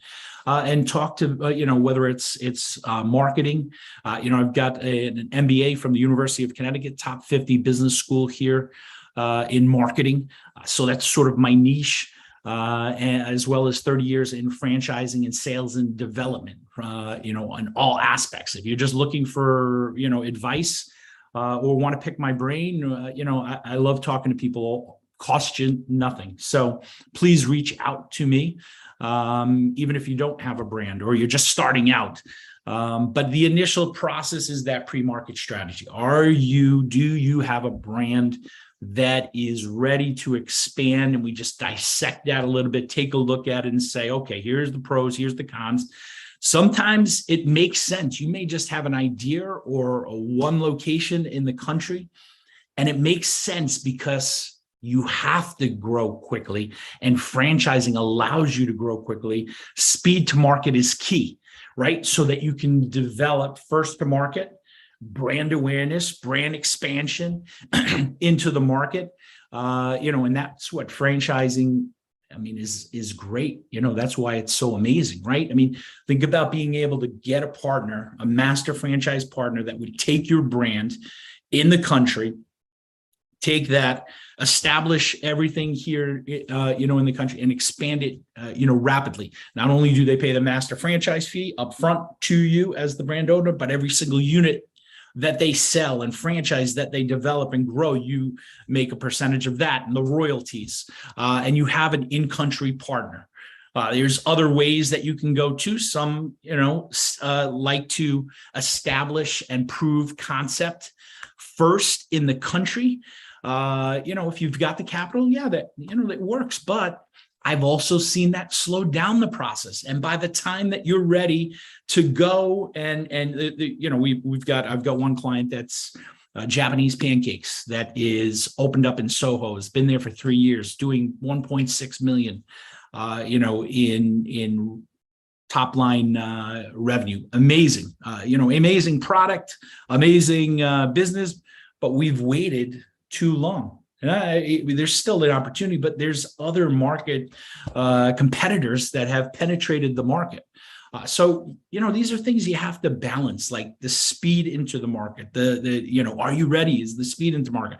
and talk to, whether it's marketing. I've got an MBA from the University of Connecticut, top 50 business school here in marketing. So that's sort of my niche, as well as 30 years in franchising and sales and development, on all aspects. If you're just looking for, advice or want to pick my brain, I love talking to people. Cost you nothing. So please reach out to me, even if you don't have a brand or you're just starting out. But the initial process is that pre-market strategy. Do you have a brand that is ready to expand? And we just dissect that a little bit, take a look at it and say, okay, here's the pros, here's the cons. Sometimes it makes sense. You may just have an idea or one location in the country, and it makes sense because you have to grow quickly, and franchising allows you to grow quickly. Speed to market is key, right? So that you can develop first to market, brand awareness, brand expansion into the market. And that's what franchising, is great. That's why it's so amazing, right? Think about being able to get a partner, a master franchise partner that would take your brand in the country, take that, establish everything here, in the country, and expand it, rapidly. Not only do they pay the master franchise fee up front to you as the brand owner, but every single unit that they sell and franchise that they develop and grow, you make a percentage of that and the royalties, and you have an in-country partner. There's other ways that you can go to. Some, like to establish and prove concept first in the country. If you've got the capital, yeah, that works. But I've also seen that slow down the process. And by the time that you're ready to go I've got one client that's Japanese pancakes that is opened up in Soho, has been there for 3 years, doing 1.6 million, in top line revenue. Amazing, amazing product, amazing business, but we've waited too long. There's still an opportunity, but there's other market competitors that have penetrated the market. So these are things you have to balance, like the speed into the market. Are you ready? Is the speed into market?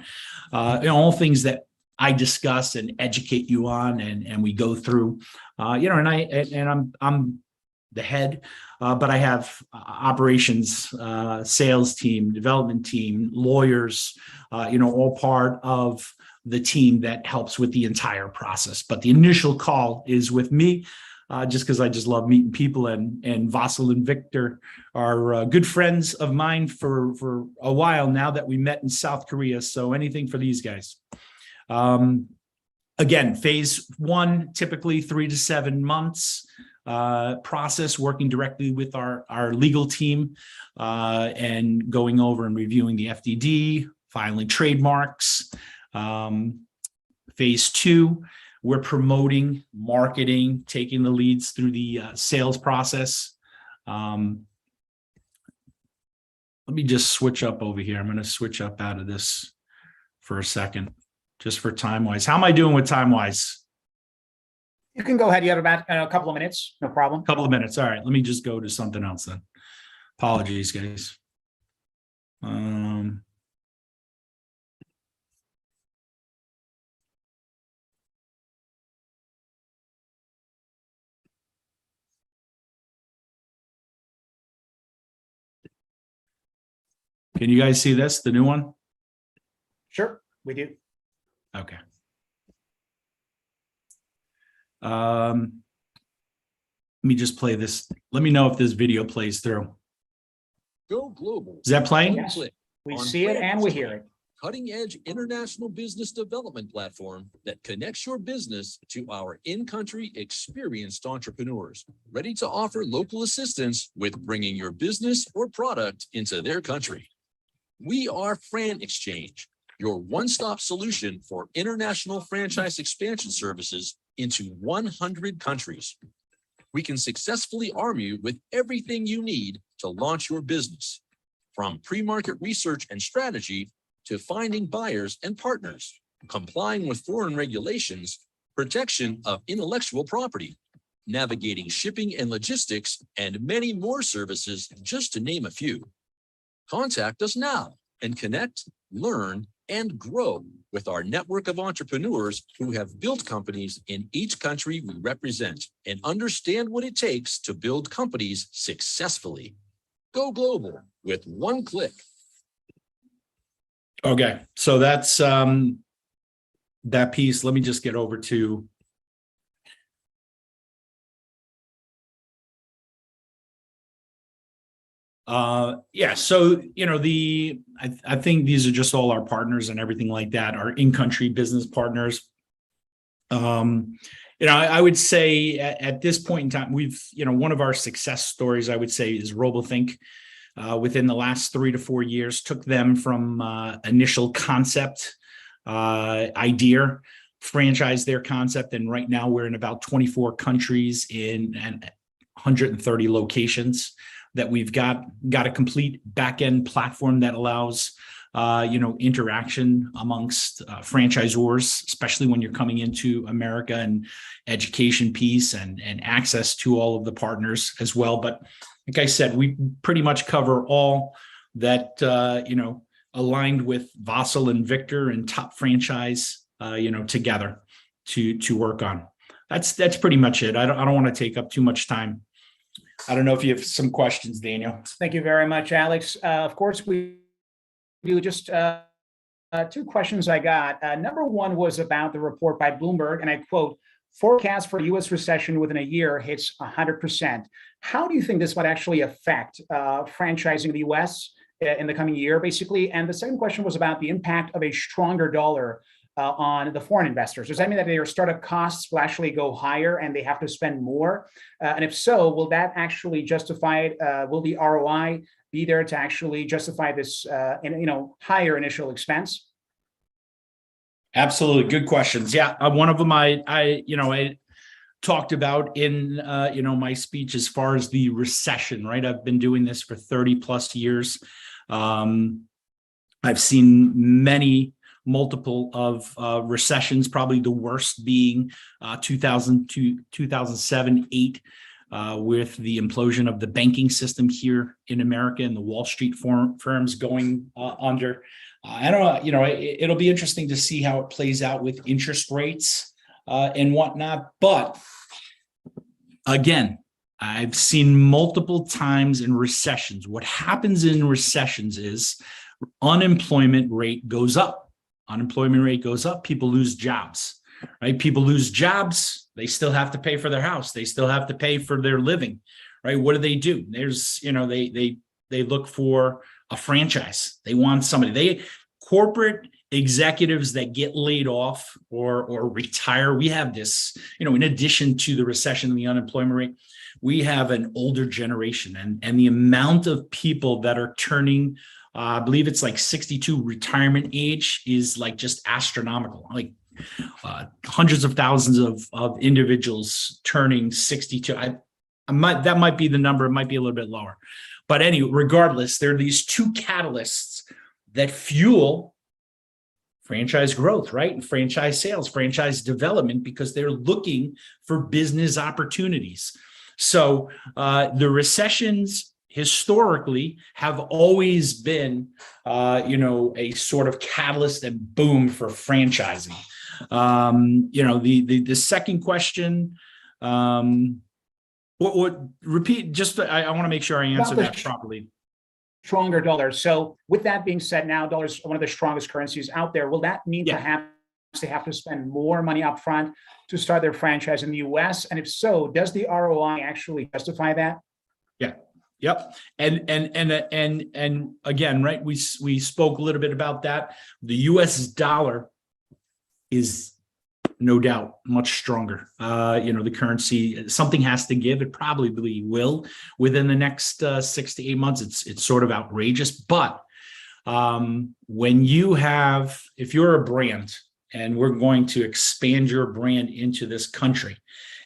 All things that I discuss and educate you on, and we go through. I'm the head, but I have operations, sales team, development team, lawyers, all part of the team that helps with the entire process. But the initial call is with me, just because I just love meeting people, and Vasyl and Victor are good friends of mine for a while now that we met in South Korea. So anything for these guys. Again, phase one, typically 3 to 7 months. Process, working directly with our legal team, and going over and reviewing the FDD, filing trademarks. Phase 2, we're promoting, marketing, taking the leads through the sales process. Let me just switch up over here. I'm going to switch up out of this for a second, just for time-wise. How am I doing with time-wise? You can go ahead. You have about a couple of minutes. No problem. Couple of minutes. All right. Let me just go to something else then. Apologies, guys. Can you guys see this, the new one? Sure, we do. Okay. Let me just play this. Let me know if this video plays through. Go global. Is that playing? Yes. We see it and we hear it. Cutting-edge international business development platform that connects your business to our in-country experienced entrepreneurs, ready to offer local assistance with bringing your business or product into their country. We are Fran Exchange, your one-stop solution for international franchise expansion services into 100 countries. We can successfully arm you with everything you need to launch your business, from pre-market research and strategy to finding buyers and partners, complying with foreign regulations, protection of intellectual property, navigating shipping and logistics, and many more services, just to name a few. Contact us now and connect, learn, and grow with our network of entrepreneurs who have built companies in each country we represent and understand what it takes to build companies successfully. Go global with one click. Okay, so that's that piece. Let me just get over to so I think these are just all our partners and everything like that, our in-country business partners. I would say at this point in time, we've, one of our success stories, I would say, is RoboThink. Within the last 3 to 4 years, took them from initial concept idea, franchised their concept, and right now we're in about 24 countries in 130 locations that we've got a complete back-end platform that allows interaction amongst franchisors, especially when you're coming into America, and education piece and access to all of the partners as well. But like I said, we pretty much cover all that, aligned with Vasyl and Victor and Top Franchise, together to work on. That's pretty much it. I don't want to take up too much time. I don't know if you have some questions, Daniel. Thank you very much, Alex. Of course, we do just two questions I got. Number one was about the report by Bloomberg, and I quote, "Forecast for U.S. recession within a year hits 100%. How do you think this might actually affect franchising in the U.S. In the coming year, basically? And the second question was about the impact of a stronger dollar on the foreign investors. Does that mean that their startup costs will actually go higher and they have to spend more? And if so, will that actually justify it? Will the ROI be there to actually justify this, higher initial expense? Absolutely. Good questions. Yeah. One of them I talked about in, my speech as far as the recession, right? I've been doing this for 30 plus years. I've seen multiple of recessions, probably the worst being 2000 to 2007, 8, with the implosion of the banking system here in America and the Wall Street firms going under. I don't know, it'll be interesting to see how it plays out with interest rates and whatnot. But again, I've seen multiple times in recessions. What happens in recessions is unemployment rate goes up. Unemployment rate goes up. People lose jobs, right? People lose jobs. They still have to pay for their house. They still have to pay for their living, right? What do? There's, they look for a franchise. They want somebody. Corporate executives that get laid off or retire. We have this, in addition to the recession and the unemployment rate, we have an older generation, and the amount of people that are turning, I believe it's like 62 retirement age is like just astronomical. Like hundreds of thousands of individuals turning 62. That might be the number. It might be a little bit lower, but anyway, regardless, there are these two catalysts that fuel franchise growth, right? And franchise sales, franchise development, because they're looking for business opportunities. So the recessions historically have always been, a sort of catalyst and boom for franchising. The second question, repeat, just, I want to make sure I answer that properly. Stronger dollar. So with that being said, now dollar's one of the strongest currencies out there. Will that mean perhaps they have to spend more money up front to start their franchise in the US? And if so, does the ROI actually justify that? Yeah. Yep. And again, right, we spoke a little bit about that. The US dollar is no doubt much stronger. The currency, something has to give. It probably will within the next 6 to 8 months. It's sort of outrageous. But when if you're a brand and we're going to expand your brand into this country,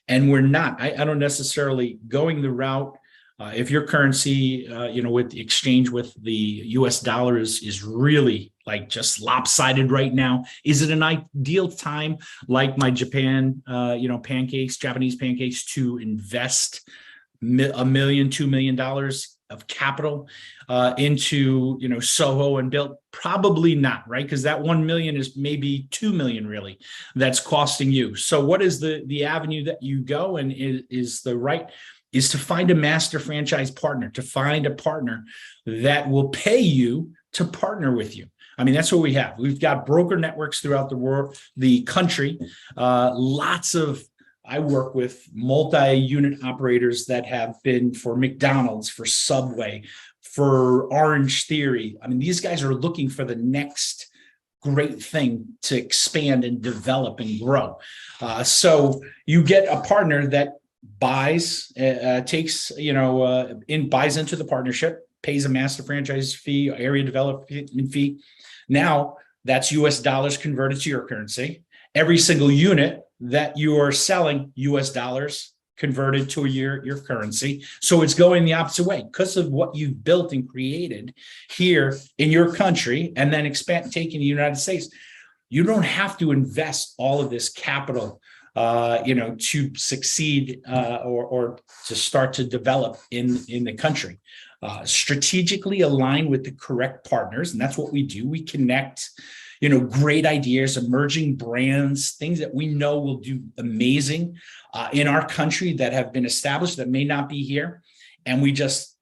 and we're not, I don't necessarily going the route. If your currency, with the exchange with the US dollar is really like just lopsided right now, is it an ideal time, like my Japanese pancakes, to invest $1 million, $2 million of capital into, Soho and Built? Probably not, right? Because that 1 million is maybe 2 million really that's costing you. So what is the avenue that you go, and is to find a master franchise partner, to find a partner that will pay you to partner with you. I mean, that's what we have. We've got broker networks throughout the world, the country. I work with multi-unit operators that have been for McDonald's, for Subway, for Orange Theory. I mean, these guys are looking for the next great thing to expand and develop and grow. So you get a partner that buys, buys into the partnership, pays a master franchise fee, area development fee. Now that's US dollars converted to your currency. Every single unit that you are selling, US dollars converted to your currency. So it's going the opposite way because of what you've built and created here in your country, and then taking the United States. You don't have to invest all of this capital to succeed or to start to develop in the country. Strategically align with the correct partners, and that's what we do. We connect, great ideas, emerging brands, things that we know will do amazing in our country that have been established that may not be here, and we just,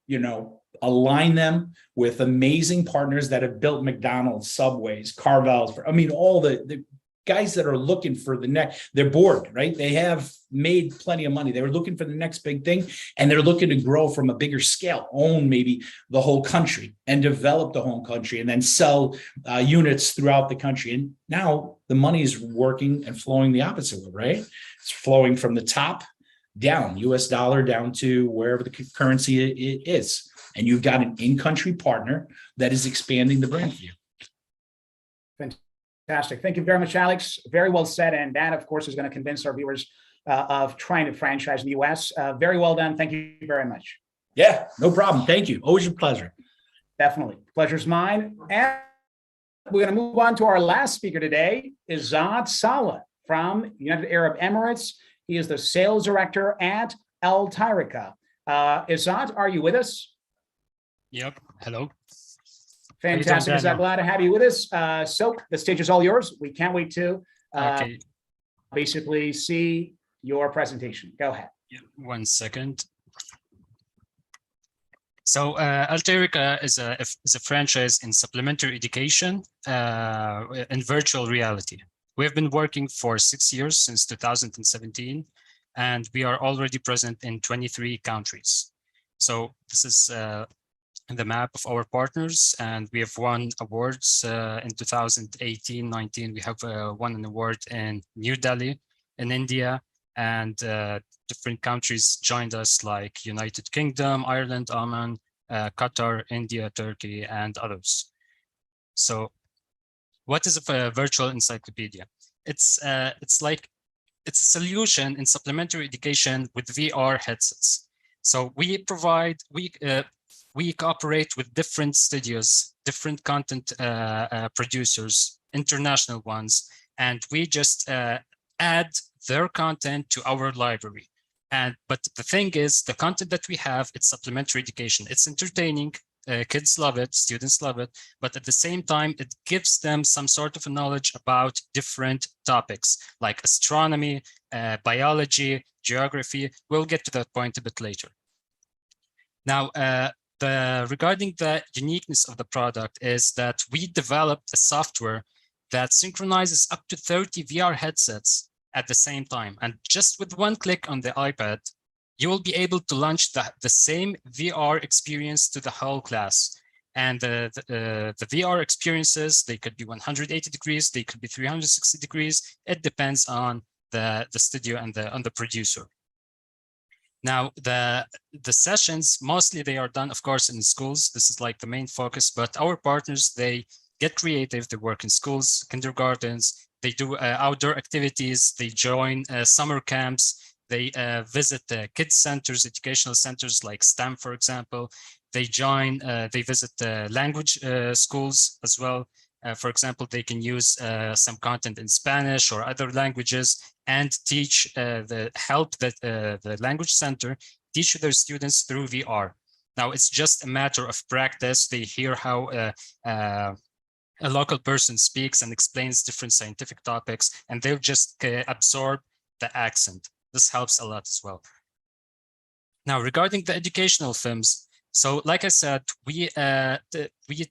align them with amazing partners that have built McDonald's, Subways, Carvel's. I mean, all the guys that are looking for the next, they're bored, right? They have made plenty of money. They were looking for the next big thing, and they're looking to grow from a bigger scale, own maybe the whole country and develop the whole country and then sell units throughout the country. And now the money is working and flowing the opposite way, right? It's flowing from the top down, US dollar down to wherever the currency it is. And you've got an in-country partner that is expanding the brand for you. Fantastic. Thank you very much, Alex. Very well said. And that, of course, is going to convince our viewers of trying to franchise in the US. Very well done. Thank you very much. Yeah, no problem. Thank you. Always a pleasure. Definitely. Pleasure's mine. And we're going to move on to our last speaker today, Izzat Saleh from United Arab Emirates. He is the sales director at Al Tariqa. Izzat, are you with us? Yep. Hello. Fantastic. Izzat, glad to have you with us. So the stage is all yours. We can't wait to basically see your presentation. Go ahead. Yeah, 1 second. So Al Tariqa is a franchise in supplementary education in virtual reality. We have been working for 6 years, since 2017, and we are already present in 23 countries. So this is the map of our partners, and we have won awards in 2018-19. We have won an award in New Delhi in India, and different countries joined us like United Kingdom, Ireland, Oman, Qatar, India, Turkey, and others. So what is a virtual encyclopedia? It's a solution in supplementary education with VR headsets. So we cooperate with different studios, different content producers, international ones, and we just add their content to our library. But the thing is, the content that we have, it's supplementary education. It's entertaining. Kids love it, students love it, but at the same time, it gives them some sort of knowledge about different topics like astronomy, biology, geography. We'll get to that point a bit later. Now, regarding the uniqueness of the product is that we developed a software that synchronizes up to 30 VR headsets at the same time. And just with one click on the iPad, you will be able to launch the same VR experience to the whole class. And the VR experiences, they could be 180 degrees, they could be 360 degrees. It depends on the studio and the producer. Now, the sessions, mostly they are done, of course, in schools. This is like the main focus, but our partners, they get creative. They work in schools, kindergartens, they do outdoor activities, they join summer camps, they visit kids centers, educational centers like STEM, for example. They visit language schools as well. For example, they can use some content in Spanish or other languages and teach help the language center teach their students through VR. Now, it's just a matter of practice. They hear how a local person speaks and explains different scientific topics, and they'll just absorb the accent. This helps a lot as well. Now, regarding the educational films, so like I said, we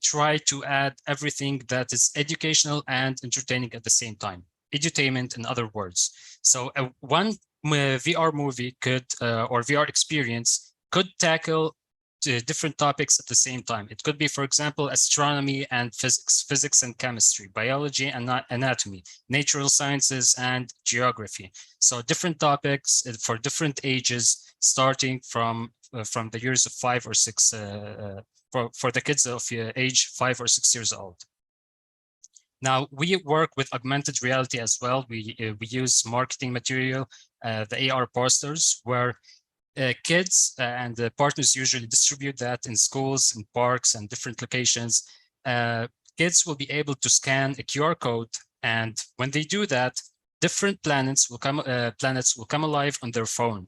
try to add everything that is educational and entertaining at the same time. Edutainment, in other words. So one VR movie could, or VR experience could tackle different topics at the same time. It could be, for example, astronomy and physics and chemistry, biology and anatomy, natural sciences and geography. So different topics for different ages, starting from the years of 5 or 6, for the kids of age 5 or 6 years old. Now, we work with augmented reality as well. We use marketing material, the AR posters, where kids and the partners usually distribute that in schools, in parks, and different locations. Kids will be able to scan a QR code, and when they do that, different planets will come alive on their phone.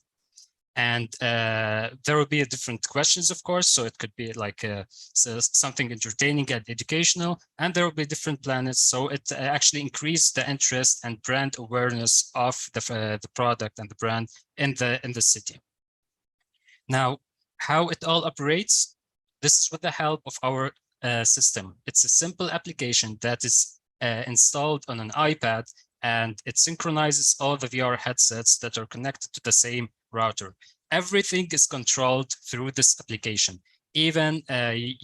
And there will be different questions, of course. So it could be like something entertaining and educational, and there will be different planets. So it actually increased the interest and brand awareness of the product and the brand in the city. Now, how it all operates, This is with the help of our system. It's a simple application that is installed on an iPad, and it synchronizes all the VR headsets that are connected to the same router. Everything is controlled through this application. Even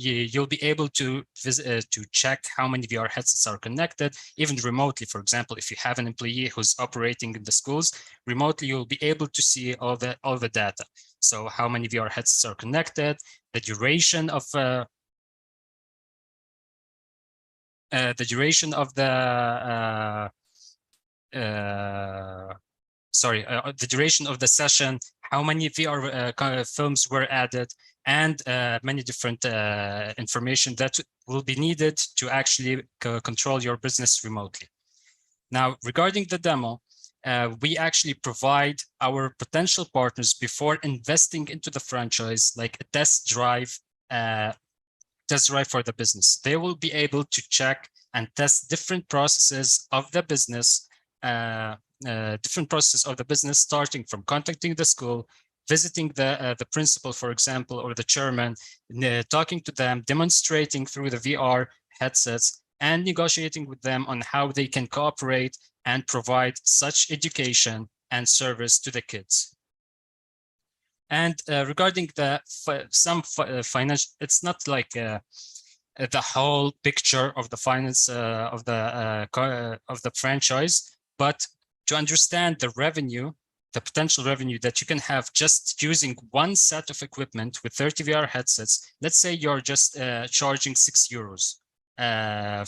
you'll be able to visit, to check how many VR headsets are connected, even remotely. For example, if you have an employee who's operating in the schools, remotely you'll be able to see all the data. So how many VR headsets are connected, the duration of the duration of the session, how many VR films were added, and many different information that will be needed to actually control your business remotely. Now, regarding the demo, we actually provide our potential partners, before investing into the franchise, like a test drive for the business. They will be able to check and test different processes of the business, starting from contacting the school, visiting the principal, for example, or the chairman, talking to them, demonstrating through the VR headsets, and negotiating with them on how they can cooperate and provide such education and service to the kids. And regarding some financial, it's not like the whole picture of the finance of the franchise, but to understand the revenue, the potential revenue that you can have just using one set of equipment with 30 VR headsets. Let's say you're just charging €6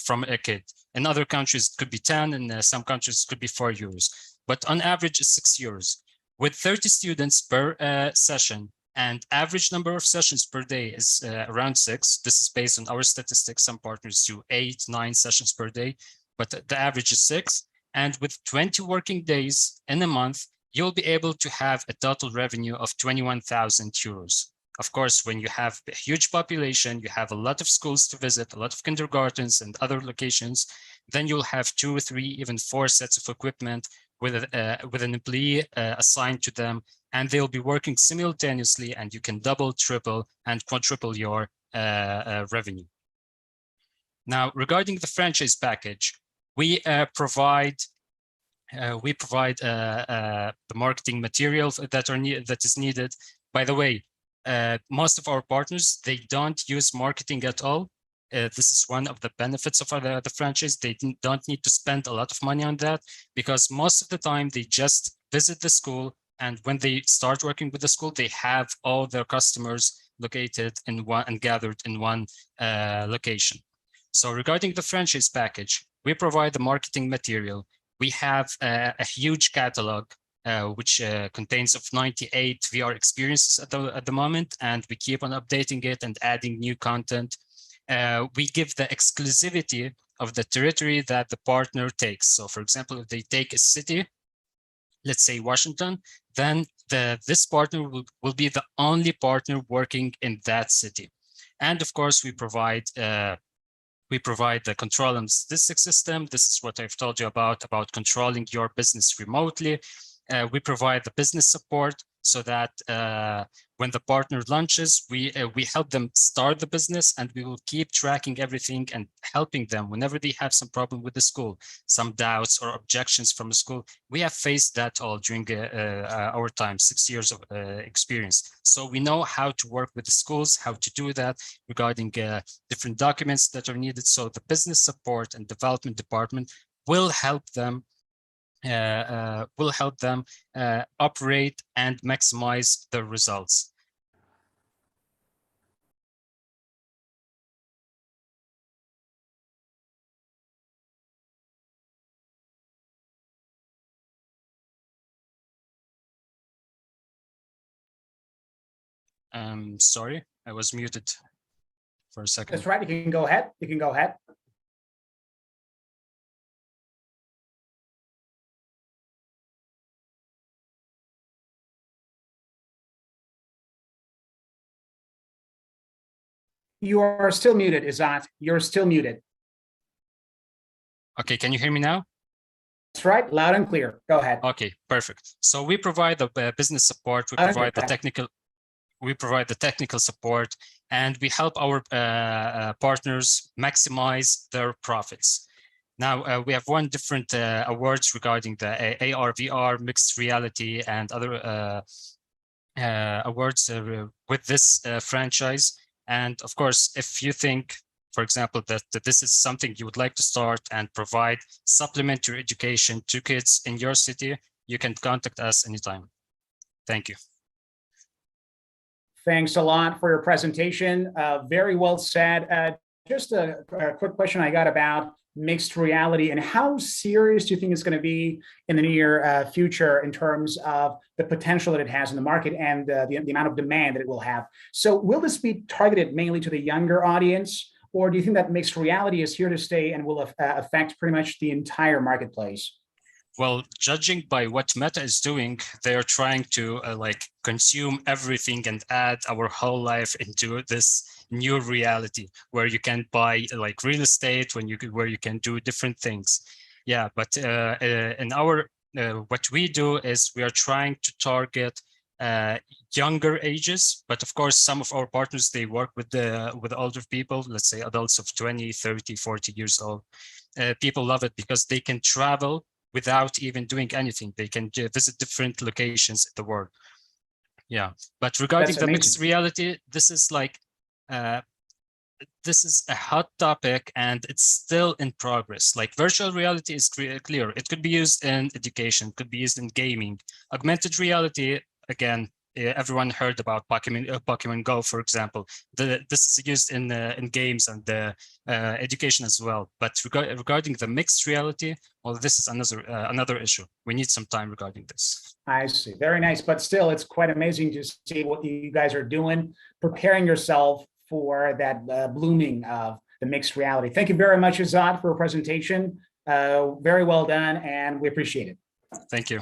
from a kid. In other countries, it could be 10, and some countries it could be €4. But on average, it's €6. With 30 students per session, and average number of sessions per day is around 6. This is based on our statistics. Some partners do 8, 9 sessions per day, but the average is 6. And with 20 working days in a month, you'll be able to have a total revenue of €21,000. Of course, when you have a huge population, you have a lot of schools to visit, a lot of kindergartens and other locations, then you'll have 2, 3, even 4 sets of equipment with an employee assigned to them, and they'll be working simultaneously, and you can double, triple, and quadruple your revenue. Now, regarding the franchise package, we provide the marketing material that is needed. By the way, most of our partners, they don't use marketing at all. This is one of the benefits of the franchise. They don't need to spend a lot of money on that, because most of the time they just visit the school, and when they start working with the school, they have all their customers located in one and gathered in one location. So regarding the franchise package, we provide the marketing material. We have a huge catalog, which contains of 98 VR experiences at the moment, and we keep on updating it and adding new content. We give the exclusivity of the territory that the partner takes. So for example, if they take a city, let's say Washington, then this partner will be the only partner working in that city. And of course, we provide the control and statistics system. This is what I've told you about controlling your business remotely. We provide the business support, so that when the partner launches, we help them start the business, and we will keep tracking everything and helping them whenever they have some problem with the school, some doubts or objections from the school. We have faced that all during our time, 6 years of experience. So we know how to work with the schools, how to do that regarding different documents that are needed. So the business support and development department will help them operate and maximize the results. Sorry, I was muted for a second. That's right. You can go ahead. You can go ahead. You are still muted, Izzat. You're still muted. Okay, can you hear me now? That's right, loud and clear. Go ahead. Okay, perfect. So we provide the business support. We provide the technical. we provide the technical support, and we help our partners maximize their profits. Now, we have won different awards regarding the AR, VR, mixed reality, and other awards with this franchise. And of course, if you think, for example, that this is something you would like to start and provide supplementary education to kids in your city, you can contact us anytime. Thank you. Thanks a lot for your presentation. Very well said. Just a quick question I got about mixed reality and how serious do you think it's going to be in the near future in terms of the potential that it has in the market and the amount of demand that it will have? So will this be targeted mainly to the younger audience, or do you think that mixed reality is here to stay and will affect pretty much the entire marketplace? Well, judging by what Meta is doing, they are trying to like consume everything and add our whole life into this new reality where you can buy like real estate, where you can do different things. Yeah, but in our what we do is we are trying to target younger ages, but of course some of our partners, they work with older people, let's say adults of 20, 30, 40 years old. People love it because they can travel without even doing anything. They can visit different locations in the world. Yeah, but regarding the mixed reality, this is like this is a hot topic and it's still in progress. Like virtual reality is clear. It could be used in education, could be used in gaming. Augmented reality, again, everyone heard about Pokemon Go, for example. This is used in games and education as well. But regarding the mixed reality, well, this is another issue. We need some time regarding this. I see. Very nice. But still, it's quite amazing to see what you guys are doing, preparing yourself for that blooming of the mixed reality. Thank you very much, Azad, for your presentation. Very well done, and we appreciate it. Thank you.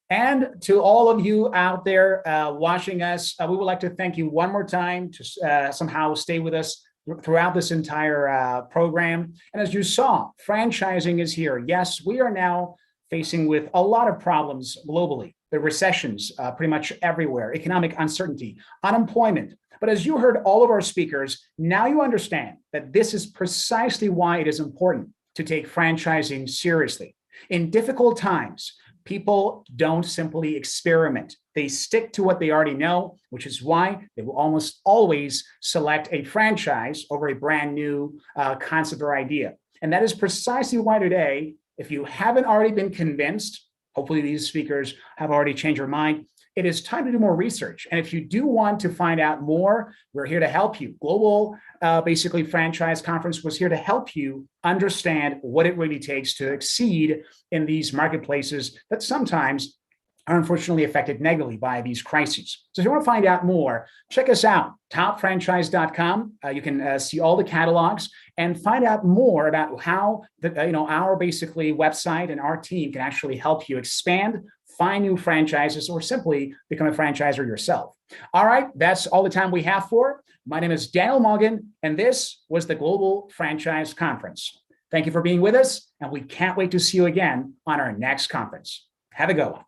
And to all of you out there watching us, we would like to thank you one more time to somehow stay with us throughout this entire program. And as you saw, franchising is here. Yes, we are now facing with a lot of problems globally. The recessions pretty much everywhere, economic uncertainty, unemployment. But as you heard all of our speakers, now you understand that this is precisely why it is important to take franchising seriously. In difficult times, people don't simply experiment. They stick to what they already know, which is why they will almost always select a franchise over a brand new concept or idea. And that is precisely why today, if you haven't already been convinced, hopefully these speakers have already changed your mind, it is time to do more research. And if you do want to find out more, we're here to help you. Global, basically Franchise Conference was here to help you understand what it really takes to exceed in these marketplaces that sometimes are unfortunately affected negatively by these crises. So if you want to find out more, check us out, topfranchise.com. You can see all the catalogs and find out more about how our basically website and our team can actually help you expand, find new franchises, or simply become a franchisor yourself. All right, that's all the time we have for. My name is Daniel Morgan, and this was the Global Franchise Conference. Thank you for being with us, and we can't wait to see you again on our next conference. Have a good one.